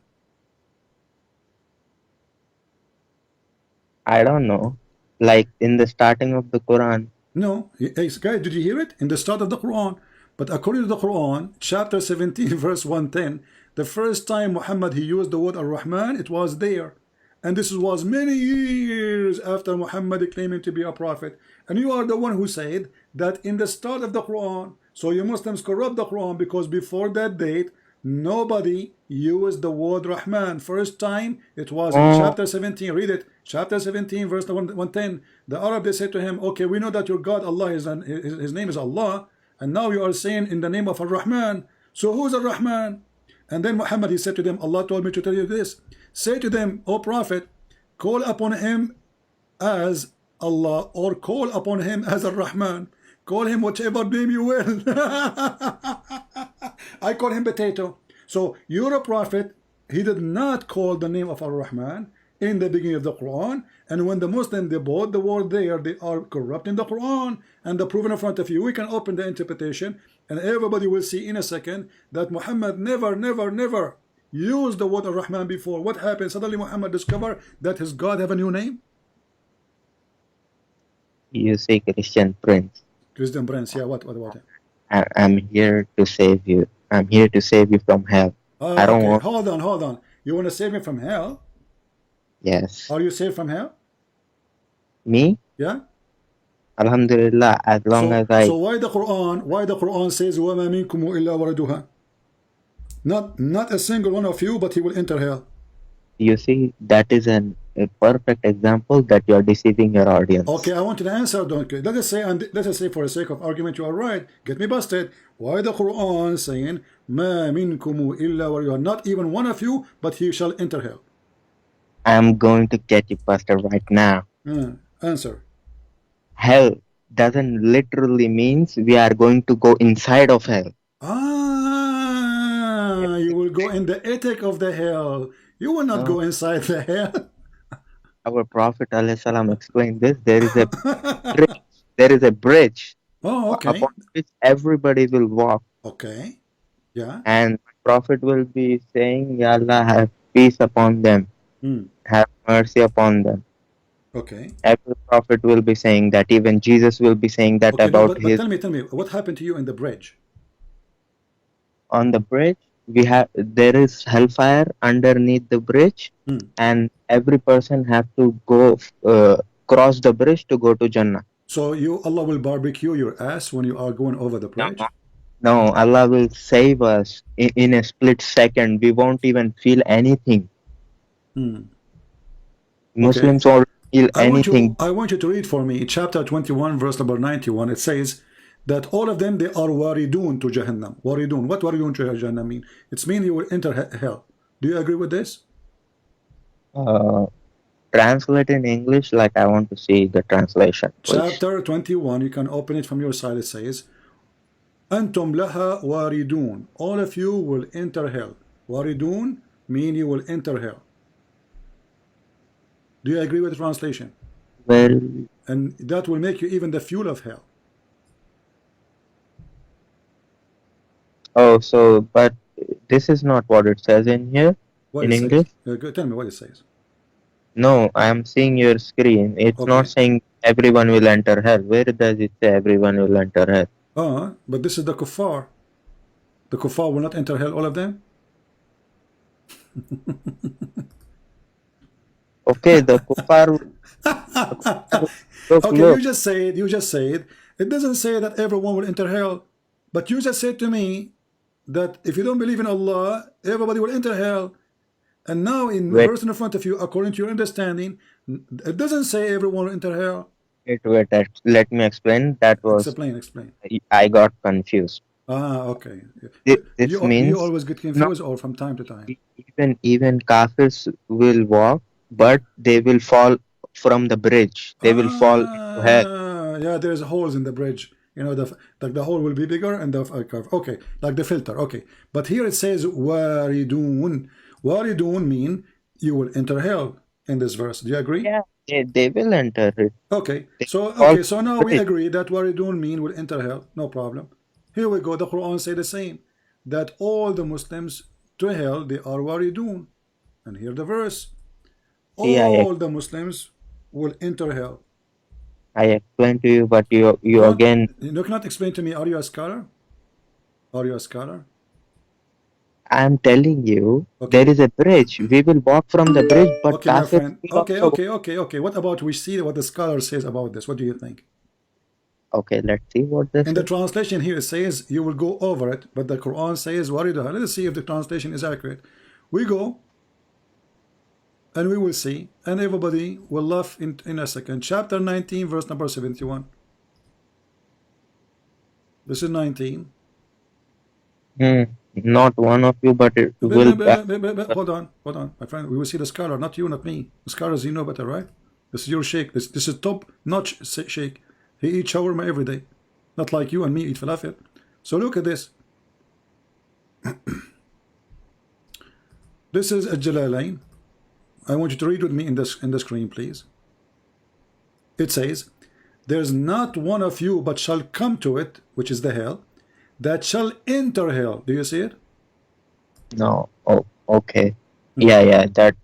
Speaker 5: I don't know. Like in the starting of the Quran.
Speaker 1: No. Hey, guys, did you hear it? In the start of the Quran. But according to the Quran, chapter 17, verse 110, the first time Muhammad he used the word Ar-Rahman, it was there. And this was many years after Muhammad claiming to be a prophet. And you are the one who said that in the start of the Quran, so you Muslims corrupt the Quran because before that date, nobody used the word Rahman. First time it was in chapter 17. Read it. Chapter 17, verse 110. The Arab, they said to him, okay, we know that your God, Allah, his name is Allah. And now you are saying in the name of Ar-Rahman. So who's Ar-Rahman? And then Muhammad, he said to them, Allah told me to tell you this. Say to them, O Prophet, call upon him as Allah or call upon him as Ar-Rahman. Call him whichever name you will. I call him potato. So you're a prophet. He did not call the name of Ar-Rahman in the beginning of the Quran. And when the Muslim, they bought the word there, they are corrupting the Quran and the proven in front of you. We can open the interpretation and everybody will see in a second that Muhammad never used the word Ar-Rahman before. What happened? Suddenly Muhammad discovered that his God have a new name.
Speaker 5: You say Christian Prince.
Speaker 1: Christian Prince, yeah, what about it?
Speaker 5: I'm here to save you. I'm here to save you from hell. I don't want...
Speaker 1: Hold on. You want to save me from hell?
Speaker 5: Yes.
Speaker 1: Are you saved from hell?
Speaker 5: Me?
Speaker 1: Yeah.
Speaker 5: Alhamdulillah, as long as I...
Speaker 1: So why the Quran says وَمَا مِنْكُمُ إِلَّا وَرَدُهَا? Not a single one of you, but he will enter hell.
Speaker 5: You see, that is a perfect example that you are deceiving your audience.
Speaker 1: Okay, I want you to answer. Don't let us say for the sake of argument you are right. Get me busted. Why the Quran saying مَا مِنْكُمُ إِلَّا وَرَدُهَا? Not even one of you, but he shall enter hell.
Speaker 5: I'm going to get you busted right now.
Speaker 1: Answer.
Speaker 5: Hell doesn't literally means we are going to go inside of hell.
Speaker 1: You will go in the attic of the hell. You will not go inside the hell.
Speaker 5: Our Prophet ﷺ explained this. There is a bridge. There is a bridge.
Speaker 1: Oh, okay.
Speaker 5: Upon which everybody will walk.
Speaker 1: Okay. Yeah.
Speaker 5: And Prophet will be saying, Ya Allah, have peace upon them. Have mercy upon them.
Speaker 1: Okay.
Speaker 5: Every prophet will be saying that. Even Jesus will be saying that about his...
Speaker 1: But tell me, what happened to you in the bridge?
Speaker 5: On the bridge, there is hellfire underneath the bridge, and every person have to go cross the bridge to go to Jannah.
Speaker 1: So Allah will barbecue your ass when you are going over the bridge?
Speaker 5: No, Allah will save us in a split second. We won't even feel anything. Muslims won't feel anything.
Speaker 1: I want you to read for me chapter 21 verse number 91. It says that all of them, they are waridun to Jahannam. Waridun. What waridun to Jahannam mean? It's mean you will enter hell. Do you agree with this?
Speaker 5: Translate in English, like I want to see the translation.
Speaker 1: Chapter 21, you can open it from your side. It says, Antum laha waridun. All of you will enter hell. Waridun mean you will enter hell. Do you agree with the translation?
Speaker 5: Well,
Speaker 1: and that will make you even the fuel of hell.
Speaker 5: Oh, so, but this is not what it says in here, in English.
Speaker 1: Tell me what it says.
Speaker 5: No, I am seeing your screen. It's not saying everyone will enter hell. Where does it say everyone will enter hell?
Speaker 1: But this is the kuffar. The kuffar will not enter hell, all of them?
Speaker 5: Okay, the kuffar.
Speaker 1: Okay, look. You just said. It doesn't say that everyone will enter hell. But you just said to me that if you don't believe in Allah, everybody will enter hell. And now in the verse in front of you, according to your understanding, it doesn't say everyone will enter hell.
Speaker 5: Wait, let me explain. That was...
Speaker 1: Explain.
Speaker 5: I got confused.
Speaker 1: Okay.
Speaker 5: This means...
Speaker 1: You always get confused or from time to time?
Speaker 5: Even kafirs will walk, but they will fall from the bridge. They will fall into hell.
Speaker 1: Yeah, there's holes in the bridge. You know, the hole will be bigger and the curve. Okay, like the filter. Okay, but here it says waridun. Waridun mean you will enter hell in this verse. Do you agree?
Speaker 5: Yeah, they will enter it.
Speaker 1: Okay, so now we agree that waridun mean will enter hell. No problem. Here we go. The Quran say the same, that all the Muslims to hell, they are waridun. And here the verse, all the Muslims will enter hell.
Speaker 5: I explained to you, but you again...
Speaker 1: You cannot explain to me. Are you a scholar?
Speaker 5: I'm telling you, there is a bridge. We will walk from the bridge, but...
Speaker 1: Okay, my friend. Okay. What about we see what the scholar says about this? What do you think?
Speaker 5: Okay, let's see what this
Speaker 1: In the translation here, it says you will go over it, but the Quran says wariduha. Let's see if the translation is accurate. We go, and we will see, and everybody will laugh in a second. Chapter 19, verse number 71. This is 19.
Speaker 5: Not one of you, but it will.
Speaker 1: Hold on, my friend. We will see the scholar, not you, not me. The scholars, you know better, right? This is your sheikh. This is top-notch sheikh. He eats shawarma every day, not like you and me eat falafel. So look at this. This is a Jalalain. I want you to read with me in the screen, please. It says, "There's not one of you but shall come to it, which is the hell, that shall enter hell." Do you see it?
Speaker 5: No. Oh, okay. Yeah. That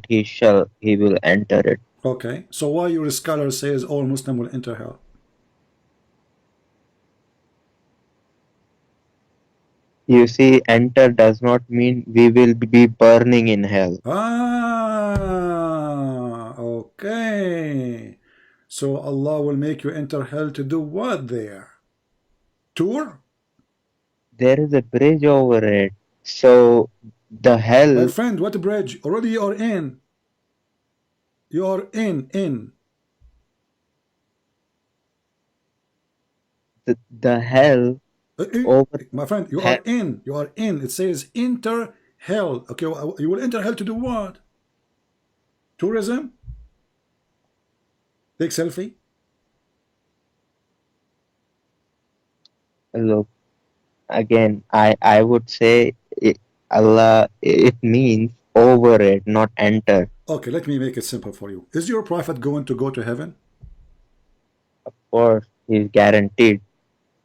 Speaker 5: he will enter it.
Speaker 1: Okay. So why your scholar says all Muslim will enter hell?
Speaker 5: You see, enter does not mean we will be burning in hell.
Speaker 1: Okay. So Allah will make you enter hell to do what there? Tour?
Speaker 5: There is a bridge over it. So the hell...
Speaker 1: My friend, what bridge? Already you are in. You are in.
Speaker 5: The hell...
Speaker 1: My friend, you are in. You are in. It says enter hell. Okay, you will enter hell to do what? Tourism? Take selfie?
Speaker 5: Look, again, I would say Allah, it means over it, not enter.
Speaker 1: Okay, let me make it simple for you. Is your prophet going to go to heaven?
Speaker 5: Of course, he's guaranteed.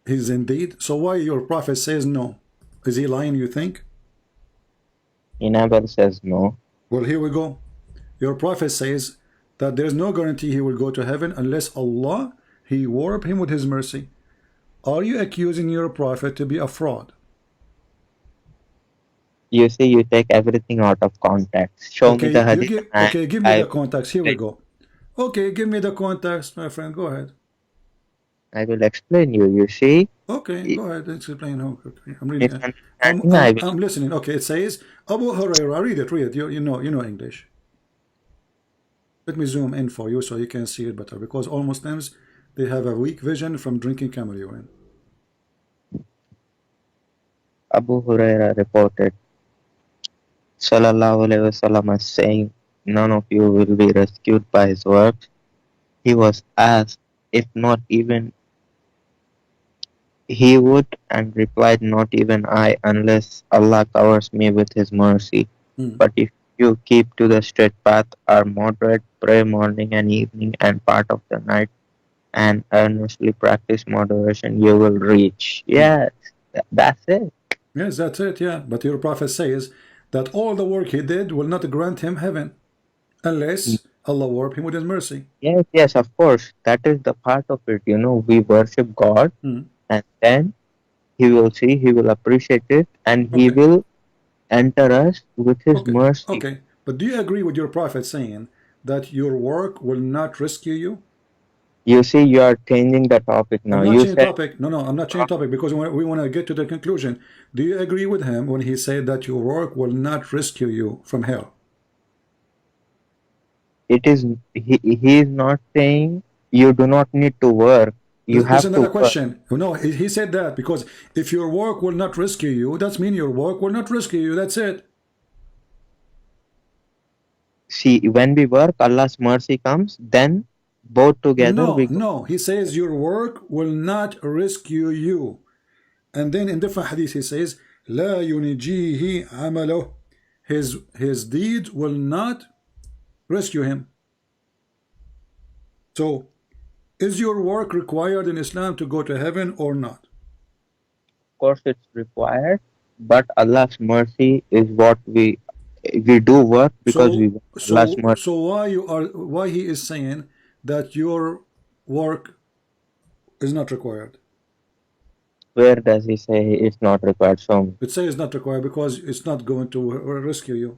Speaker 1: He's indeed. So why your prophet says no? Is he lying, you think?
Speaker 5: He never says no.
Speaker 1: Well, here we go. Your prophet says that there's no guarantee he will go to heaven unless Allah, he warp him with his mercy. Are you accusing your prophet to be a fraud?
Speaker 5: You see, you take everything out of context. Show me the hadith.
Speaker 1: Give me the context. Here we go. Okay, give me the context, my friend. Go ahead.
Speaker 5: I will explain you see.
Speaker 1: Okay, go ahead. Explain. Okay. I'm reading. I'm listening. Okay, it says Abu Hurairah. Read it. You know English. Let me zoom in for you so you can see it better, because all Muslims, they have a weak vision from drinking camel urine.
Speaker 5: Abu Hurairah reported, Sallallahu Alaihi Wasallam is saying, none of you will be rescued by his works. He was asked if not even he would, and replied, not even I, unless Allah covers me with his mercy. But if you keep to the straight path, are moderate, pray morning and evening and part of the night, and earnestly practice moderation, you will reach. Yes, that's it.
Speaker 1: Yes, that's it, yeah. But your prophet says that all the work he did will not grant him heaven unless Allah warp him with his mercy.
Speaker 5: Yes, of course. That is the part of it. We worship God, and then he will see, he will appreciate it, and he will enter us with his mercy.
Speaker 1: Okay, but do you agree with your prophet saying that your work will not rescue you?
Speaker 5: You see, you are changing the topic now.
Speaker 1: I'm not changing topic. No, I'm not changing topic, because we want to get to the conclusion. Do you agree with him when he said that your work will not rescue you from hell?
Speaker 5: It is, he is not saying you do not need to work. You have to.
Speaker 1: Another question. No, he said that because if your work will not rescue you, that means your work will not rescue you. That's it.
Speaker 5: See, when we work, Allah's mercy comes, then both together
Speaker 1: No, he says your work will not rescue you. And then in different hadith he says, لا ينجيه عمله. His deeds will not rescue him. So, is your work required in Islam to go to heaven or not?
Speaker 5: Of course it's required, but Allah's mercy is what we do work because we want Allah's mercy.
Speaker 1: So why he is saying that your work is not required?
Speaker 5: Where does he say it's not required? Show me.
Speaker 1: It says it's not required because it's not going to rescue you.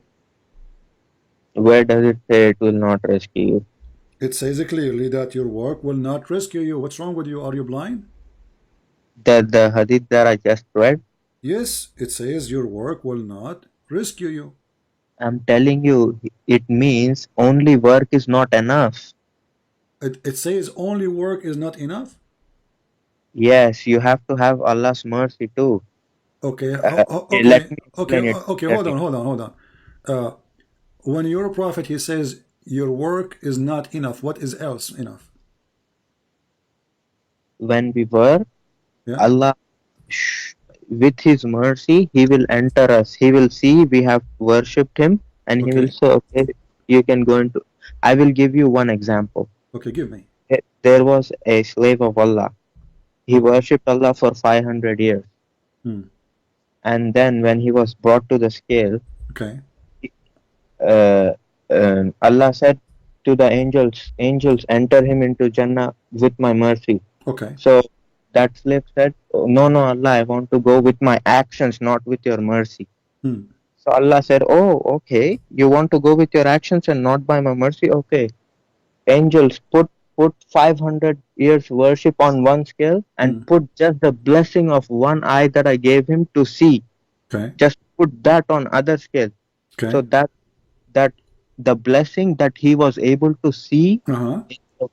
Speaker 5: Where does it say it will not rescue you?
Speaker 1: It says clearly that your work will not rescue you. What's wrong with you? Are you blind?
Speaker 5: The hadith that I just read?
Speaker 1: Yes, it says your work will not rescue you.
Speaker 5: I'm telling you, it means only work is not enough.
Speaker 1: It says only work is not enough?
Speaker 5: Yes, you have to have Allah's mercy too.
Speaker 1: Okay,
Speaker 5: Okay,
Speaker 1: okay,
Speaker 5: let me
Speaker 1: okay,
Speaker 5: explain it.
Speaker 1: okay, hold on. When you're a prophet, he says your work is not enough. What is else enough?
Speaker 5: When we work,
Speaker 1: Yeah.
Speaker 5: Allah, with His mercy, He will enter us. He will see we have worshipped Him, and He will say, okay, you can go into. I will give you one example.
Speaker 1: Okay, give me.
Speaker 5: There was a slave of Allah. He worshipped Allah for 500 years. And then when he was brought to the scale,
Speaker 1: okay,
Speaker 5: Allah said to the angels, enter him into Jannah with my mercy.
Speaker 1: Okay.
Speaker 5: So that slave said, oh, no, Allah, I want to go with my actions, not with your mercy. So Allah said, oh, okay, you want to go with your actions and not by my mercy? Okay. Angels, put 500 years worship on one scale and put just the blessing of one eye that I gave him to see.
Speaker 1: Okay.
Speaker 5: Just put that on other scale.
Speaker 1: Okay.
Speaker 5: So that the blessing that he was able to see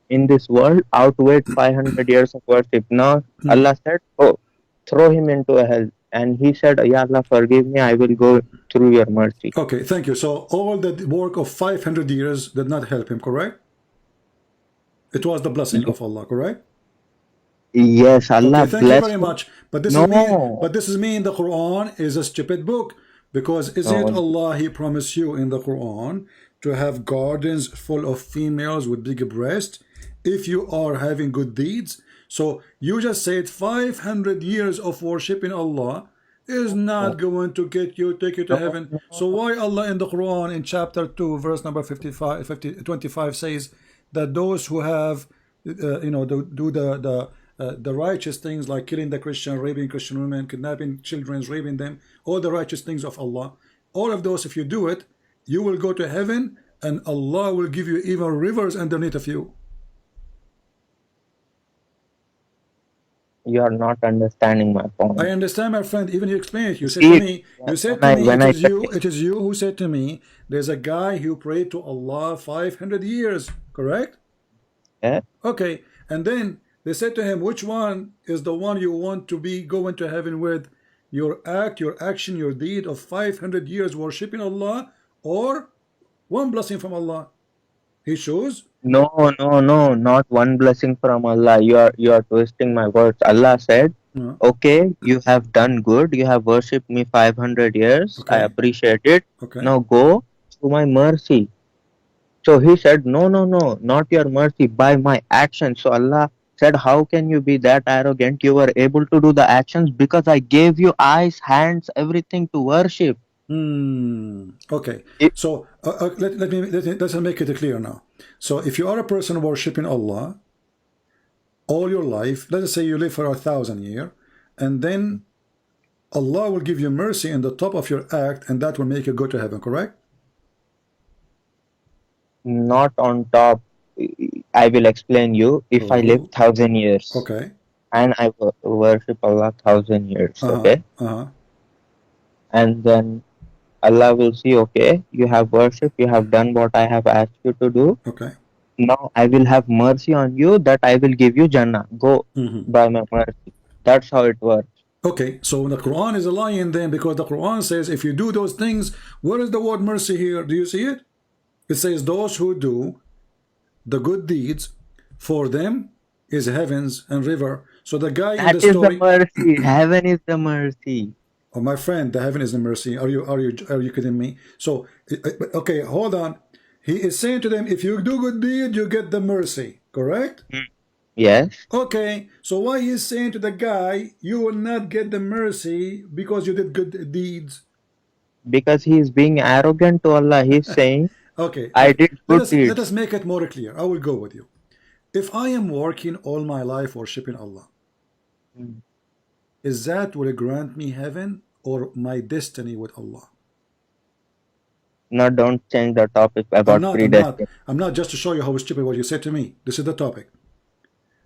Speaker 5: in this world outweighed 500 years of worship. Now Allah said, oh, throw him into a hell. And he said, Ya Allah, forgive me, I will go through your mercy.
Speaker 1: Okay, thank you. So all the work of 500 years did not help him, correct? It was the blessing of Allah, correct?
Speaker 5: Yes, Allah
Speaker 1: okay, thank you very much. But this is me the Quran is a stupid book, because isn't Allah, He promised you in the Quran to have gardens full of females with big breasts if you are having good deeds? So you just said 500 years of worshiping Allah is not going to take you to heaven. So why Allah in the Quran in chapter 2 verse number 25 says that those who have do the righteous things like killing the Christian, raping Christian women, kidnapping children, raping them, all the righteous things of Allah, all of those, if you do it, you will go to heaven and Allah will give you even rivers underneath of you?
Speaker 5: You are not understanding my point.
Speaker 1: I understand, my friend. Even you explained it. You said to me, it is you who said to me, there's a guy who prayed to Allah 500 years, correct?
Speaker 5: Yeah.
Speaker 1: Okay, and then they said to him, which one is the one you want to be going to heaven with? Your act, your action, your deed of 500 years worshipping Allah, or one blessing from Allah? He chose?
Speaker 5: No, not one blessing from Allah. You are twisting my words. Allah said, okay, you have done good. You have worshipped me 500 years. I appreciate it. Now go to my mercy. So he said, no, not your mercy, by my actions. So Allah said, how can you be that arrogant? You were able to do the actions because I gave you eyes, hands, everything to worship.
Speaker 1: Okay, so let's make it clear now. So if you are a person worshipping Allah all your life, let's say you live for 1,000 years, and then Allah will give you mercy in the top of your act, and that will make you go to heaven, correct?
Speaker 5: Not on top. I will explain you. If I live 1,000 years,
Speaker 1: okay,
Speaker 5: and I worship Allah 1,000 years, okay, and then Allah will see, okay, you have worshipped, you have done what I have asked you to do.
Speaker 1: Okay.
Speaker 5: Now I will have mercy on you, that I will give you Jannah. Go by my mercy. That's how it works.
Speaker 1: Okay, so the Quran is a lying then, because the Quran says if you do those things, where is the word mercy here? Do you see it? It says those who do the good deeds, for them is heavens and river. So the guy in the story,
Speaker 5: the mercy. Heaven is the mercy.
Speaker 1: Oh, my friend, the heaven is the mercy. Are you kidding me? So okay, hold on. He is saying to them, if you do good deed, you get the mercy, correct?
Speaker 5: Yes.
Speaker 1: Okay, so why he's saying to the guy, you will not get the mercy because you did good deeds?
Speaker 5: Because he is being arrogant to Allah. He's saying,
Speaker 1: okay,
Speaker 5: I did good deeds.
Speaker 1: Let us make it more clear. I will go with you. If I am working all my life worshipping Allah, is that will grant me heaven or my destiny with Allah?
Speaker 5: No, don't change the topic about predestination.
Speaker 1: I'm not just to show you how stupid what you said to me. This is the topic.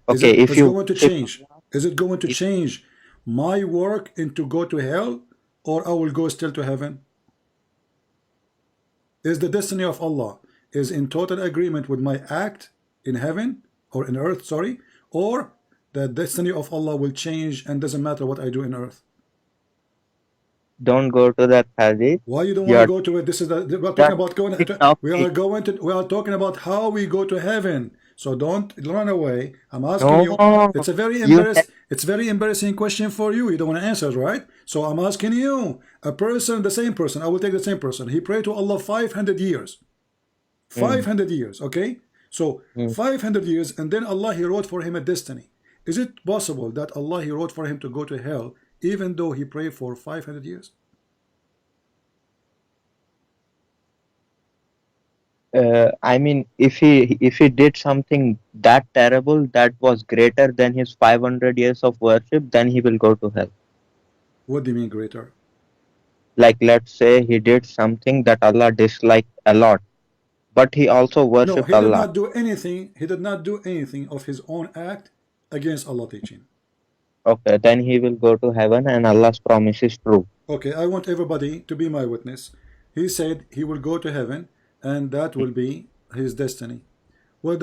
Speaker 5: Okay,
Speaker 1: is it going to change? Is it going to change my work into go to hell, or I will go still to heaven? Is the destiny of Allah is in total agreement with my act in heaven or in earth, sorry, or the destiny of Allah will change and doesn't matter what I do in earth?
Speaker 5: Don't go to that hadith.
Speaker 1: Why you don't want to go to it? This is we're talking about going. We are talking about how we go to heaven. So don't run away. I'm asking you. It's a very embarrassing question for you. You don't want to answer, right? So I'm asking you. A person, the same person. I will take the same person. He prayed to Allah 500 years. 500 years. Okay. So 500 years, and then Allah He wrote for him a destiny. Is it possible that Allah He wrote for him to go to hell, even though he prayed for 500 years?
Speaker 5: I mean, if he did something that terrible that was greater than his 500 years of worship, then he will go to hell.
Speaker 1: What do you mean greater?
Speaker 5: Like, let's say he did something that Allah disliked a lot, but he also worshipped Allah.
Speaker 1: No, he did not do anything. He did not do anything of his own act against Allah's teaching.
Speaker 5: Okay, then he will go to heaven, and Allah's promise is true.
Speaker 1: Okay, I want everybody to be my witness. He said he will go to heaven, and that will be his destiny. Well,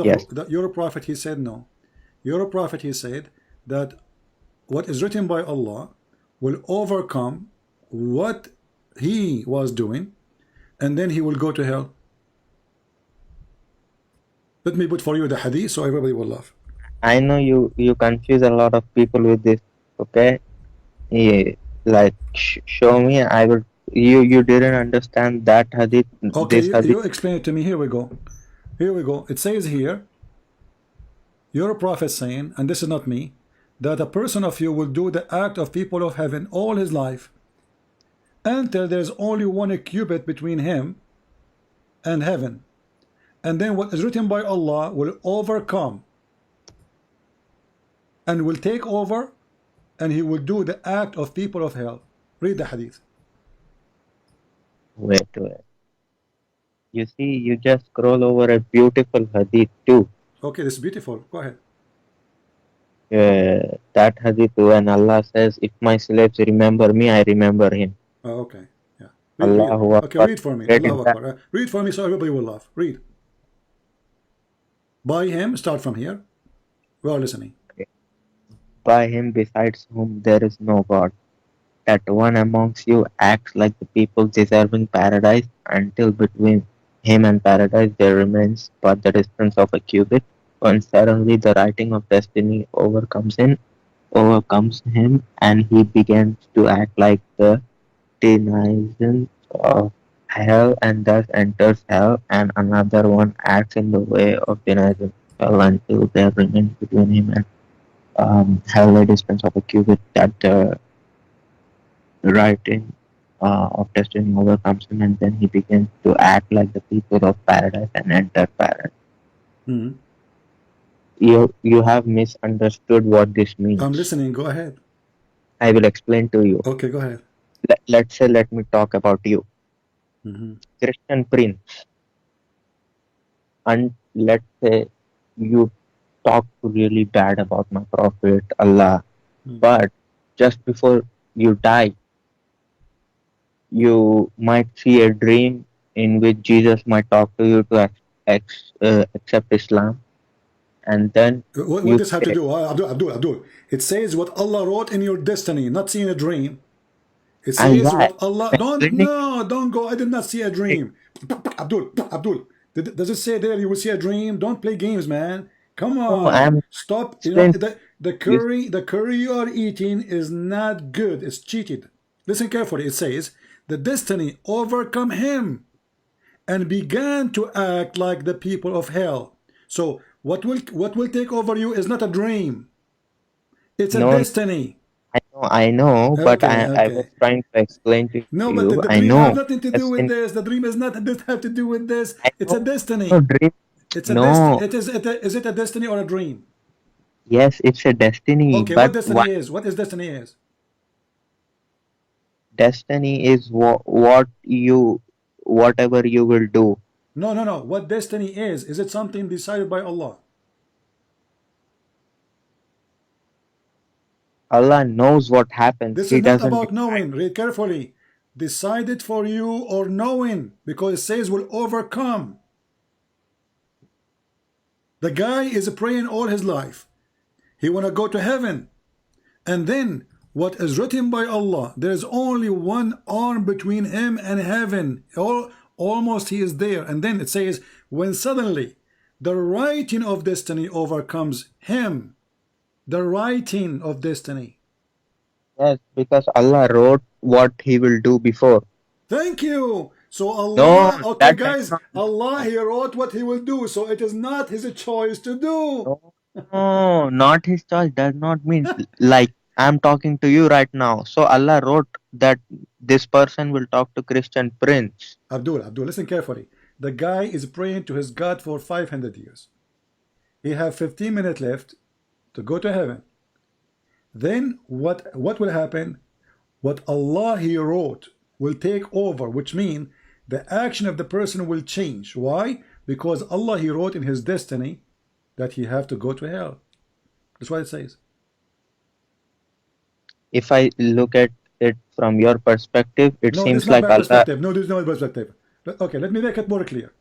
Speaker 1: your prophet, he said no. Your prophet, he said that what is written by Allah will overcome what he was doing, and then he will go to hell. Let me put for you the hadith so everybody will laugh.
Speaker 5: I know you confuse a lot of people with this. Okay, yeah, like show me. I will. You didn't understand that hadith.
Speaker 1: Okay, you explain it to me. Here we go. Here we go. It says here, your prophet saying, and this is not me, that a person of you will do the act of people of heaven all his life, until there's only one cubit between him and heaven, and then what is written by Allah will overcome and will take over, and he will do the act of people of hell. Read the hadith.
Speaker 5: Wait. You see, you just scroll over a beautiful hadith too.
Speaker 1: Okay, this is beautiful. Go ahead.
Speaker 5: That hadith when Allah says, "If my slaves remember me, I remember him."
Speaker 1: Oh, okay. Yeah.
Speaker 5: Okay,
Speaker 1: read for me. Read for me so everybody will laugh. Read. By him, start from here. We are listening.
Speaker 5: By him besides whom there is no God, that one amongst you acts like the people deserving paradise, until between him and paradise there remains but the distance of a cubit, when suddenly the writing of destiny overcomes him, and he begins to act like the denizens of hell, and thus enters hell, and another one acts in the way of denizens hell, until there remains between him and hell a distance of a cubit, that the writing of destiny overcomes him, and then he begins to act like the people of paradise and enter paradise. You have misunderstood what this means.
Speaker 1: I'm listening. Go ahead.
Speaker 5: I will explain to you.
Speaker 1: Okay, go ahead.
Speaker 5: Let me talk about you. Christian prince. And let's say you talk really bad about my prophet Allah, but just before you die, you might see a dream in which Jesus might talk to you to accept Islam, and then
Speaker 1: what does have to do? Abdul, it says what Allah wrote in your destiny, not seeing a dream. It says what Allah don't go. I did not see a dream. Abdul, does it say there you will see a dream? Don't play games, man. Come on, stop. You know, the curry you are eating is not good. It's cheated. Listen carefully. It says the destiny overcome him and began to act like the people of hell. So what will take over you is not a dream. It's a destiny.
Speaker 5: I know, but I was trying to explain to you.
Speaker 1: No, but the dream has nothing to do with this. The dream is not have to do with this. It's a destiny.
Speaker 5: No, dream.
Speaker 1: It's a destiny. Is it a destiny or a dream?
Speaker 5: Yes, it's a destiny.
Speaker 1: Okay,
Speaker 5: but
Speaker 1: what destiny is? What is destiny is?
Speaker 5: Destiny is what whatever you will do.
Speaker 1: No, no, no. What destiny is it something decided by Allah?
Speaker 5: Allah knows what happens.
Speaker 1: This
Speaker 5: He
Speaker 1: is not
Speaker 5: doesn't
Speaker 1: about knowing. Read carefully. Decided for you or knowing, because it says will overcome. The guy is praying all his life. He want to go to heaven. And then what is written by Allah, there is only one arm between him and heaven. Almost he is there. And then it says, when suddenly the writing of destiny overcomes him. The writing of destiny.
Speaker 5: Yes, because Allah wrote what He will do before.
Speaker 1: Thank you. So Allah,
Speaker 5: No,
Speaker 1: okay guys, Allah, He wrote what He will do. So it is not His choice to do.
Speaker 5: No, not His choice does not mean like I'm talking to you right now. So Allah wrote that this person will talk to Christian prince.
Speaker 1: Abdul, listen carefully. The guy is praying to his God for 500 years. He have 15 minutes left to go to heaven. Then what will happen? What Allah He wrote will take over, which means the action of the person will change. Why? Because Allah He wrote in his destiny that he have to go to hell. That's what it says.
Speaker 5: If I look at it from your perspective, it seems like
Speaker 1: Allah. Perspective. No, there's no perspective. Okay, let me make it more clear.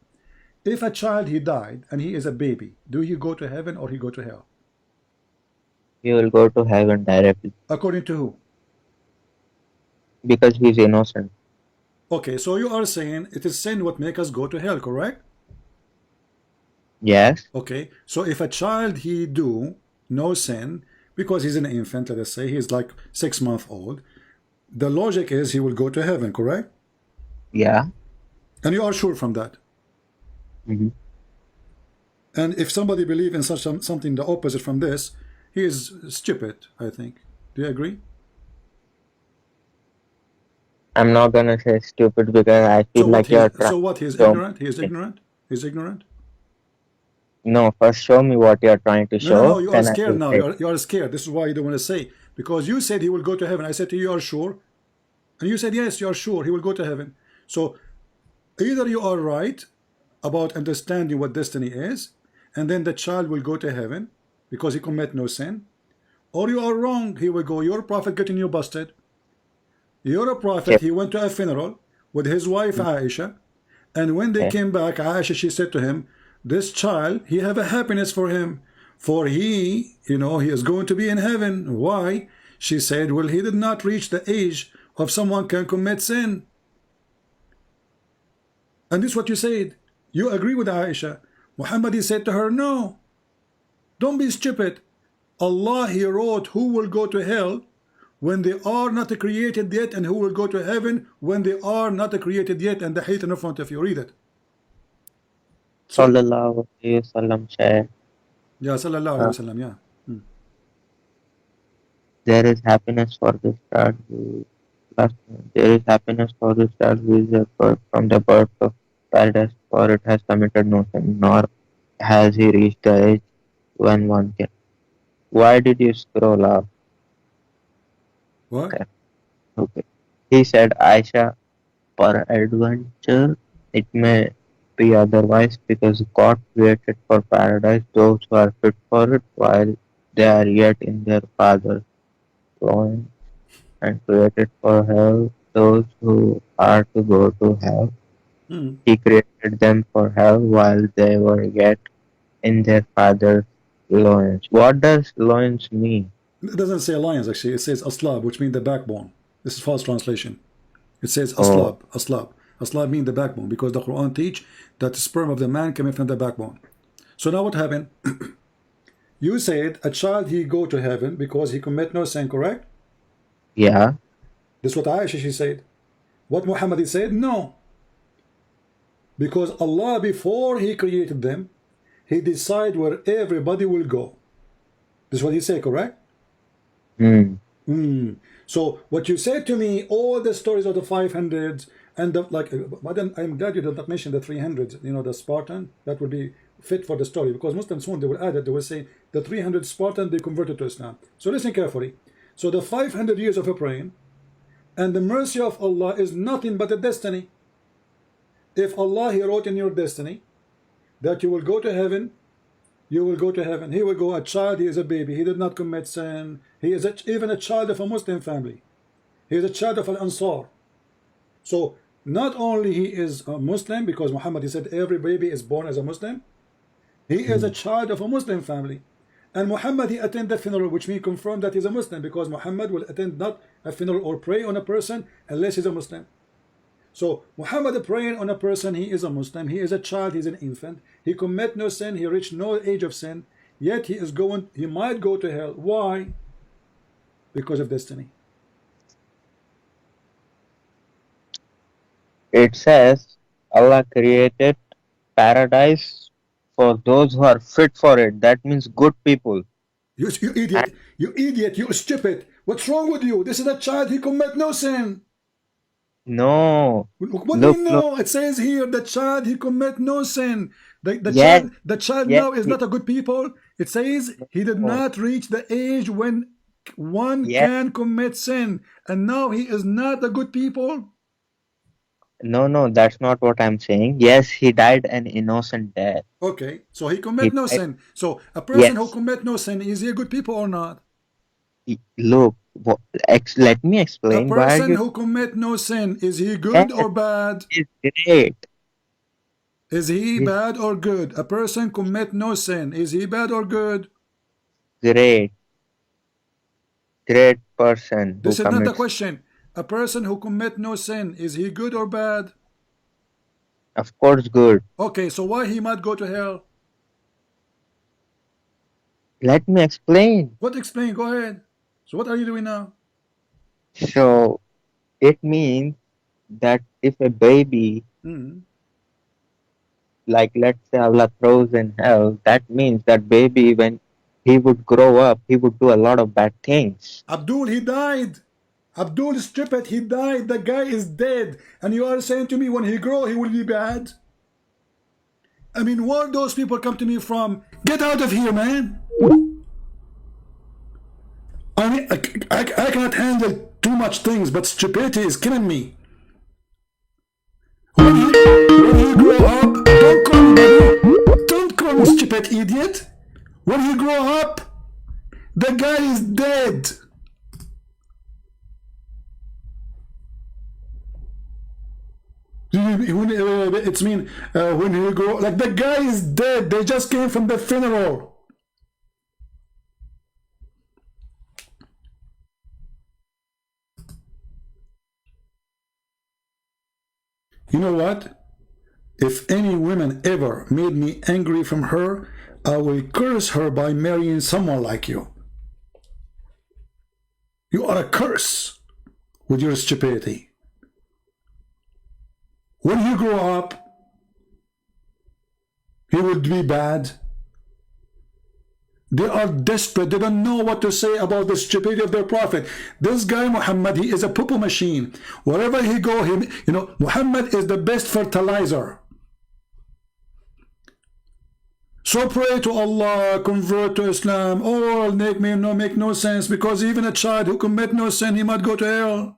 Speaker 1: If a child he died and he is a baby, do he go to heaven or he go to hell?
Speaker 5: He will go to heaven directly.
Speaker 1: According to who?
Speaker 5: Because he's innocent.
Speaker 1: Okay, so you are saying it is sin what make us go to hell, correct?
Speaker 5: Yes.
Speaker 1: Okay, so if a child he do no sin because he's an infant, let us say he's like 6 months old, the logic is he will go to heaven, correct?
Speaker 5: Yeah.
Speaker 1: And you are sure from that?
Speaker 5: Mm-hmm.
Speaker 1: And if somebody believe in such something the opposite from this, he is stupid, I think. Do you agree?
Speaker 5: I'm not gonna say stupid because I feel
Speaker 1: so
Speaker 5: like you're trying.
Speaker 1: So what? He's ignorant? He is ignorant? He's ignorant?
Speaker 5: No, first show me what you're trying to show.
Speaker 1: No, you are scared now. You are scared. This is why you don't want to say. Because you said he will go to heaven. I said to you, you are sure? And you said, yes, you are sure. He will go to heaven. So either you are right about understanding what destiny is, and then the child will go to heaven because he commit no sin, or you are wrong. He will go. Your prophet getting you busted. You're a prophet. Yep. He went to a funeral with his wife Aisha, and when they came back, Aisha, she said to him, this child, he have a happiness for him, for he, he is going to be in heaven. Why? She said, well, he did not reach the age of someone can commit sin. And this is what you said. You agree with Aisha. Muhammad, he said to her, no, don't be stupid. Allah, He wrote who will go to hell when they are not created yet, and who will go to heaven when they are not created yet. And the hadith in front of you, read it.
Speaker 5: Sallallahu Alaihi Wasallam said,
Speaker 1: yeah, Sallallahu Alaihi Wasallam, yeah.
Speaker 5: There is happiness for this child who there is happiness for this child who is from the birth of paradise, for it has committed no sin, nor has he reached the age when one can. Why did you scroll up?
Speaker 1: What?
Speaker 5: Okay. He said, Aisha, for adventure, it may be otherwise, because God created for paradise those who are fit for it while they are yet in their father's loins, and created for hell those who are to go to hell. He created them for hell while they were yet in their father's loins. What does loins mean?
Speaker 1: It doesn't say loins, actually. It says aslab, which means the backbone. This is false translation. It says aslab, aslab. Aslab means the backbone, because the Quran teach that the sperm of the man coming from the backbone. So now what happened? You said a child, he go to heaven because he commit no sin, correct?
Speaker 5: Yeah.
Speaker 1: This is what Aisha, she said. What Muhammad, he said, no. Because Allah, before He created them, He decided where everybody will go. This is what He said, correct? So what you said to me, all the stories of the 500s and the, like, I'm glad you did not mention the 300s, the Spartan. That would be fit for the story, because Muslims soon they will add it. They will say the 300 Spartan, they converted to Islam. So listen carefully. So the 500 years of a praying and the mercy of Allah is nothing but a destiny. if Allah He wrote in your destiny that you will go to heaven, you will go to heaven. He will go, a child, he is a baby, he did not commit sin, he is even a child of a Muslim family, he is a child of an Ansar. So not only he is a Muslim, because Muhammad, he said every baby is born as a Muslim, he is a child of a Muslim family. And Muhammad, he attend the funeral, which means confirm that he's a Muslim, because Muhammad will attend not a funeral or pray on a person unless he's a Muslim. So Muhammad praying on a person, he is a Muslim, he is a child, he's an infant, he commit no sin, he reached no age of sin, yet he is going, he might go to hell. Why? Because of destiny.
Speaker 5: It says Allah created paradise for those who are fit for it. That means good people.
Speaker 1: You idiot, you idiot, you stupid. What's wrong with you? This is a child, he commit no sin.
Speaker 5: No.
Speaker 1: What do you know? It says here the child, he commit no sin. The child now is not a good people. It says he did not reach the age when one can commit sin, and now he is not a good people.
Speaker 5: No, that's not what I'm saying. Yes, he died an innocent death.
Speaker 1: Okay, so he commit no sin. So a person who commit no sin, is he a good people or not?
Speaker 5: Look, let me explain.
Speaker 1: A person who commit no sin, is he good or bad?
Speaker 5: It's great.
Speaker 1: Is he bad or good? A person commit no sin, is he bad or good?
Speaker 5: Great person.
Speaker 1: This is not the question. A person who commit no sin, is he good or bad?
Speaker 5: Of course good.
Speaker 1: Okay, so why he might go to hell?
Speaker 5: Let me explain.
Speaker 1: What explain? Go ahead. So what are you doing now?
Speaker 5: So it means that if a baby, like let's say Allah throws in hell, that means that baby, when he would grow up, he would do a lot of bad things.
Speaker 1: Abdul, he died. Abdul is stupid, he died. The guy is dead. And you are saying to me when he grow, he will be bad? I mean, where those people come to me from? Get out of here, man. I mean, I cannot handle too much things, but stupidity is killing me. When you grow up, don't call me stupid idiot. When you grow up, the guy is dead. It's mean when you grow, like the guy is dead. They just came from the funeral. You know what? If any woman ever made me angry from her, I will curse her by marrying someone like you. You are a curse with your stupidity. When he grow up, he would be bad. They are desperate. They don't know what to say about the stupidity of their prophet. This guy Muhammad, he is a poo-poo machine. Wherever he go, Muhammad is the best fertilizer. So pray to Allah, convert to Islam. All make no sense, because even a child who commit no sin, he might go to hell.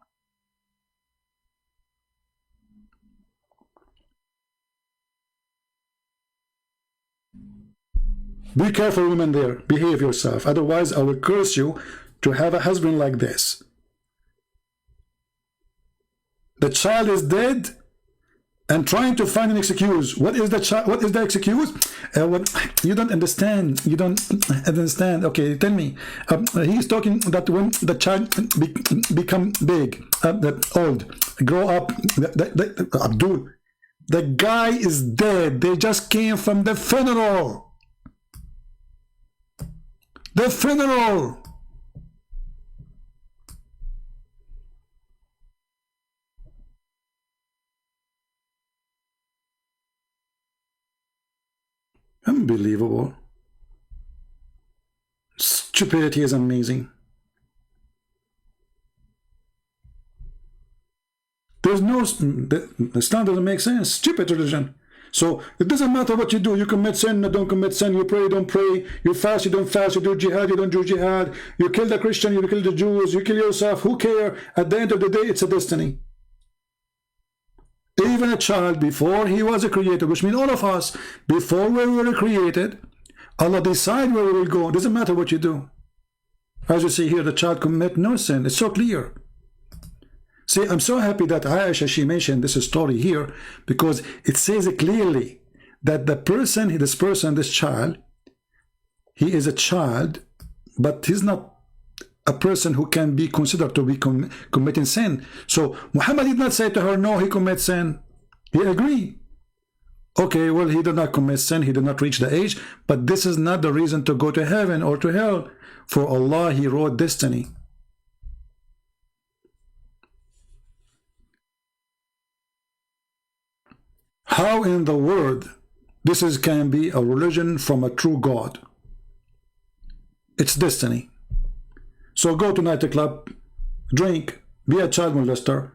Speaker 1: Be careful, women there. Behave yourself. Otherwise, I will curse you to have a husband like this. The child is dead and trying to find an excuse. What is the child? What is the excuse? You don't understand. You don't understand. Okay, tell me. He's talking that when the child become big, old, grow up. Abdul, the guy is dead. They just came from the funeral. The funeral. Unbelievable. Stupidity is amazing. There's no, Islam doesn't make sense. Stupid religion. So it doesn't matter what you do. You commit sin, don't commit sin. You pray, don't pray. You fast, you don't fast. You do jihad, you don't do jihad. You kill the Christian, you kill the Jews. You kill yourself. Who cares? At the end of the day, it's a destiny. Even Even a child, before he was created, which means all of us, before we were created, Allah decide where we will go. It doesn't matter what you do. As you see here, the child commit no sin. It's so clear. See, I'm so happy that Aisha, she mentioned this story here, because it says clearly that this child, he is a child, but he's not a person who can be considered to be committing sin. So Muhammad did not say to her, no, he commits sin. He agreed. Okay, well, he did not commit sin, he did not reach the age, but this is not the reason to go to heaven or to hell. For Allah, he wrote destiny. How in the world this can be a religion from a true God? It's destiny. So go to nightclub, drink, be a child molester,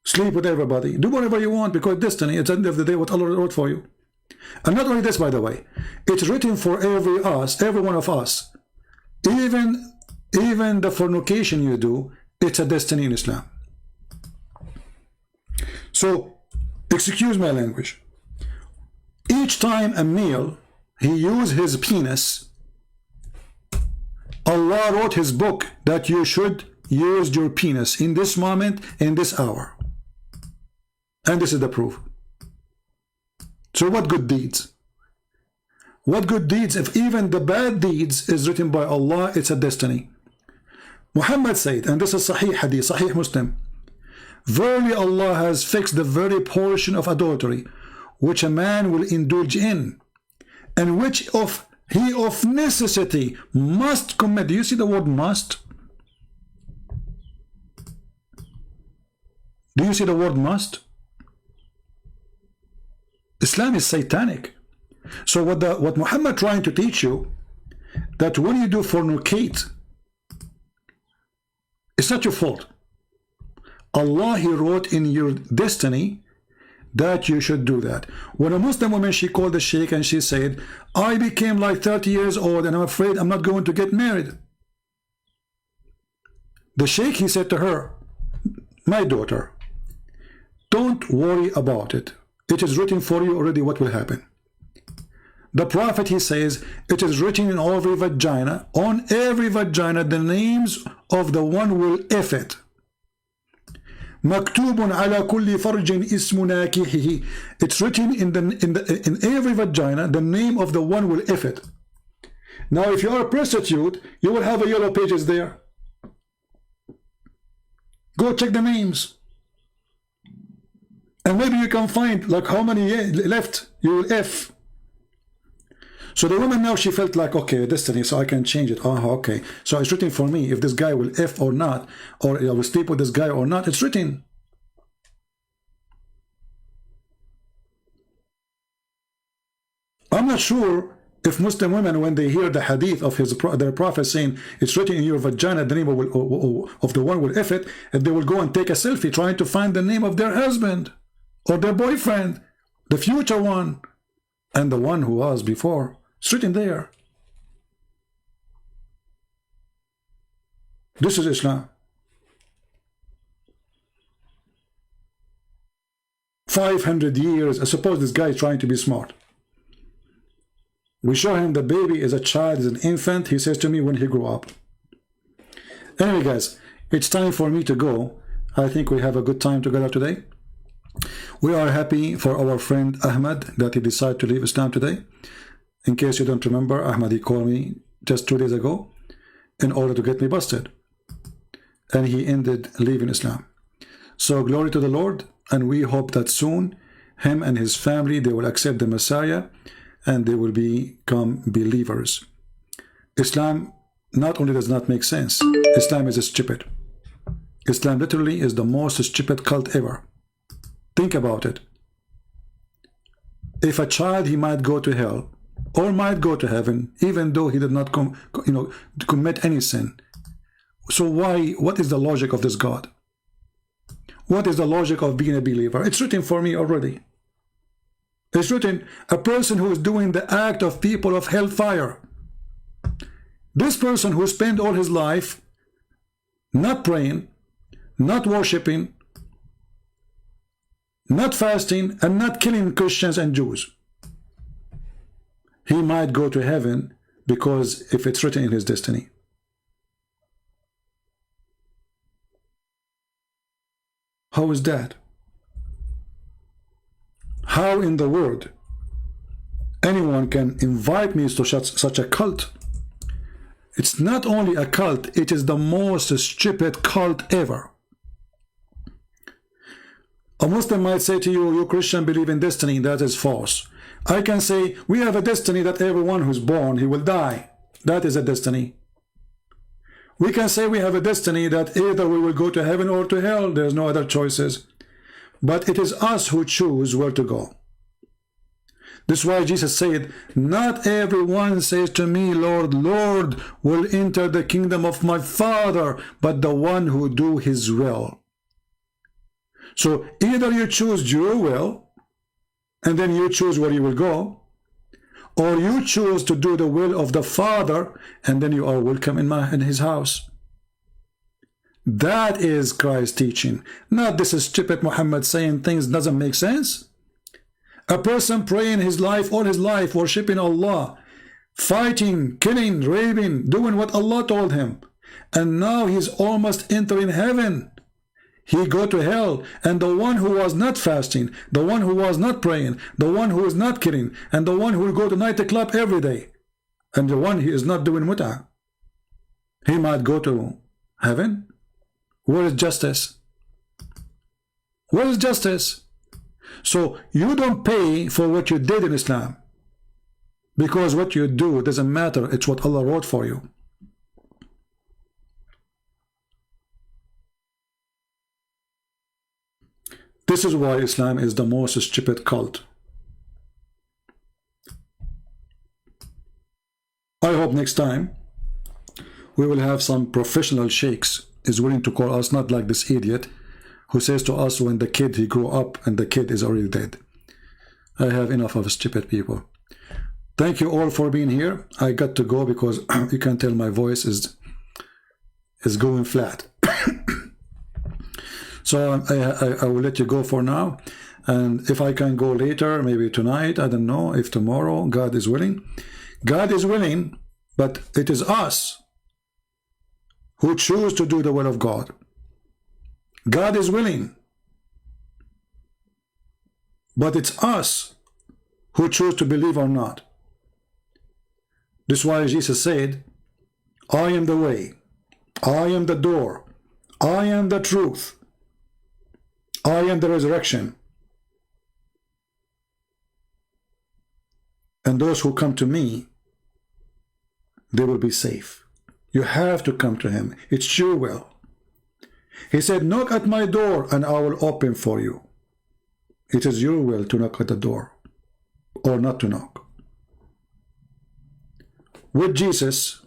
Speaker 1: sleep with everybody, do whatever you want, because destiny, at the end of the day, what Allah wrote for you. And not only this, by the way, it's written for every one of us. Even the fornication you do, it's a destiny in Islam. So, excuse my language. Each time a male, he used his penis, Allah wrote his book that you should use your penis in this moment, in this hour. And this is the proof. So what good deeds? What good deeds, if even the bad deeds is written by Allah, it's a destiny. Muhammad said, and this is Sahih Hadith, Sahih Muslim, verily Allah has fixed the very portion of adultery which a man will indulge in, and which he of necessity must commit. Do you see the word must? Do you see the word must? Islam is satanic. So what Muhammad trying to teach you, that when you do fornicate, it's not your fault. Allah, he wrote in your destiny that you should do that. When a Muslim woman, she called the sheikh and she said, I became like 30 years old and I'm afraid I'm not going to get married. The sheikh, he said to her, my daughter, don't worry about it. It is written for you already what will happen. The Prophet, he says, it is written in every vagina, on every vagina, the names of the one will if it. Maktubun ala kulli farjin ismu nakihihi. It's written in every vagina, the name of the one will if it. Now, if you are a prostitute, you will have a yellow pages there. Go check the names. And maybe you can find like how many left you will F. So the woman now, she felt like, okay, destiny, so I can change it. Oh, okay. So it's written for me if this guy will F or not, or I will sleep with this guy or not. It's written. I'm not sure if Muslim women, when they hear the hadith of their prophet saying it's written in your vagina, the name of the one will F it, and they will go and take a selfie trying to find the name of their husband or their boyfriend, the future one, and the one who was before. It's written there. This is Islam. 500 years. I suppose this guy is trying to be smart. We show him the baby is a child, is an infant. He says to me when he grew up. Anyway, guys, it's time for me to go. I think we have a good time together today. We are happy for our friend Ahmed that he decided to leave Islam today. In case you don't remember, Ahmed, he called me just 2 days ago in order to get me busted. And he ended leaving Islam. So glory to the Lord, and we hope that soon him and his family, they will accept the Messiah and they will become believers. Islam not only does not make sense, Islam is stupid. Islam literally is the most stupid cult ever. Think about it. If a child, he might go to hell or might go to heaven, even though he did not commit any sin. So what is the logic of this God? What is the logic of being a believer? It's written for me already. It's written, a person who is doing the act of people of hellfire. This person who spent all his life not praying, not worshiping, not fasting, and not killing Christians and Jews, he might go to heaven, because if it's written in his destiny. How is that? How in the world anyone can invite me to such a cult? It's not only a cult, it is the most stupid cult ever. A Muslim might say to you, you Christian believe in destiny. That is false. I can say, we have a destiny that everyone who's born, he will die. That is a destiny. We can say we have a destiny that either we will go to heaven or to hell. There's no other choices. But it is us who choose where to go. This is why Jesus said, not everyone says to me, Lord, Lord, will enter the kingdom of my Father, but the one who do his will. So either you choose your will, and then you choose where you will go, or you choose to do the will of the Father, and then you are welcome in his house. That is Christ's teaching, not this stupid Muhammad saying things doesn't make sense. A person praying his life, all his life, worshipping Allah, fighting, killing, raping, doing what Allah told him, and now he's almost entering heaven. He go to hell, and the one who was not fasting, the one who was not praying, the one who is not killing, and the one who will go to nightclub every day, and the one he is not doing mut'ah, he might go to heaven. Where is justice? Where is justice? So you don't pay for what you did in Islam, because what you do doesn't matter. It's what Allah wrote for you. This is why Islam is the most stupid cult. I hope next time we will have some professional sheikhs is willing to call us, not like this idiot who says to us when the kid he grew up and the kid is already dead. I have enough of stupid people. Thank you all for being here. I got to go because you can tell my voice is going flat. So I will let you go for now, and if I can go later, maybe tonight, I don't know, if tomorrow, God is willing. God is willing, but it is us who choose to do the will of God. God is willing, but it's us who choose to believe or not. This is why Jesus said, I am the way, I am the door, I am the truth, I am the resurrection. And those who come to me, they will be safe. You have to come to him. It's your will. He said, knock at my door and I will open for you. It is your will to knock at the door or not to knock. With Jesus,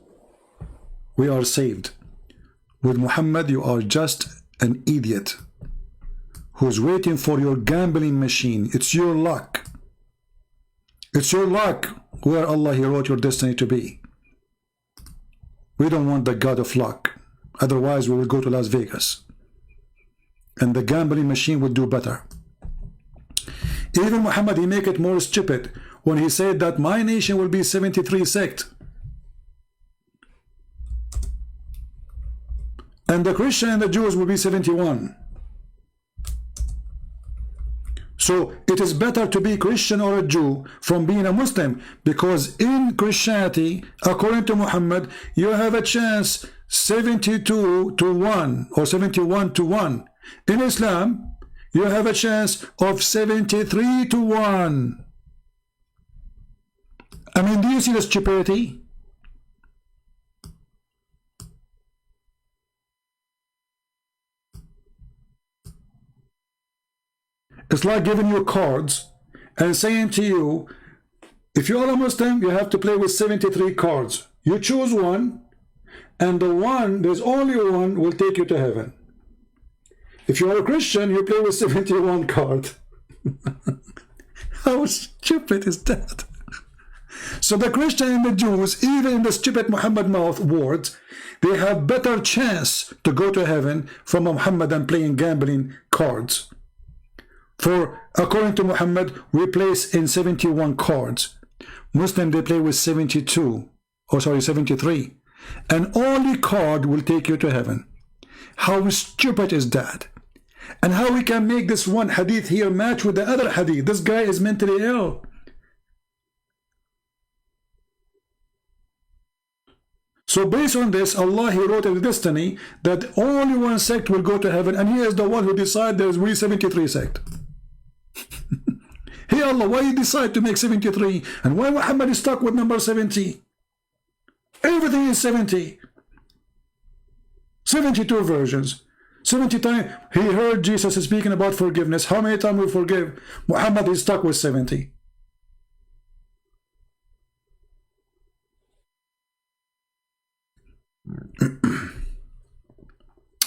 Speaker 1: we are saved. With Muhammad, you are just an idiot who's waiting for your gambling machine. It's your luck. It's your luck where Allah he wrote your destiny to be. We don't want the God of luck. Otherwise we will go to Las Vegas. And the gambling machine will do better. Even Muhammad, he make it more stupid when he said that my nation will be 73 sects. And the Christian and the Jews will be 71. So it is better to be Christian or a Jew from being a Muslim, because in Christianity, according to Muhammad, you have a chance 72 to 1 or 71 to 1. In Islam, you have a chance of 73 to 1. I mean, do you see the stupidity? It's like giving you cards and saying to you, if you are a Muslim, you have to play with 73 cards. You choose one, and the one, there's only one, will take you to heaven. If you are a Christian, you play with 71 cards. How stupid is that? So the Christian and the Jews, even in the stupid Muhammad mouth words, they have better chance to go to heaven from Muhammad than playing gambling cards. For according to Muhammad, we place in 71 cards. Muslim, they play with 72, or sorry, 73. And only card will take you to heaven. How stupid is that? And how we can make this one hadith here match with the other hadith? This guy is mentally ill. So based on this, Allah, He wrote in the destiny that only one sect will go to heaven, and He is the one who decides there's we 73 sect. Hey Allah, why you decide to make 73? And why Muhammad is stuck with number 70? Everything is 70. 72 versions. 70 times he heard Jesus speaking about forgiveness. How many times we forgive? Muhammad is stuck with 70.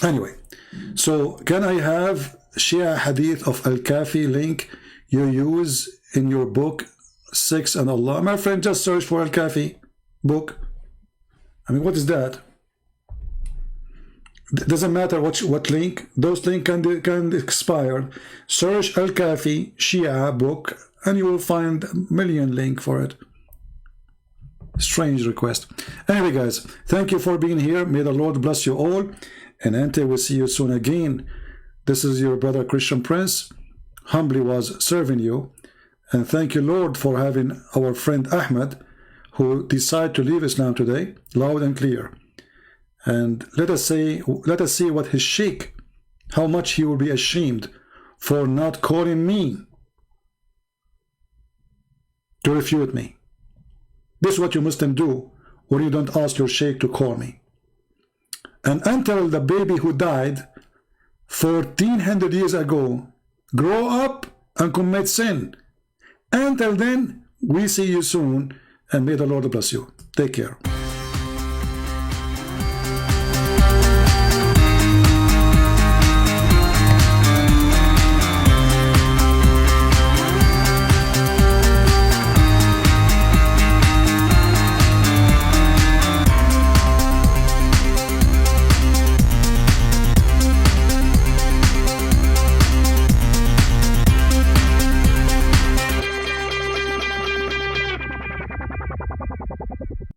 Speaker 1: Anyway, so can I have Shia Hadith of Al-Kafi link you use in your book 6 and Allah? My friend, just search for Al-Kafi book. I mean, what is that? Doesn't matter what link. Those links can expire. Search Al-Kafi Shia book and you will find a million link for it. Strange request. Anyway, guys, thank you for being here. May the Lord bless you all, and until we see you soon again, this is your brother Christian Prince, humbly was serving you. And thank you, Lord, for having our friend Ahmed, who decided to leave Islam today, loud and clear. And let us see what his sheikh, how much he will be ashamed for not calling me to refute me. This is what you Muslims do when you don't ask your sheikh to call me. And until the baby who died 1400 years ago grow up and commit sin, until then, we see you soon, and may the Lord bless you. Take care.